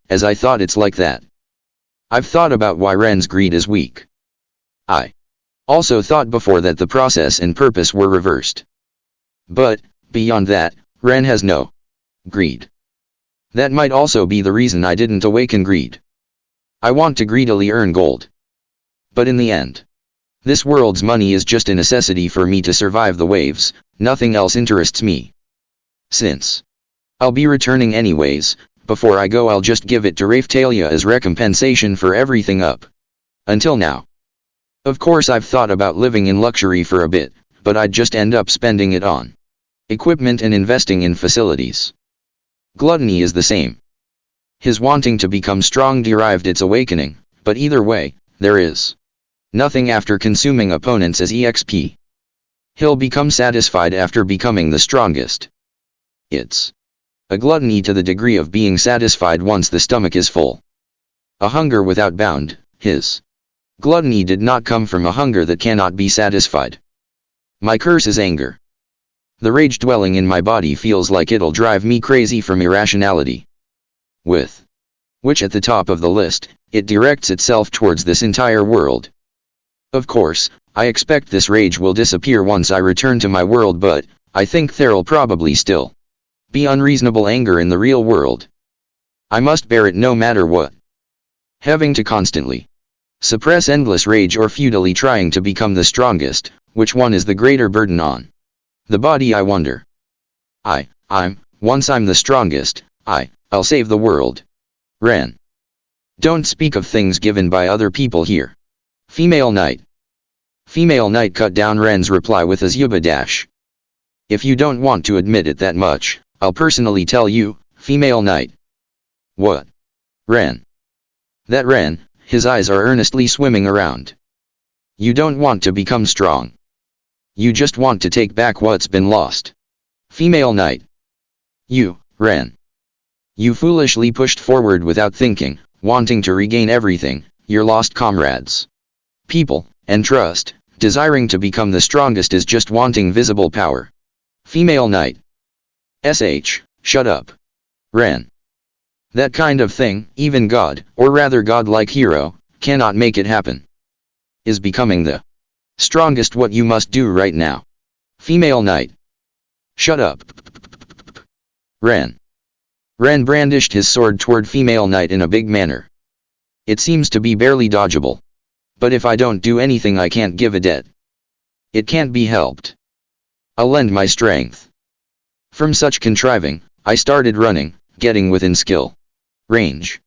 As I thought, it's like that. I've thought about why Ren's greed is weak. I also thought before that the process and purpose were reversed. But, beyond that, Ren has no greed. That might also be the reason I didn't awaken greed. I want to greedily earn gold. But in the end, this world's money is just a necessity for me to survive the waves, nothing else interests me. Since I'll be returning anyways, before I go I'll just give it to Raphtalia as recompensation for everything up until now. Of course I've thought about living in luxury for a bit, but I'd just end up spending it on equipment and investing in facilities. Gluttony is the same. His wanting to become strong derived its awakening, but either way, there is nothing after consuming opponents as EXP. He'll become satisfied after becoming the strongest. It's a gluttony to the degree of being satisfied once the stomach is full. A hunger without bound, his gluttony did not come from a hunger that cannot be satisfied. My curse is anger. The rage dwelling in my body feels like it'll drive me crazy from irrationality. With which at the top of the list, it directs itself towards this entire world. Of course, I expect this rage will disappear once I return to my world, but I think there'll probably still be unreasonable anger in the real world. I must bear it no matter what. Having to constantly suppress endless rage or futilely trying to become the strongest, which one is the greater burden on the body, I wonder. Once I'm the strongest, I'll save the world. Ren. Don't speak of things given by other people here. Female knight. Female knight cut down Ren's reply with a Zuba dash. If you don't want to admit it that much, I'll personally tell you, female knight. What? Ren. That Ren, his eyes are earnestly swimming around. You don't want to become strong. You just want to take back what's been lost. Female knight. You, Ren. You foolishly pushed forward without thinking, wanting to regain everything, your lost comrades, people, and trust. Desiring to become the strongest is just wanting visible power. Female knight. Shut up. Ren. That kind of thing, even God, or rather godlike hero, cannot make it happen. Is becoming the strongest what you must do right now? Female knight. Shut up. Ren. Ren brandished his sword toward female knight in a big manner. It seems to be barely dodgeable. But if I don't do anything I can't give a debt. It can't be helped. I'll lend my strength. From such contriving, I started running, getting within skill range.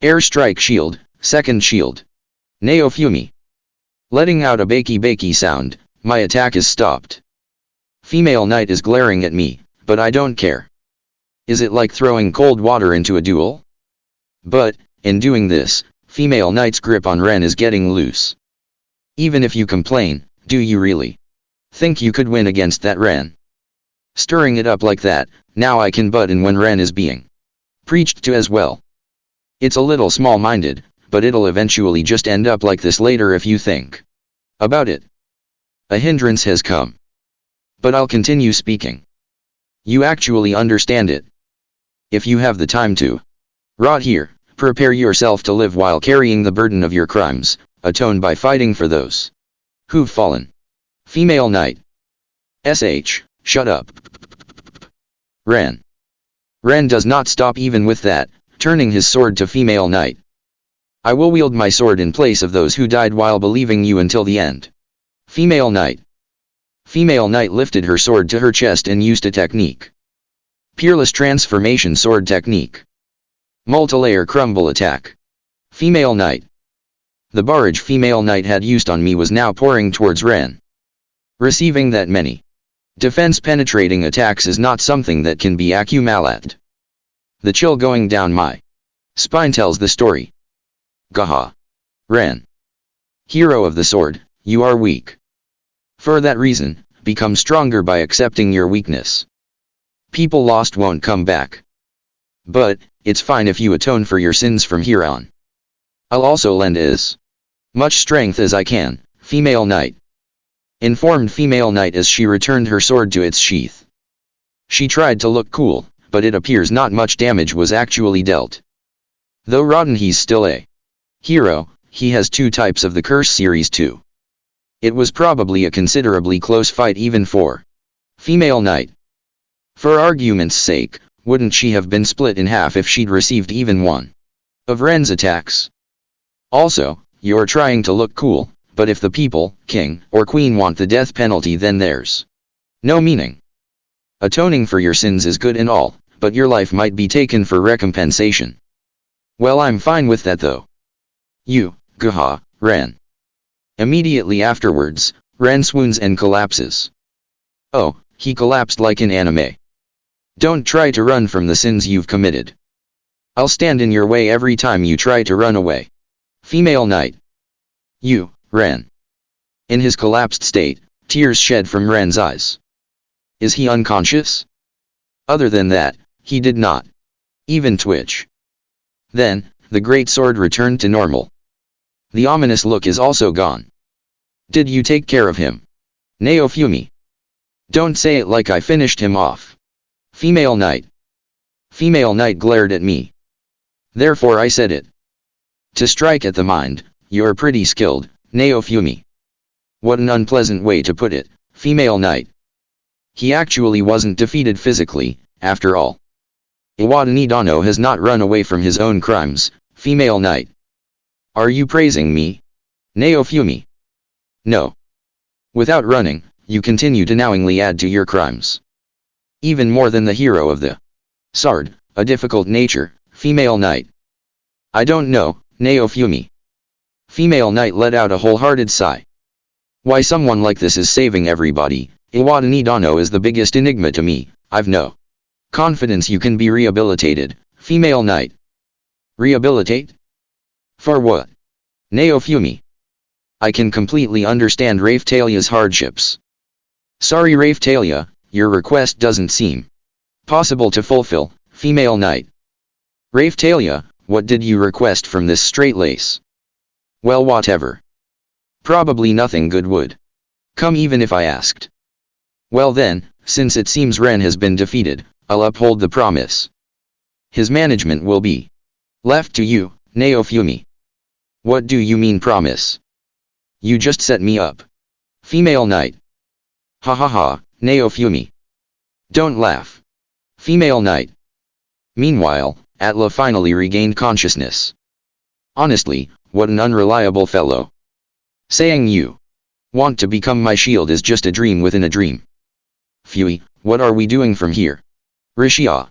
Air strike shield, second shield. Neofumi. Letting out a bakey sound, my attack is stopped. Female knight is glaring at me, but I don't care. Is it like throwing cold water into a duel? But, in doing this, female knight's grip on Ren is getting loose. Even if you complain, do you really think you could win against that Ren? Stirring it up like that, now I can butt in when Ren is being preached to as well. It's a little small-minded, but it'll eventually just end up like this later if you think about it. A hindrance has come. But I'll continue speaking. You actually understand it. If you have the time to rot here, prepare yourself to live while carrying the burden of your crimes, atone by fighting for those who've fallen. Female Knight. Shut up. Ren. Ren does not stop even with that, turning his sword to Female Knight. I will wield my sword in place of those who died while believing you until the end. Female Knight. Female Knight lifted her sword to her chest and used a technique. Peerless transformation sword technique. Multilayer crumble attack. Female Knight. The barrage Female Knight had used on me was now pouring towards Ren. Receiving that many defense penetrating attacks is not something that can be accumulated. The chill going down my spine tells the story. Gaha. Ren. Hero of the sword, you are weak. For that reason, become stronger by accepting your weakness. People lost won't come back. But, it's fine if you atone for your sins from here on. I'll also lend as much strength as I can, Female Knight. Informed Female Knight as she returned her sword to its sheath. She tried to look cool, but it appears not much damage was actually dealt. Though rotten he's still a hero, he has two types of the Curse series too. It was probably a considerably close fight even for Female Knight. For argument's sake, wouldn't she have been split in half if she'd received even one of Ren's attacks? Also, you're trying to look cool, but if the people, king or queen want the death penalty then there's no meaning. Atoning for your sins is good and all, but your life might be taken for recompensation. Well, I'm fine with that though. You, Gaha, Ren. Immediately afterwards, Ren swoons and collapses. Oh, he collapsed like in anime. Don't try to run from the sins you've committed. I'll stand in your way every time you try to run away. Female Knight. You, Ren. In his collapsed state, tears shed from Ren's eyes. Is he unconscious? Other than that, he did not even twitch. Then, the great sword returned to normal. The ominous look is also gone. Did you take care of him? Naofumi. Don't say it like I finished him off. Female Knight. Female Knight glared at me. Therefore I said it. To strike at the mind, you're pretty skilled, Naofumi. What an unpleasant way to put it, Female Knight. He actually wasn't defeated physically, after all. Iwadani Dano has not run away from his own crimes, Female Knight. Are you praising me? Naofumi. No. Without running, you continue to knowingly add to your crimes. Even more than the hero of the sword, a difficult nature, Female Knight. I don't know, Naofumi. Female Knight let out a wholehearted sigh. Why someone like this is saving everybody, Iwadani Dano is the biggest enigma to me. I've no confidence you can be rehabilitated, Female Knight. Rehabilitate? For what? Naofumi. I can completely understand Raphtailia's hardships. Sorry Raphtalia, your request doesn't seem possible to fulfill, Female Knight. Raphtalia, what did you request from this straight-lace? Well, whatever. Probably nothing good would come even if I asked. Well then, since it seems Ren has been defeated, I'll uphold the promise. His management will be left to you, Naofumi. What do you mean promise? You just set me up. Female Knight. Ha ha ha, Naofumi. Don't laugh. Female Knight. Meanwhile, Atla finally regained consciousness. Honestly, what an unreliable fellow. Saying you want to become my shield is just a dream within a dream. Phew, what are we doing from here? Rishia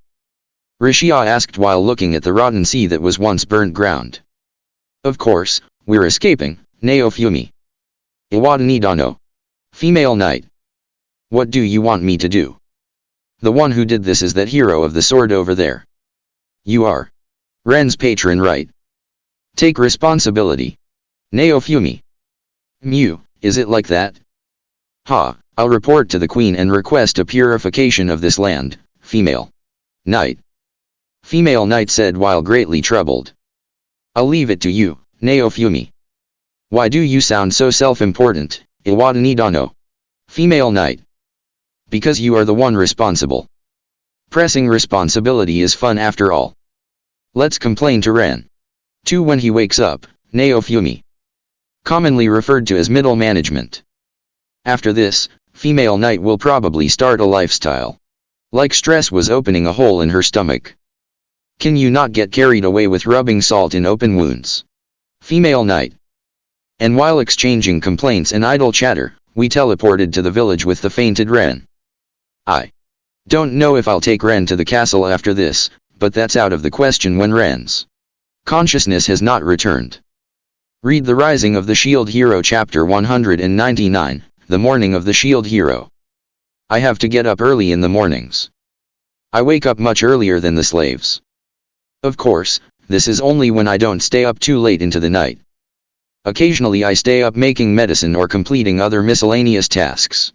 asked while looking at the rotten sea that was once burnt ground. Of course, we're escaping, Naofumi. Iwadani Dano. Female Knight. What do you want me to do? The one who did this is that hero of the sword over there. You are Ren's patron, right? Take responsibility. Naofumi. Mew, is it like that? Ha, I'll report to the queen and request a purification of this land, female knight. Female knight said while greatly troubled. I'll leave it to you, Naofumi. Why do you sound so self-important, Iwadani Dano? Female knight. Because you are the one responsible. Pressing responsibility is fun after all. Let's complain to Ren. 2 when he wakes up, Naofumi. Commonly referred to as middle management. After this, female knight will probably start a lifestyle. Like stress was opening a hole in her stomach. Can you not get carried away with rubbing salt in open wounds? Female knight. And while exchanging complaints and idle chatter, we teleported to the village with the fainted Ren. I don't know if I'll take Ren to the castle after this, but that's out of the question when Ren's consciousness has not returned. Read The Rising of the Shield Hero chapter 199, The Morning of the Shield Hero. I have to get up early in the mornings. I wake up much earlier than the slaves. Of course, this is only when I don't stay up too late into the night. Occasionally I stay up making medicine or completing other miscellaneous tasks.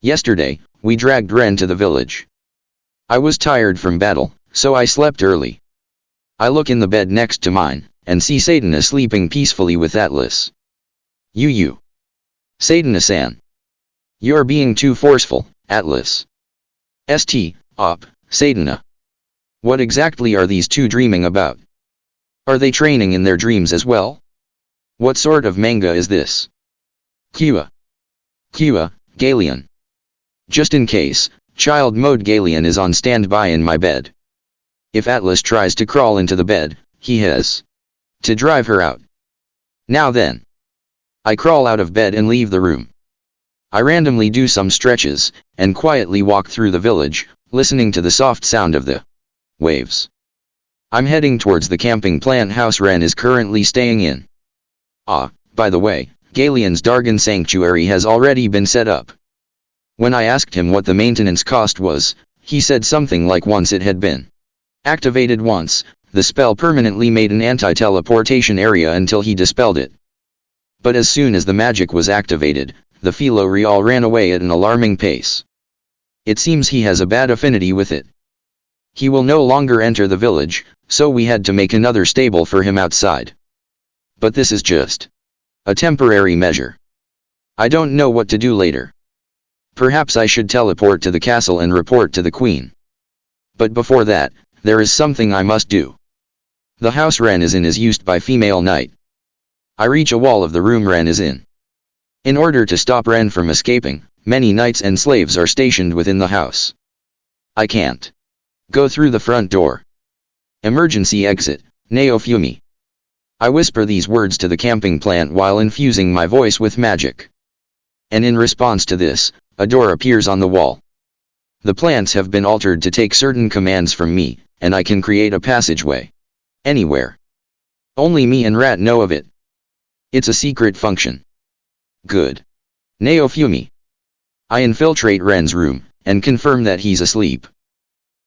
Yesterday, we dragged Ren to the village. I was tired from battle, so I slept early. I look in the bed next to mine, and see Sadana sleeping peacefully with Atlas. You. Sadana-san. You're being too forceful, Atlas. Op, Sadana. What exactly are these two dreaming about? Are they training in their dreams as well? What sort of manga is this? Kua, Galeon. Just in case, child mode Galeon is on standby in my bed. If Atlas tries to crawl into the bed, he has to drive her out. Now then. I crawl out of bed and leave the room. I randomly do some stretches, and quietly walk through the village, listening to the soft sound of the waves. I'm heading towards the camping plant house Ren is currently staying in. By the way, Galeon's Dargon Sanctuary has already been set up. When I asked him what the maintenance cost was, he said something like once it had been activated once, the spell permanently made an anti-teleportation area until he dispelled it. But as soon as the magic was activated, the Philo Real ran away at an alarming pace. It seems he has a bad affinity with it. He will no longer enter the village, so we had to make another stable for him outside. But this is just a temporary measure. I don't know what to do later. Perhaps I should teleport to the castle and report to the queen. But before that, there is something I must do. The house Ren is in is used by female knight. I reach a wall of the room Ren is in. In order to stop Ren from escaping, many knights and slaves are stationed within the house. I can't go through the front door. Emergency exit, Naofumi. I whisper these words to the camping plant while infusing my voice with magic. And in response to this, a door appears on the wall. The plants have been altered to take certain commands from me, and I can create a passageway anywhere. Only me and Rat know of it. It's a secret function. Good. Naofumi. I infiltrate Ren's room, and confirm that he's asleep.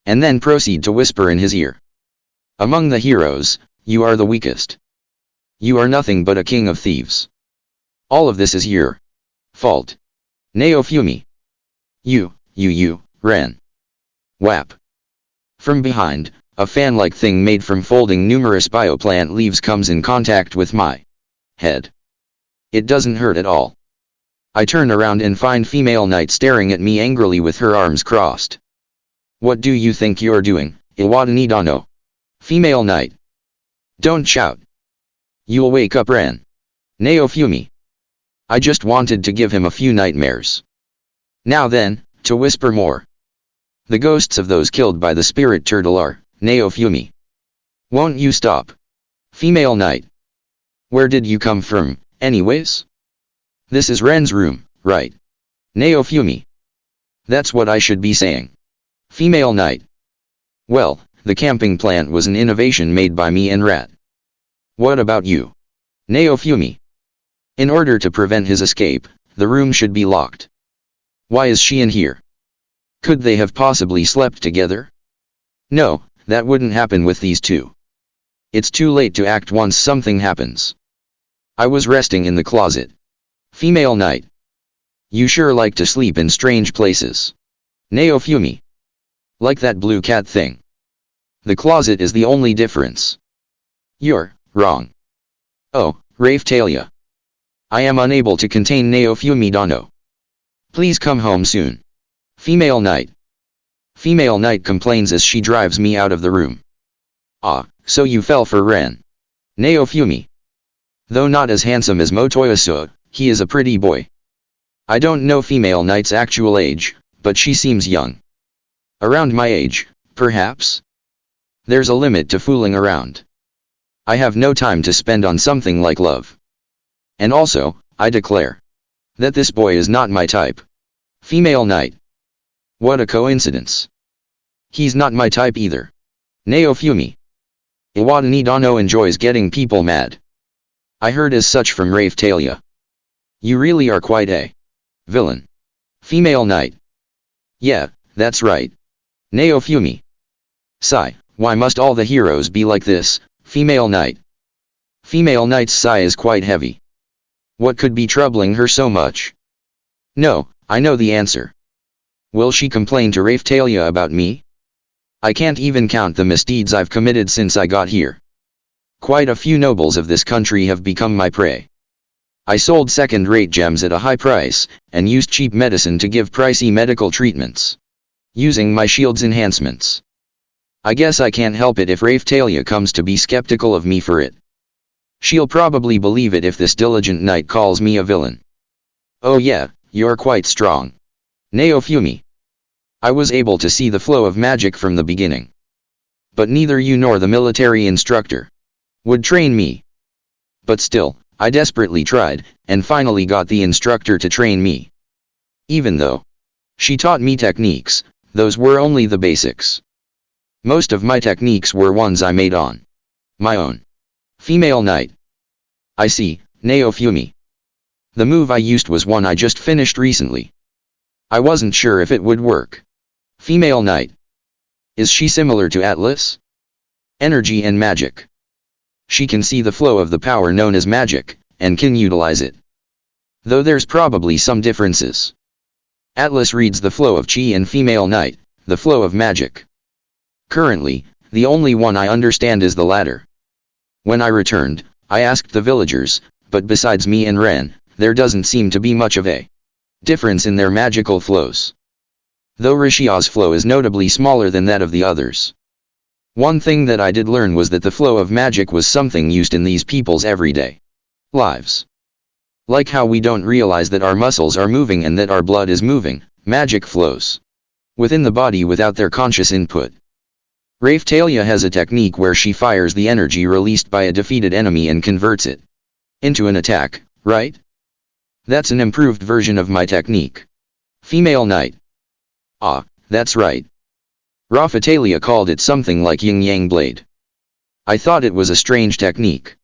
And then proceed to whisper in his ear. Among the heroes, you are the weakest. You are nothing but a king of thieves. All of this is your fault. Naofumi. You, Ren. Whap. From behind, a fan-like thing made from folding numerous bioplant leaves comes in contact with my head. It doesn't hurt at all. I turn around and find female knight staring at me angrily with her arms crossed. What do you think you're doing, Iwadani Dano? Female knight. Don't shout. You'll wake up Ren. Naofumi. I just wanted to give him a few nightmares. Now then, to whisper more. The ghosts of those killed by the spirit turtle are, Naofumi. Won't you stop? Female knight. Where did you come from, anyways? This is Ren's room, right? Naofumi. That's what I should be saying. Female knight. Well, the camping plant was an innovation made by me and Rat. What about you? Naofumi. In order to prevent his escape, the room should be locked. Why is she in here? Could they have possibly slept together? No, that wouldn't happen with these two. It's too late to act once something happens. I was resting in the closet. Female Knight. You sure like to sleep in strange places. Naofumi. Like that blue cat thing. The closet is the only difference. You're wrong. Oh, Raphtalia. I am unable to contain Naofumi Dano. Please come home soon. Female Knight. Female Knight complains as she drives me out of the room. Ah, so you fell for Ren. Naofumi. Though not as handsome as Motoyasu, he is a pretty boy. I don't know Female Knight's actual age, but she seems young. Around my age, perhaps? There's a limit to fooling around. I have no time to spend on something like love. And also, I declare that this boy is not my type. Female Knight. What a coincidence. He's not my type either. Naofumi. Iwadani Dano enjoys getting people mad. I heard as such from Raphtalia. You really are quite a villain. Female Knight. Yeah, that's right. Naofumi. Sigh, why must all the heroes be like this? Female Knight. Female Knight's sigh is quite heavy. What could be troubling her so much? No, I know the answer. Will she complain to Raphtalia about me? I can't even count the misdeeds I've committed since I got here. Quite a few nobles of this country have become my prey. I sold second-rate gems at a high price, and used cheap medicine to give pricey medical treatments. Using my shield's enhancements. I guess I can't help it if Raphtalia comes to be skeptical of me for it. She'll probably believe it if this diligent knight calls me a villain. Oh yeah, you're quite strong. Naofumi. I was able to see the flow of magic from the beginning. But neither you nor the military instructor would train me. But still, I desperately tried, and finally got the instructor to train me. Even though she taught me techniques, those were only the basics. Most of my techniques were ones I made on my own. Female Knight. I see, Naofumi. The move I used was one I just finished recently. I wasn't sure if it would work. Female Knight. Is she similar to Atlas? Energy and magic. She can see the flow of the power known as magic, and can utilize it. Though there's probably some differences. Atlas reads the flow of chi and Female Knight, the flow of magic. Currently, the only one I understand is the latter. When I returned, I asked the villagers, but besides me and Ren, there doesn't seem to be much of a difference in their magical flows. Though Rishia's flow is notably smaller than that of the others. One thing that I did learn was that the flow of magic was something used in these people's everyday lives. Like how we don't realize that our muscles are moving and that our blood is moving, magic flows within the body without their conscious input. Raphtalia has a technique where she fires the energy released by a defeated enemy and converts it into an attack, right? That's an improved version of my technique. Female Knight. Ah, that's right. Raphtalia called it something like yin-yang blade. I thought it was a strange technique.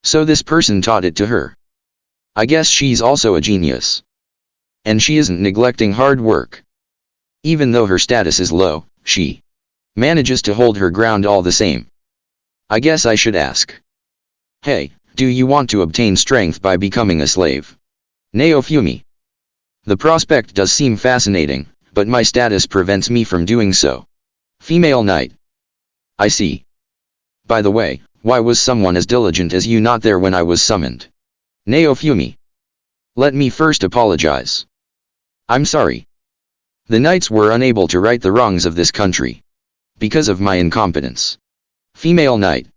So this person taught it to her. I guess she's also a genius. And she isn't neglecting hard work. Even though her status is low, she manages to hold her ground all the same. I guess I should ask. Hey, do you want to obtain strength by becoming a slave? Naofumi. The prospect does seem fascinating, but my status prevents me from doing so. Female Knight. I see. By the way, why was someone as diligent as you not there when I was summoned? Naofumi. Let me first apologize. I'm sorry. The knights were unable to right the wrongs of this country. Because of my incompetence. Female Knight.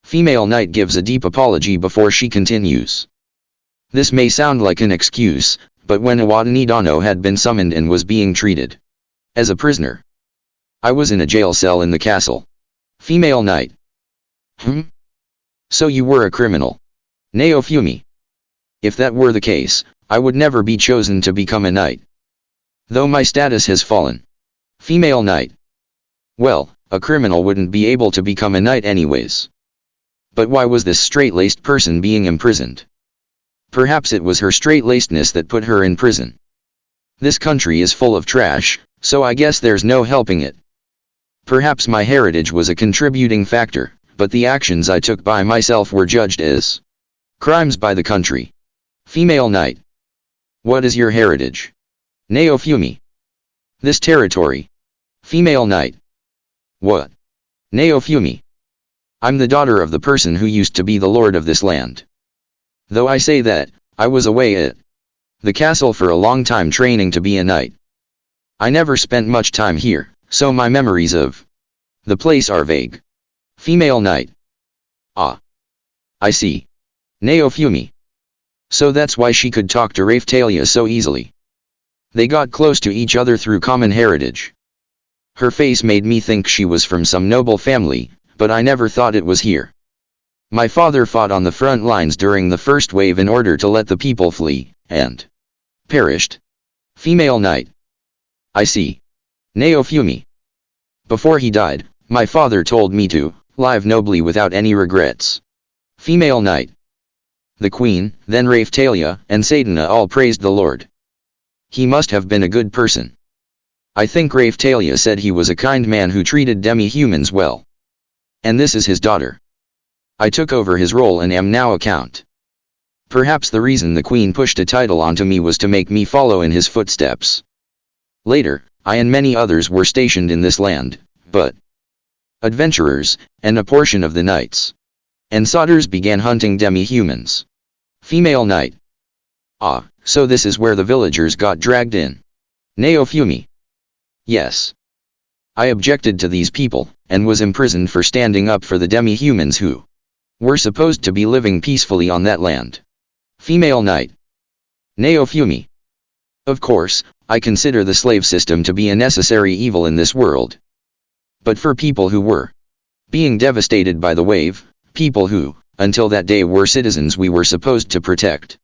Female Knight gives a deep apology before she continues. This may sound like an excuse, but when Iwadani Dano had been summoned and was being treated as a prisoner, I was in a jail cell in the castle. Female Knight. So you were a criminal. Naofumi. If that were the case, I would never be chosen to become a knight. Though my status has fallen. Female Knight. Well, a criminal wouldn't be able to become a knight anyways. But why was this straight-laced person being imprisoned? Perhaps it was her straight-lacedness that put her in prison. This country is full of trash, so I guess there's no helping it. Perhaps my heritage was a contributing factor, but the actions I took by myself were judged as crimes by the country. Female knight. What is your heritage? Neofumi. This territory. Female knight. What? Neofumi. I'm the daughter of the person who used to be the lord of this land. Though I say that, I was away at the castle for a long time training to be a knight. I never spent much time here, so my memories of the place are vague. Female knight. Ah. I see. Neofumi. So that's why she could talk to Raphtalia so easily. They got close to each other through common heritage. Her face made me think she was from some noble family, but I never thought it was here. My father fought on the front lines during the first wave in order to let the people flee, and perished. Female knight. I see. Neofumi. Before he died, my father told me to live nobly without any regrets. Female knight. The queen, then Raphtalia, and Sadana all praised the Lord. He must have been a good person. I think Raphtalia said he was a kind man who treated demi-humans well. And this is his daughter. I took over his role and am now a count. Perhaps the reason the queen pushed a title onto me was to make me follow in his footsteps. Later, I and many others were stationed in this land, but adventurers, and a portion of the knights and sodders began hunting demi-humans. Female knight. Ah, so this is where the villagers got dragged in. Neofumi. Yes. I objected to these people, and was imprisoned for standing up for the demi-humans who were supposed to be living peacefully on that land. Female knight. Neofumi. Of course, I consider the slave system to be a necessary evil in this world. But for people who were being devastated by the wave, people who, until that day, were citizens we were supposed to protect,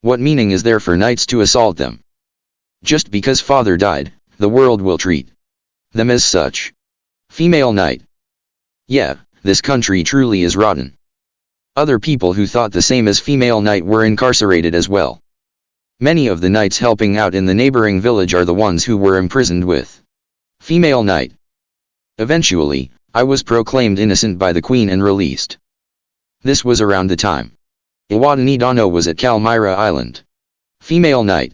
what meaning is there for knights to assault them? Just because father died, the world will treat them as such. Female knight. Yeah, this country truly is rotten. Other people who thought the same as female knight were incarcerated as well. Many of the knights helping out in the neighboring village are the ones who were imprisoned with female knight. Eventually, I was proclaimed innocent by the queen and released. This was around the time Iwadani Dano was at Kalmyra Island. Female knight.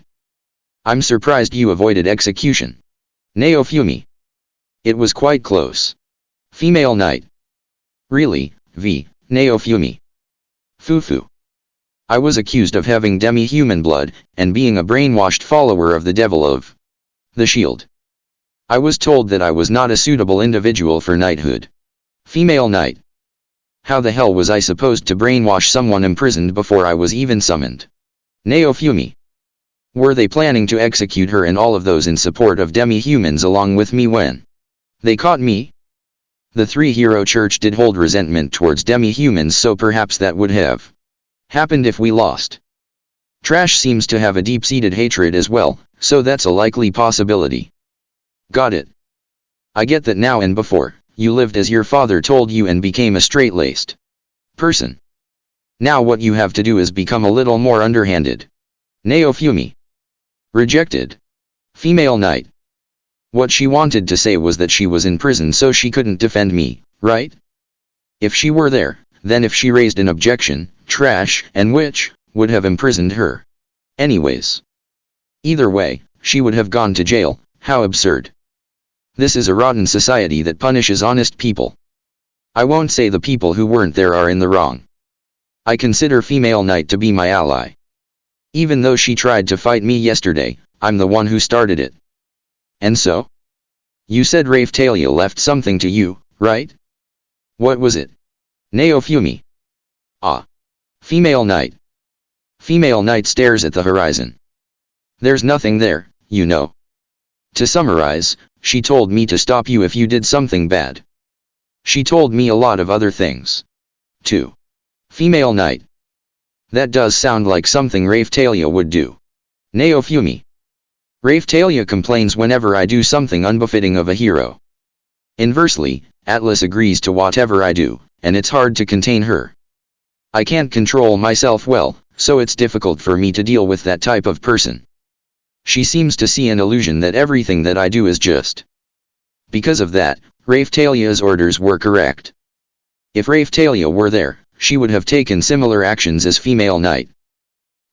I'm surprised you avoided execution. Neofumi. It was quite close. Female knight. Really, Neofumi. Fufu. I was accused of having demi-human blood, and being a brainwashed follower of the devil of the shield. I was told that I was not a suitable individual for knighthood. Female knight. How the hell was I supposed to brainwash someone imprisoned before I was even summoned? Neofumi. Were they planning to execute her and all of those in support of demi-humans along with me when they caught me? The three-hero church did hold resentment towards demi-humans, so perhaps that would have happened if we lost. Trash seems to have a deep-seated hatred as well, so that's a likely possibility. Got it. I get that now, and before, you lived as your father told you and became a straight-laced person. Now what you have to do is become a little more underhanded. Neofumi. Rejected. Female knight. What she wanted to say was that she was in prison so she couldn't defend me, right? If she were there, then if she raised an objection, trash and witch would have imprisoned her. Anyways. Either way, she would have gone to jail. How absurd. This is a rotten society that punishes honest people. I won't say the people who weren't there are in the wrong. I consider female knight to be my ally. Even though she tried to fight me yesterday, I'm the one who started it. And so? You said Raphtalia left something to you, right? What was it? Neofumi. Ah. Female knight. Female knight stares at the horizon. There's nothing there, you know. To summarize, she told me to stop you if you did something bad. She told me a lot of other things, too. Female knight. That does sound like something Raphtalia would do. Neofumi. Raphtalia complains whenever I do something unbefitting of a hero. Inversely, Atlas agrees to whatever I do, and it's hard to contain her. I can't control myself well, so it's difficult for me to deal with that type of person. She seems to see an illusion that everything that I do is just. Because of that, Raphtalia's orders were correct. If Raphtalia were there, she would have taken similar actions as female knight.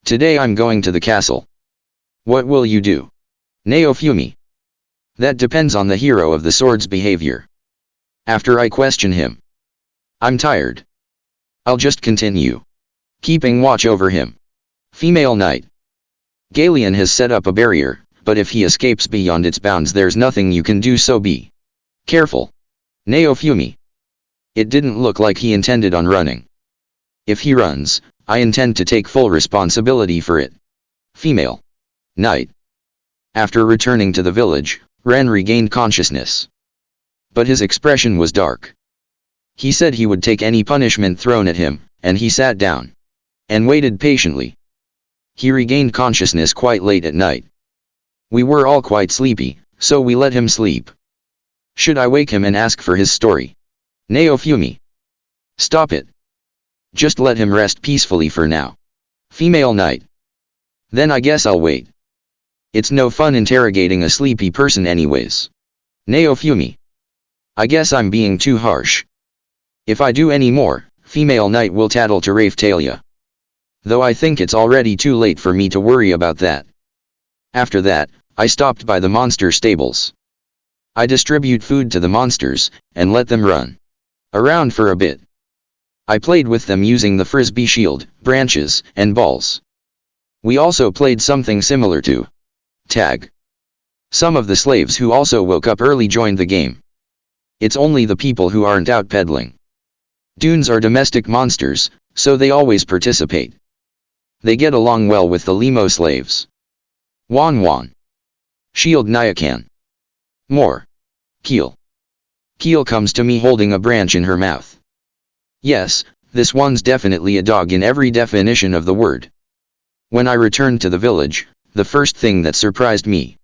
Today I'm going to the castle. What will you do? Naofumi. That depends on the hero of the sword's behavior. After I question him. I'm tired. I'll just continue. Keeping watch over him. Female knight. Galeon has set up a barrier, but if he escapes beyond its bounds there's nothing you can do, so be careful. Naofumi. It didn't look like he intended on running. If he runs, I intend to take full responsibility for it. Female knight. After returning to the village, Ren regained consciousness. But his expression was dark. He said he would take any punishment thrown at him, and he sat down and waited patiently. He regained consciousness quite late at night. We were all quite sleepy, so we let him sleep. Should I wake him and ask for his story? Naofumi. Stop it. Just let him rest peacefully for now. Female knight. Then I guess I'll wait. It's no fun interrogating a sleepy person anyways. Naofumi. I guess I'm being too harsh. If I do any more, female knight will tattle to Raphtalia. Though I think it's already too late for me to worry about that. After that, I stopped by the monster stables. I distribute food to the monsters, and let them run around for a bit. I played with them using the frisbee shield, branches, and balls. We also played something similar to tag. Some of the slaves who also woke up early joined the game. It's only the people who aren't out peddling dunes are domestic monsters, so they always participate. They get along well with the limo slaves. Wan Wan. Shield Nyakan. More. Keel. Keel comes to me holding a branch in her mouth. Yes, this one's definitely a dog in every definition of the word. When I returned to the village, the first thing that surprised me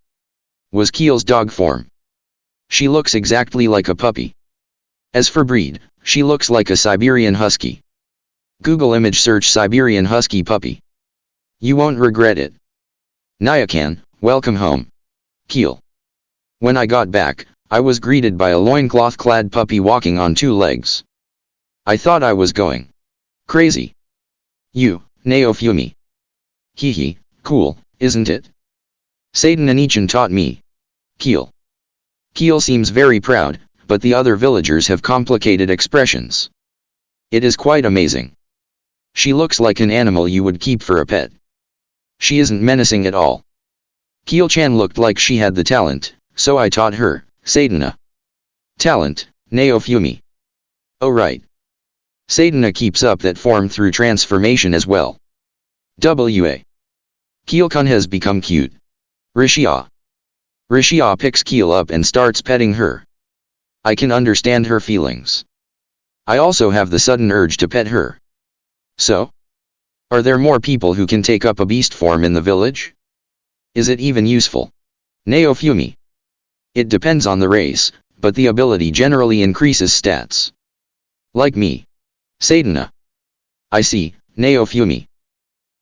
was Keel's dog form. She looks exactly like a puppy. As for breed, she looks like a Siberian Husky. Google image search Siberian Husky puppy. You won't regret it. Nyakan, welcome home. Keel. When I got back, I was greeted by a loincloth-clad puppy walking on two legs. I thought I was going crazy. You, Naofumi. Hee, cool, isn't it? Satan Anichan taught me. Keel. Keel seems very proud, but the other villagers have complicated expressions. It is quite amazing. She looks like an animal you would keep for a pet. She isn't menacing at all. Keel-chan looked like she had the talent, so I taught her, Sadhana. Talent, Naofumi. Oh right. Sadhana keeps up that form through transformation as well. W.A. Keel-kun has become cute. Rishia. Rishia picks Keel up and starts petting her. I can understand her feelings. I also have the sudden urge to pet her. So? Are there more people who can take up a beast form in the village? Is it even useful? Naofumi. It depends on the race, but the ability generally increases stats. Like me. Sadhana. I see, Naofumi.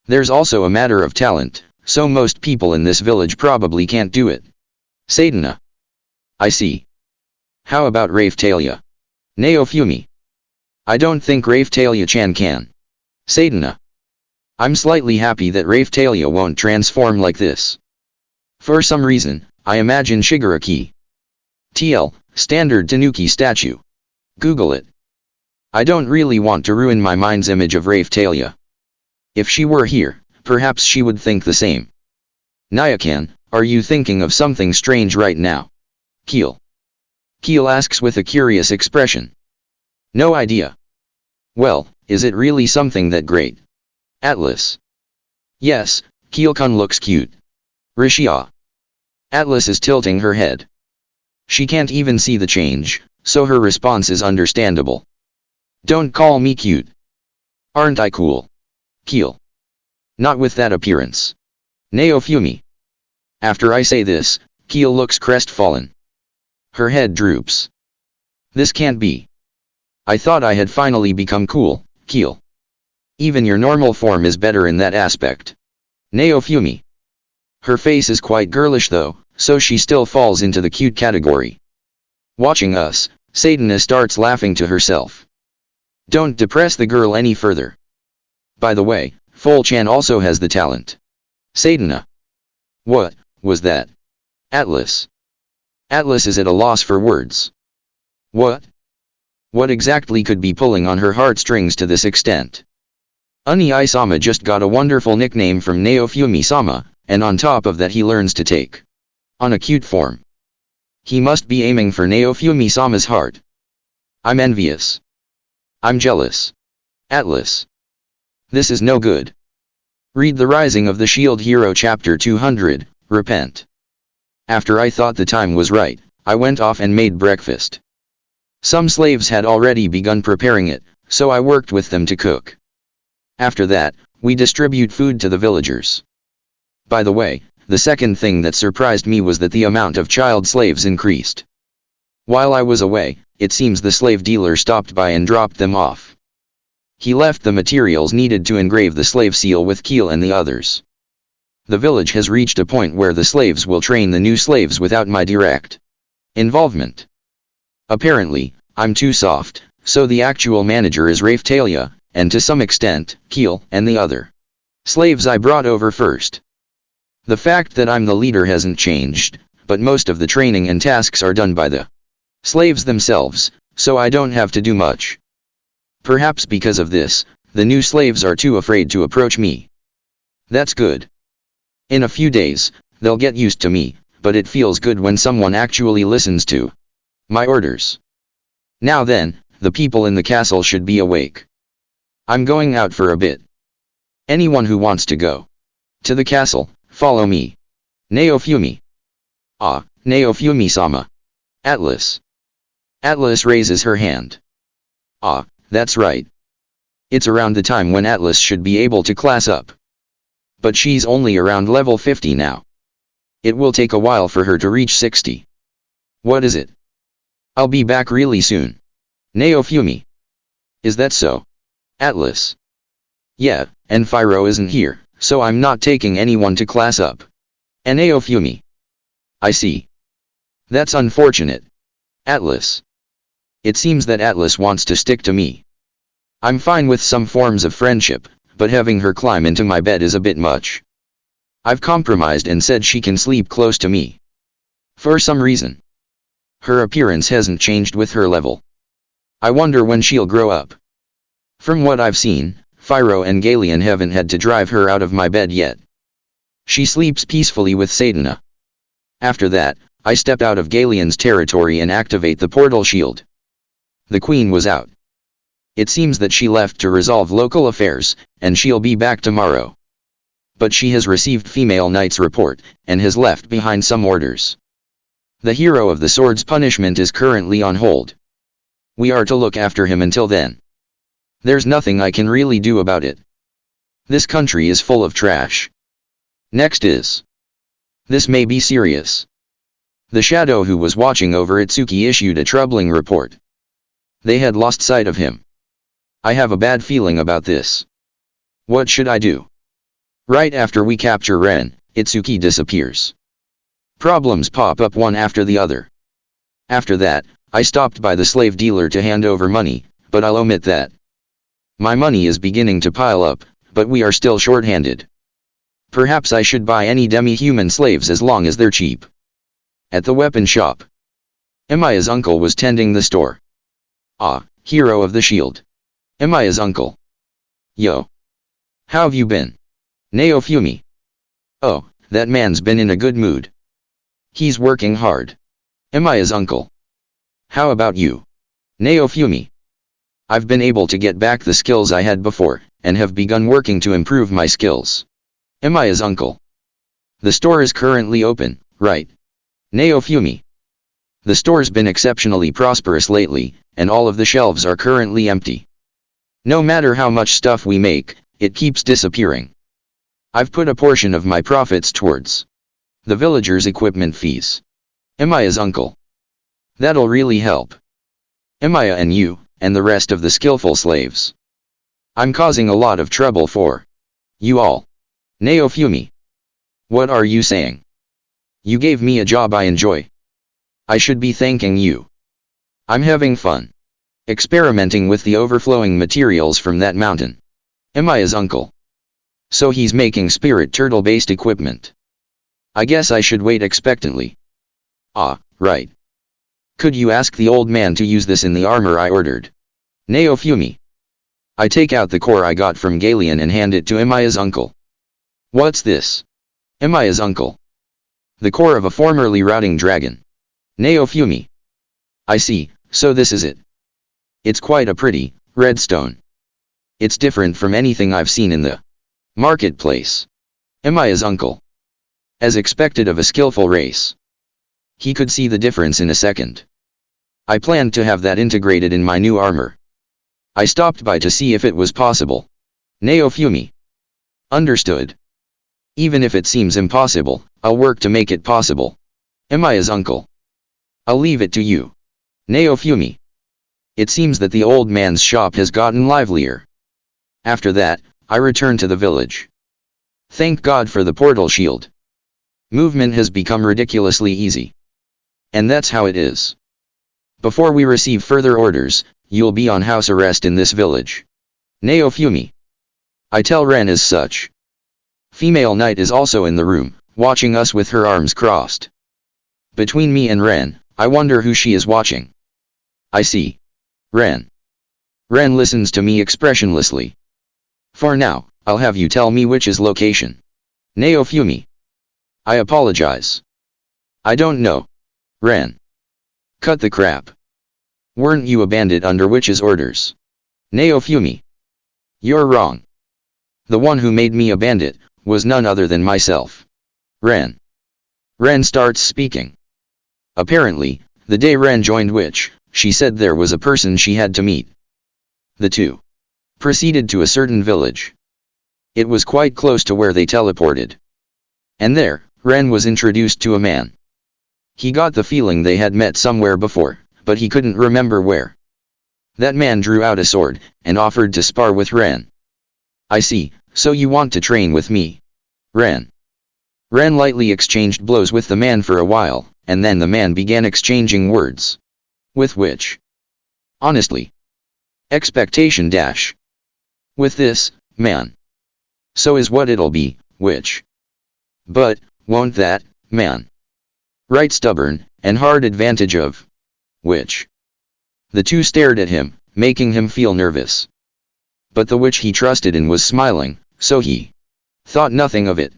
There's also a matter of talent, so most people in this village probably can't do it. Sadhana. I see. How about Raphtalia? Naofumi. I don't think Raphtalia-chan can. Sadhana. I'm slightly happy that Raphtalia won't transform like this. For some reason, I imagine Shigaraki. TL, standard Tanuki statue. Google it. I don't really want to ruin my mind's image of Raphtalia. If she were here, perhaps she would think the same. Nyakan, are you thinking of something strange right now? Keel. Keel asks with a curious expression. No idea. Well, is it really something that great? Atlas. Yes, Keel-kun looks cute. Rishia. Atlas is tilting her head. She can't even see the change, so her response is understandable. Don't call me cute. Aren't I cool? Keel. Not with that appearance. Naofumi. After I say this, Keel looks crestfallen. Her head droops. This can't be. I thought I had finally become cool, Keel. Even your normal form is better in that aspect. Naofumi. Her face is quite girlish though, so she still falls into the cute category. Watching us, Sadhana starts laughing to herself. Don't depress the girl any further. By the way, Fol-chan also has the talent. Sadana. What was that? Atlas. Atlas is at a loss for words. What? What exactly could be pulling on her heartstrings to this extent? Uni-sama just got a wonderful nickname from Naofumi-sama, and on top of that he learns to take on a cute form. He must be aiming for Naofumi-sama's heart. I'm envious. I'm jealous. Atlas. This is no good. Read The Rising of the Shield Hero Chapter 200, Repent. After I thought the time was right, I went off and made breakfast. Some slaves had already begun preparing it, so I worked with them to cook. After that, we distribute food to the villagers. By the way, the second thing that surprised me was that the amount of child slaves increased. While I was away, it seems the slave dealer stopped by and dropped them off. He left the materials needed to engrave the slave seal with Keel and the others. The village has reached a point where the slaves will train the new slaves without my direct involvement. Apparently, I'm too soft, so the actual manager is Raphtalia, and to some extent, Keel and the other slaves I brought over first. The fact that I'm the leader hasn't changed, but most of the training and tasks are done by the slaves themselves, so I don't have to do much. Perhaps because of this, the new slaves are too afraid to approach me. That's good. In a few days, they'll get used to me, but it feels good when someone actually listens to my orders. Now then, the people in the castle should be awake. I'm going out for a bit. Anyone who wants to go to the castle, follow me. Naofumi. Ah, Naofumi-sama. Atlas. Atlas raises her hand. Ah, that's right. It's around the time when Atlas should be able to class up. But she's only around level 50 now. It will take a while for her to reach 60. What is it? I'll be back really soon. Naofumi. Is that so? Atlas. Yeah, and Fyro isn't here, so I'm not taking anyone to class up. And Naofumi. I see. That's unfortunate. Atlas. It seems that Atlas wants to stick to me. I'm fine with some forms of friendship, but having her climb into my bed is a bit much. I've compromised and said she can sleep close to me. For some reason. Her appearance hasn't changed with her level. I wonder when she'll grow up. From what I've seen, Fyro and Galeon haven't had to drive her out of my bed yet. She sleeps peacefully with Sadana. After that, I step out of Galeon's territory and activate the portal shield. The queen was out. It seems that she left to resolve local affairs, and she'll be back tomorrow. But she has received female knight's report, and has left behind some orders. The hero of the sword's punishment is currently on hold. We are to look after him until then. There's nothing I can really do about it. This country is full of trash. Next is. This may be serious. The shadow who was watching over Itsuki issued a troubling report. They had lost sight of him. I have a bad feeling about this. What should I do? Right after we capture Ren, Itsuki disappears. Problems pop up one after the other. After that, I stopped by the slave dealer to hand over money, but I'll omit that. My money is beginning to pile up, but we are still short-handed. Perhaps I should buy any demi-human slaves as long as they're cheap. At the weapon shop. Emiya's uncle was tending the store. Ah, hero of the shield. Emiya's uncle. Yo. How have you been? Naofumi. Oh, that man's been in a good mood. He's working hard. Emiya's uncle. How about you? Naofumi. I've been able to get back the skills I had before, and have begun working to improve my skills. Emiya's uncle. The store is currently open, right? Naofumi. The store's been exceptionally prosperous lately, and all of the shelves are currently empty. No matter how much stuff we make, it keeps disappearing. I've put a portion of my profits towards the villagers' equipment fees. Emiya's uncle. That'll really help. Emiya and you, and the rest of the skillful slaves. I'm causing a lot of trouble for you all. Naofumi. What are you saying? You gave me a job I enjoy. I should be thanking you. I'm having fun. Experimenting with the overflowing materials from that mountain. Emiya's uncle. So he's making spirit turtle-based equipment. I guess I should wait expectantly. Ah, right. Could you ask the old man to use this in the armor I ordered? Naofumi. I take out the core I got from Galian and hand it to Emiya's uncle. What's this? Emiya's uncle. The core of a formerly routing dragon. Naofumi. I see, so this is it. It's quite a pretty, red stone. It's different from anything I've seen in the marketplace. Emiya's uncle. As expected of a skillful race. He could see the difference in a second. I planned to have that integrated in my new armor. I stopped by to see if it was possible. Naofumi. Understood. Even if it seems impossible, I'll work to make it possible. Emiya's uncle. I'll leave it to you. Naofumi. It seems that the old man's shop has gotten livelier. After that, I returned to the village. Thank God for the portal shield. Movement has become ridiculously easy. And that's how it is. Before we receive further orders, you'll be on house arrest in this village. Naofumi. I tell Ren as such. Female knight is also in the room, watching us with her arms crossed. Between me and Ren, I wonder who she is watching. I see. Ren. Ren listens to me expressionlessly. For now, I'll have you tell me which is location. Naofumi. I apologize. I don't know. Ren. Cut the crap. Weren't you a bandit under Witch's orders? Naofumi. You're wrong. The one who made me a bandit was none other than myself. Ren. Ren starts speaking. Apparently, the day Ren joined Witch, she said there was a person she had to meet. The two proceeded to a certain village. It was quite close to where they teleported. And there, Ren was introduced to a man. He got the feeling they had met somewhere before, but he couldn't remember where. That man drew out a sword, and offered to spar with Ren. I see, so you want to train with me. Ren. Ren lightly exchanged blows with the man for a while, and then the man began exchanging words. With which? Honestly. Expectation dash. With this, man. So is what it'll be, which. But, won't that, man. Right stubborn, and hard advantage of. Which. The two stared at him, making him feel nervous. But the witch he trusted in was smiling, so he thought nothing of it.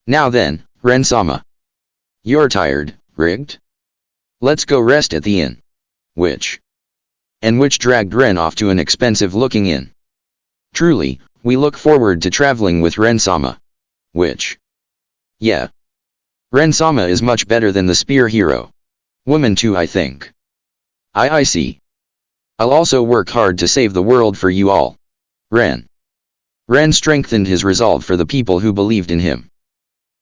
Now then, Ren-sama. You're tired, rigged? Let's go rest at the inn. Which. And Witch dragged Ren off to an expensive-looking inn. Truly, we look forward to traveling with Ren-sama. Which. Yeah. Ren-sama is much better than the spear hero. Woman too, I think. I see. I'll also work hard to save the world for you all. Ren. Ren strengthened his resolve for the people who believed in him.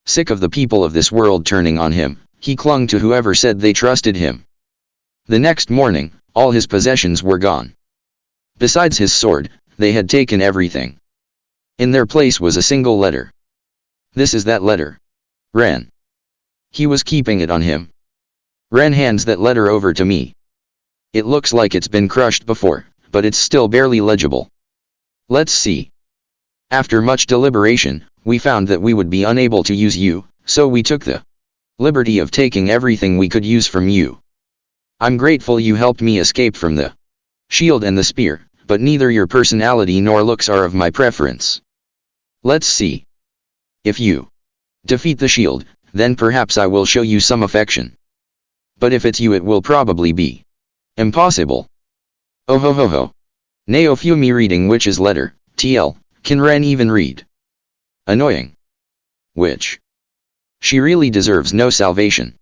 Sick of the people of this world turning on him, he clung to whoever said they trusted him. The next morning, all his possessions were gone. Besides his sword, they had taken everything. In their place was a single letter. This is that letter. Ren. He was keeping it on him. Ren hands that letter over to me. It looks like it's been crushed before, but it's still barely legible. Let's see. After much deliberation, we found that we would be unable to use you, so we took the liberty of taking everything we could use from you. I'm grateful you helped me escape from the shield and the spear, but neither your personality nor looks are of my preference. Let's see. If you defeat the shield, then perhaps I will show you some affection. But if it's you, it will probably be impossible. Oh ho ho ho. Naofumi reading Witch's letter, TL, can Ren even read? Annoying. Witch. She really deserves no salvation.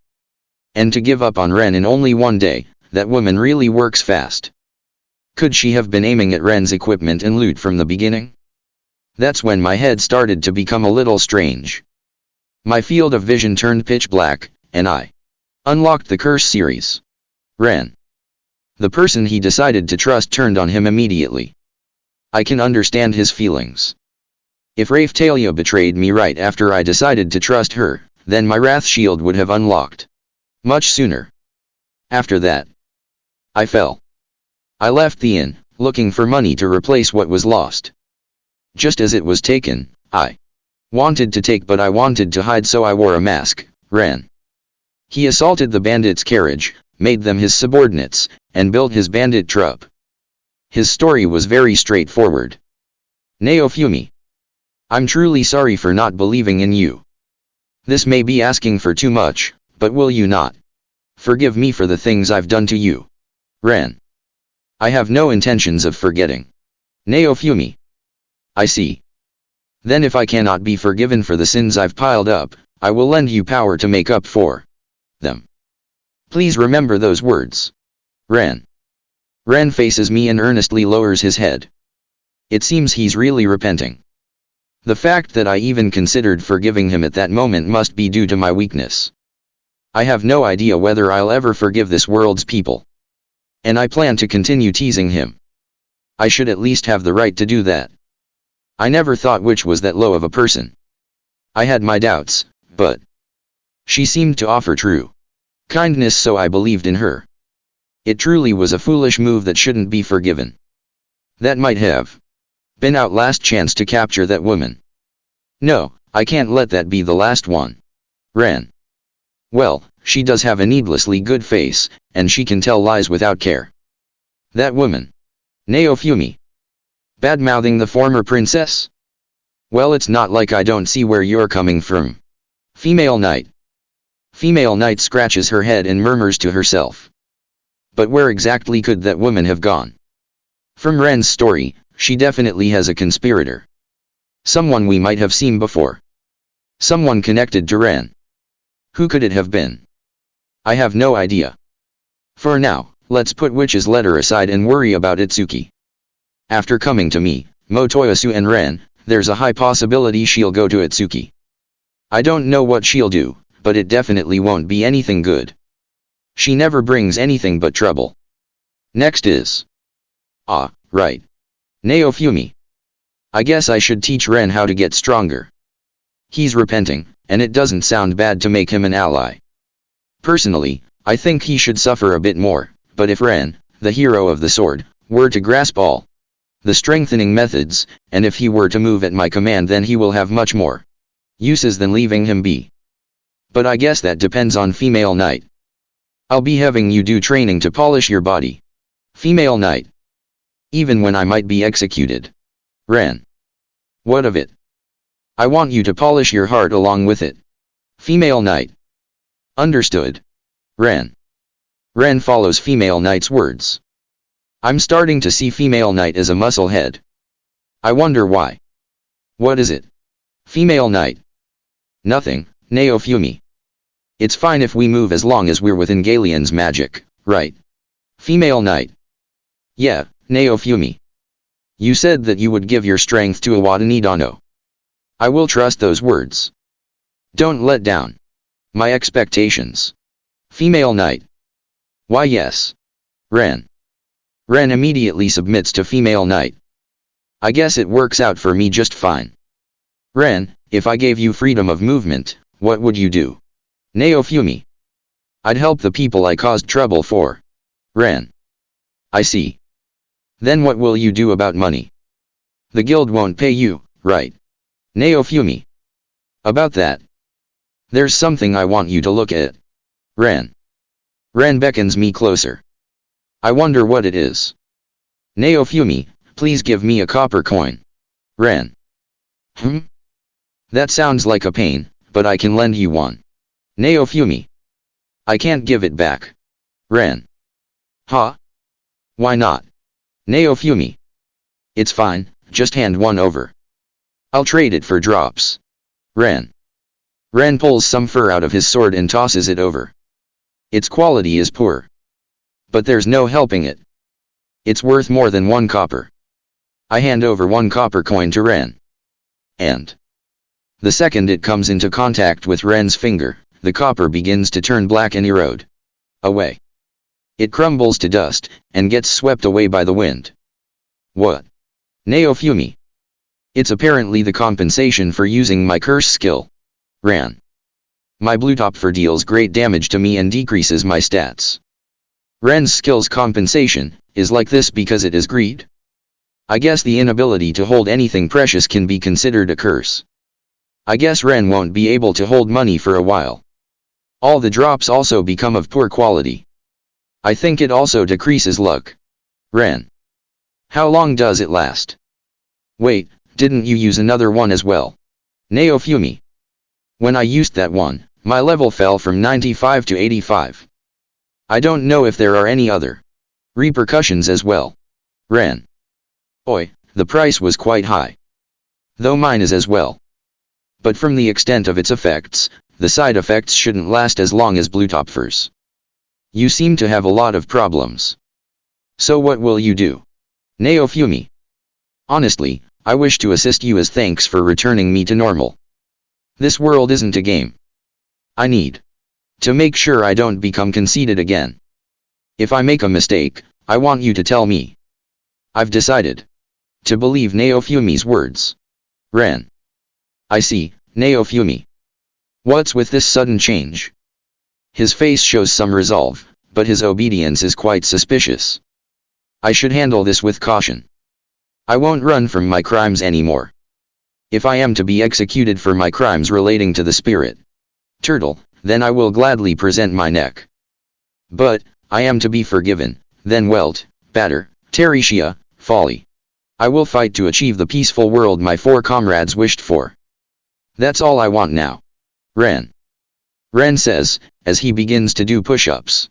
And to give up on Ren in only one day, that woman really works fast. Could she have been aiming at Ren's equipment and loot from the beginning? That's when my head started to become a little strange. My field of vision turned pitch black, and I unlocked the curse series. Ren. The person he decided to trust turned on him immediately. I can understand his feelings. If Raphtalia betrayed me right after I decided to trust her, then my wrath shield would have unlocked much sooner. After that, I fell. I left the inn, looking for money to replace what was lost. Just as it was taken, I wanted to take but I wanted to hide, so I wore a mask, Ren. He assaulted the bandits' carriage, made them his subordinates, and built his bandit troupe. His story was very straightforward. Naofumi. I'm truly sorry for not believing in you. This may be asking for too much, but will you not forgive me for the things I've done to you? Ren. I have no intentions of forgetting. Naofumi. I see. Then if I cannot be forgiven for the sins I've piled up, I will lend you power to make up for them. Please remember those words. Ren. Ren faces me and earnestly lowers his head. It seems he's really repenting. The fact that I even considered forgiving him at that moment must be due to my weakness. I have no idea whether I'll ever forgive this world's people. And I plan to continue teasing him. I should at least have the right to do that. I never thought Witch was that low of a person. I had my doubts, but she seemed to offer true kindness, so I believed in her. It truly was a foolish move that shouldn't be forgiven. That might have been our last chance to capture that woman. No, I can't let that be the last one. Ren. Well, she does have a needlessly good face, and she can tell lies without care. That woman. Naofumi. Bad-mouthing the former princess? Well, it's not like I don't see where you're coming from. Female knight. Female knight scratches her head and murmurs to herself. But where exactly could that woman have gone? From Ren's story, she definitely has a conspirator. Someone we might have seen before. Someone connected to Ren. Who could it have been? I have no idea. For now, let's put Witch's letter aside and worry about Itsuki. After coming to me, Motoyasu and Ren, there's a high possibility she'll go to Itsuki. I don't know what she'll do, but it definitely won't be anything good. She never brings anything but trouble. Next is... Ah, right. Naofumi. I guess I should teach Ren how to get stronger. He's repenting, and it doesn't sound bad to make him an ally. Personally, I think he should suffer a bit more, but if Ren, the hero of the sword, were to grasp all the strengthening methods, and if he were to move at my command, then he will have much more uses than leaving him be. But I guess that depends on female knight. I'll be having you do training to polish your body. Female knight. Even when I might be executed. Ren. What of it? I want you to polish your heart along with it. Female knight. Understood. Ren. Ren follows female knight's words. I'm starting to see female knight as a muscle head. I wonder why. What is it? Female knight. Nothing, Naofumi. It's fine if we move as long as we're within Galeon's magic, right? Female knight. Yeah, Naofumi. You said that you would give your strength to Awadanidano. I will trust those words. Don't let down my expectations. Female knight. Why yes. Ren. Ren immediately submits to female knight. I guess it works out for me just fine. Ren, if I gave you freedom of movement, what would you do? Naofumi. I'd help the people I caused trouble for. Ren. I see. Then what will you do about money? The guild won't pay you, right? Naofumi. About that. There's something I want you to look at. Ren. Ren beckons me closer. I wonder what it is. Naofumi, please give me a copper coin. Ren. That sounds like a pain, but I can lend you one. Naofumi. I can't give it back. Ren. Huh? Why not? Naofumi. It's fine, just hand one over. I'll trade it for drops. Ren. Ren pulls some fur out of his sword and tosses it over. Its quality is poor. But there's no helping it. It's worth more than 1 copper. I hand over 1 copper coin to Ren. And the second it comes into contact with Ren's finger, the copper begins to turn black and erode away. It crumbles to dust, and gets swept away by the wind. What? Naofumi. It's apparently the compensation for using my curse skill. Ren. My blue topfer deals great damage to me and decreases my stats. Ren's skill's compensation is like this because it is greed? I guess the inability to hold anything precious can be considered a curse. I guess Ren won't be able to hold money for a while. All the drops also become of poor quality. I think it also decreases luck. Ren. How long does it last? Wait, didn't you use another one as well? Naofumi. When I used that one, my level fell from 95 to 85. I don't know if there are any other repercussions as well. Ren. Oi, the price was quite high. Though mine is as well. But from the extent of its effects, the side effects shouldn't last as long as Bluetopfers. You seem to have a lot of problems. So what will you do? Naofumi. Honestly, I wish to assist you as thanks for returning me to normal. This world isn't a game. I need to make sure I don't become conceited again. If I make a mistake, I want you to tell me. I've decided to believe Naofumi's words. Ren. I see, Naofumi. What's with this sudden change? His face shows some resolve, but his obedience is quite suspicious. I should handle this with caution. I won't run from my crimes anymore. If I am to be executed for my crimes relating to the spirit turtle, then I will gladly present my neck. But, I am to be forgiven, then Welt, Batter, Teresia, Folly. I will fight to achieve the peaceful world my 4 comrades wished for. That's all I want now. Ren. Ren says, as he begins to do push-ups.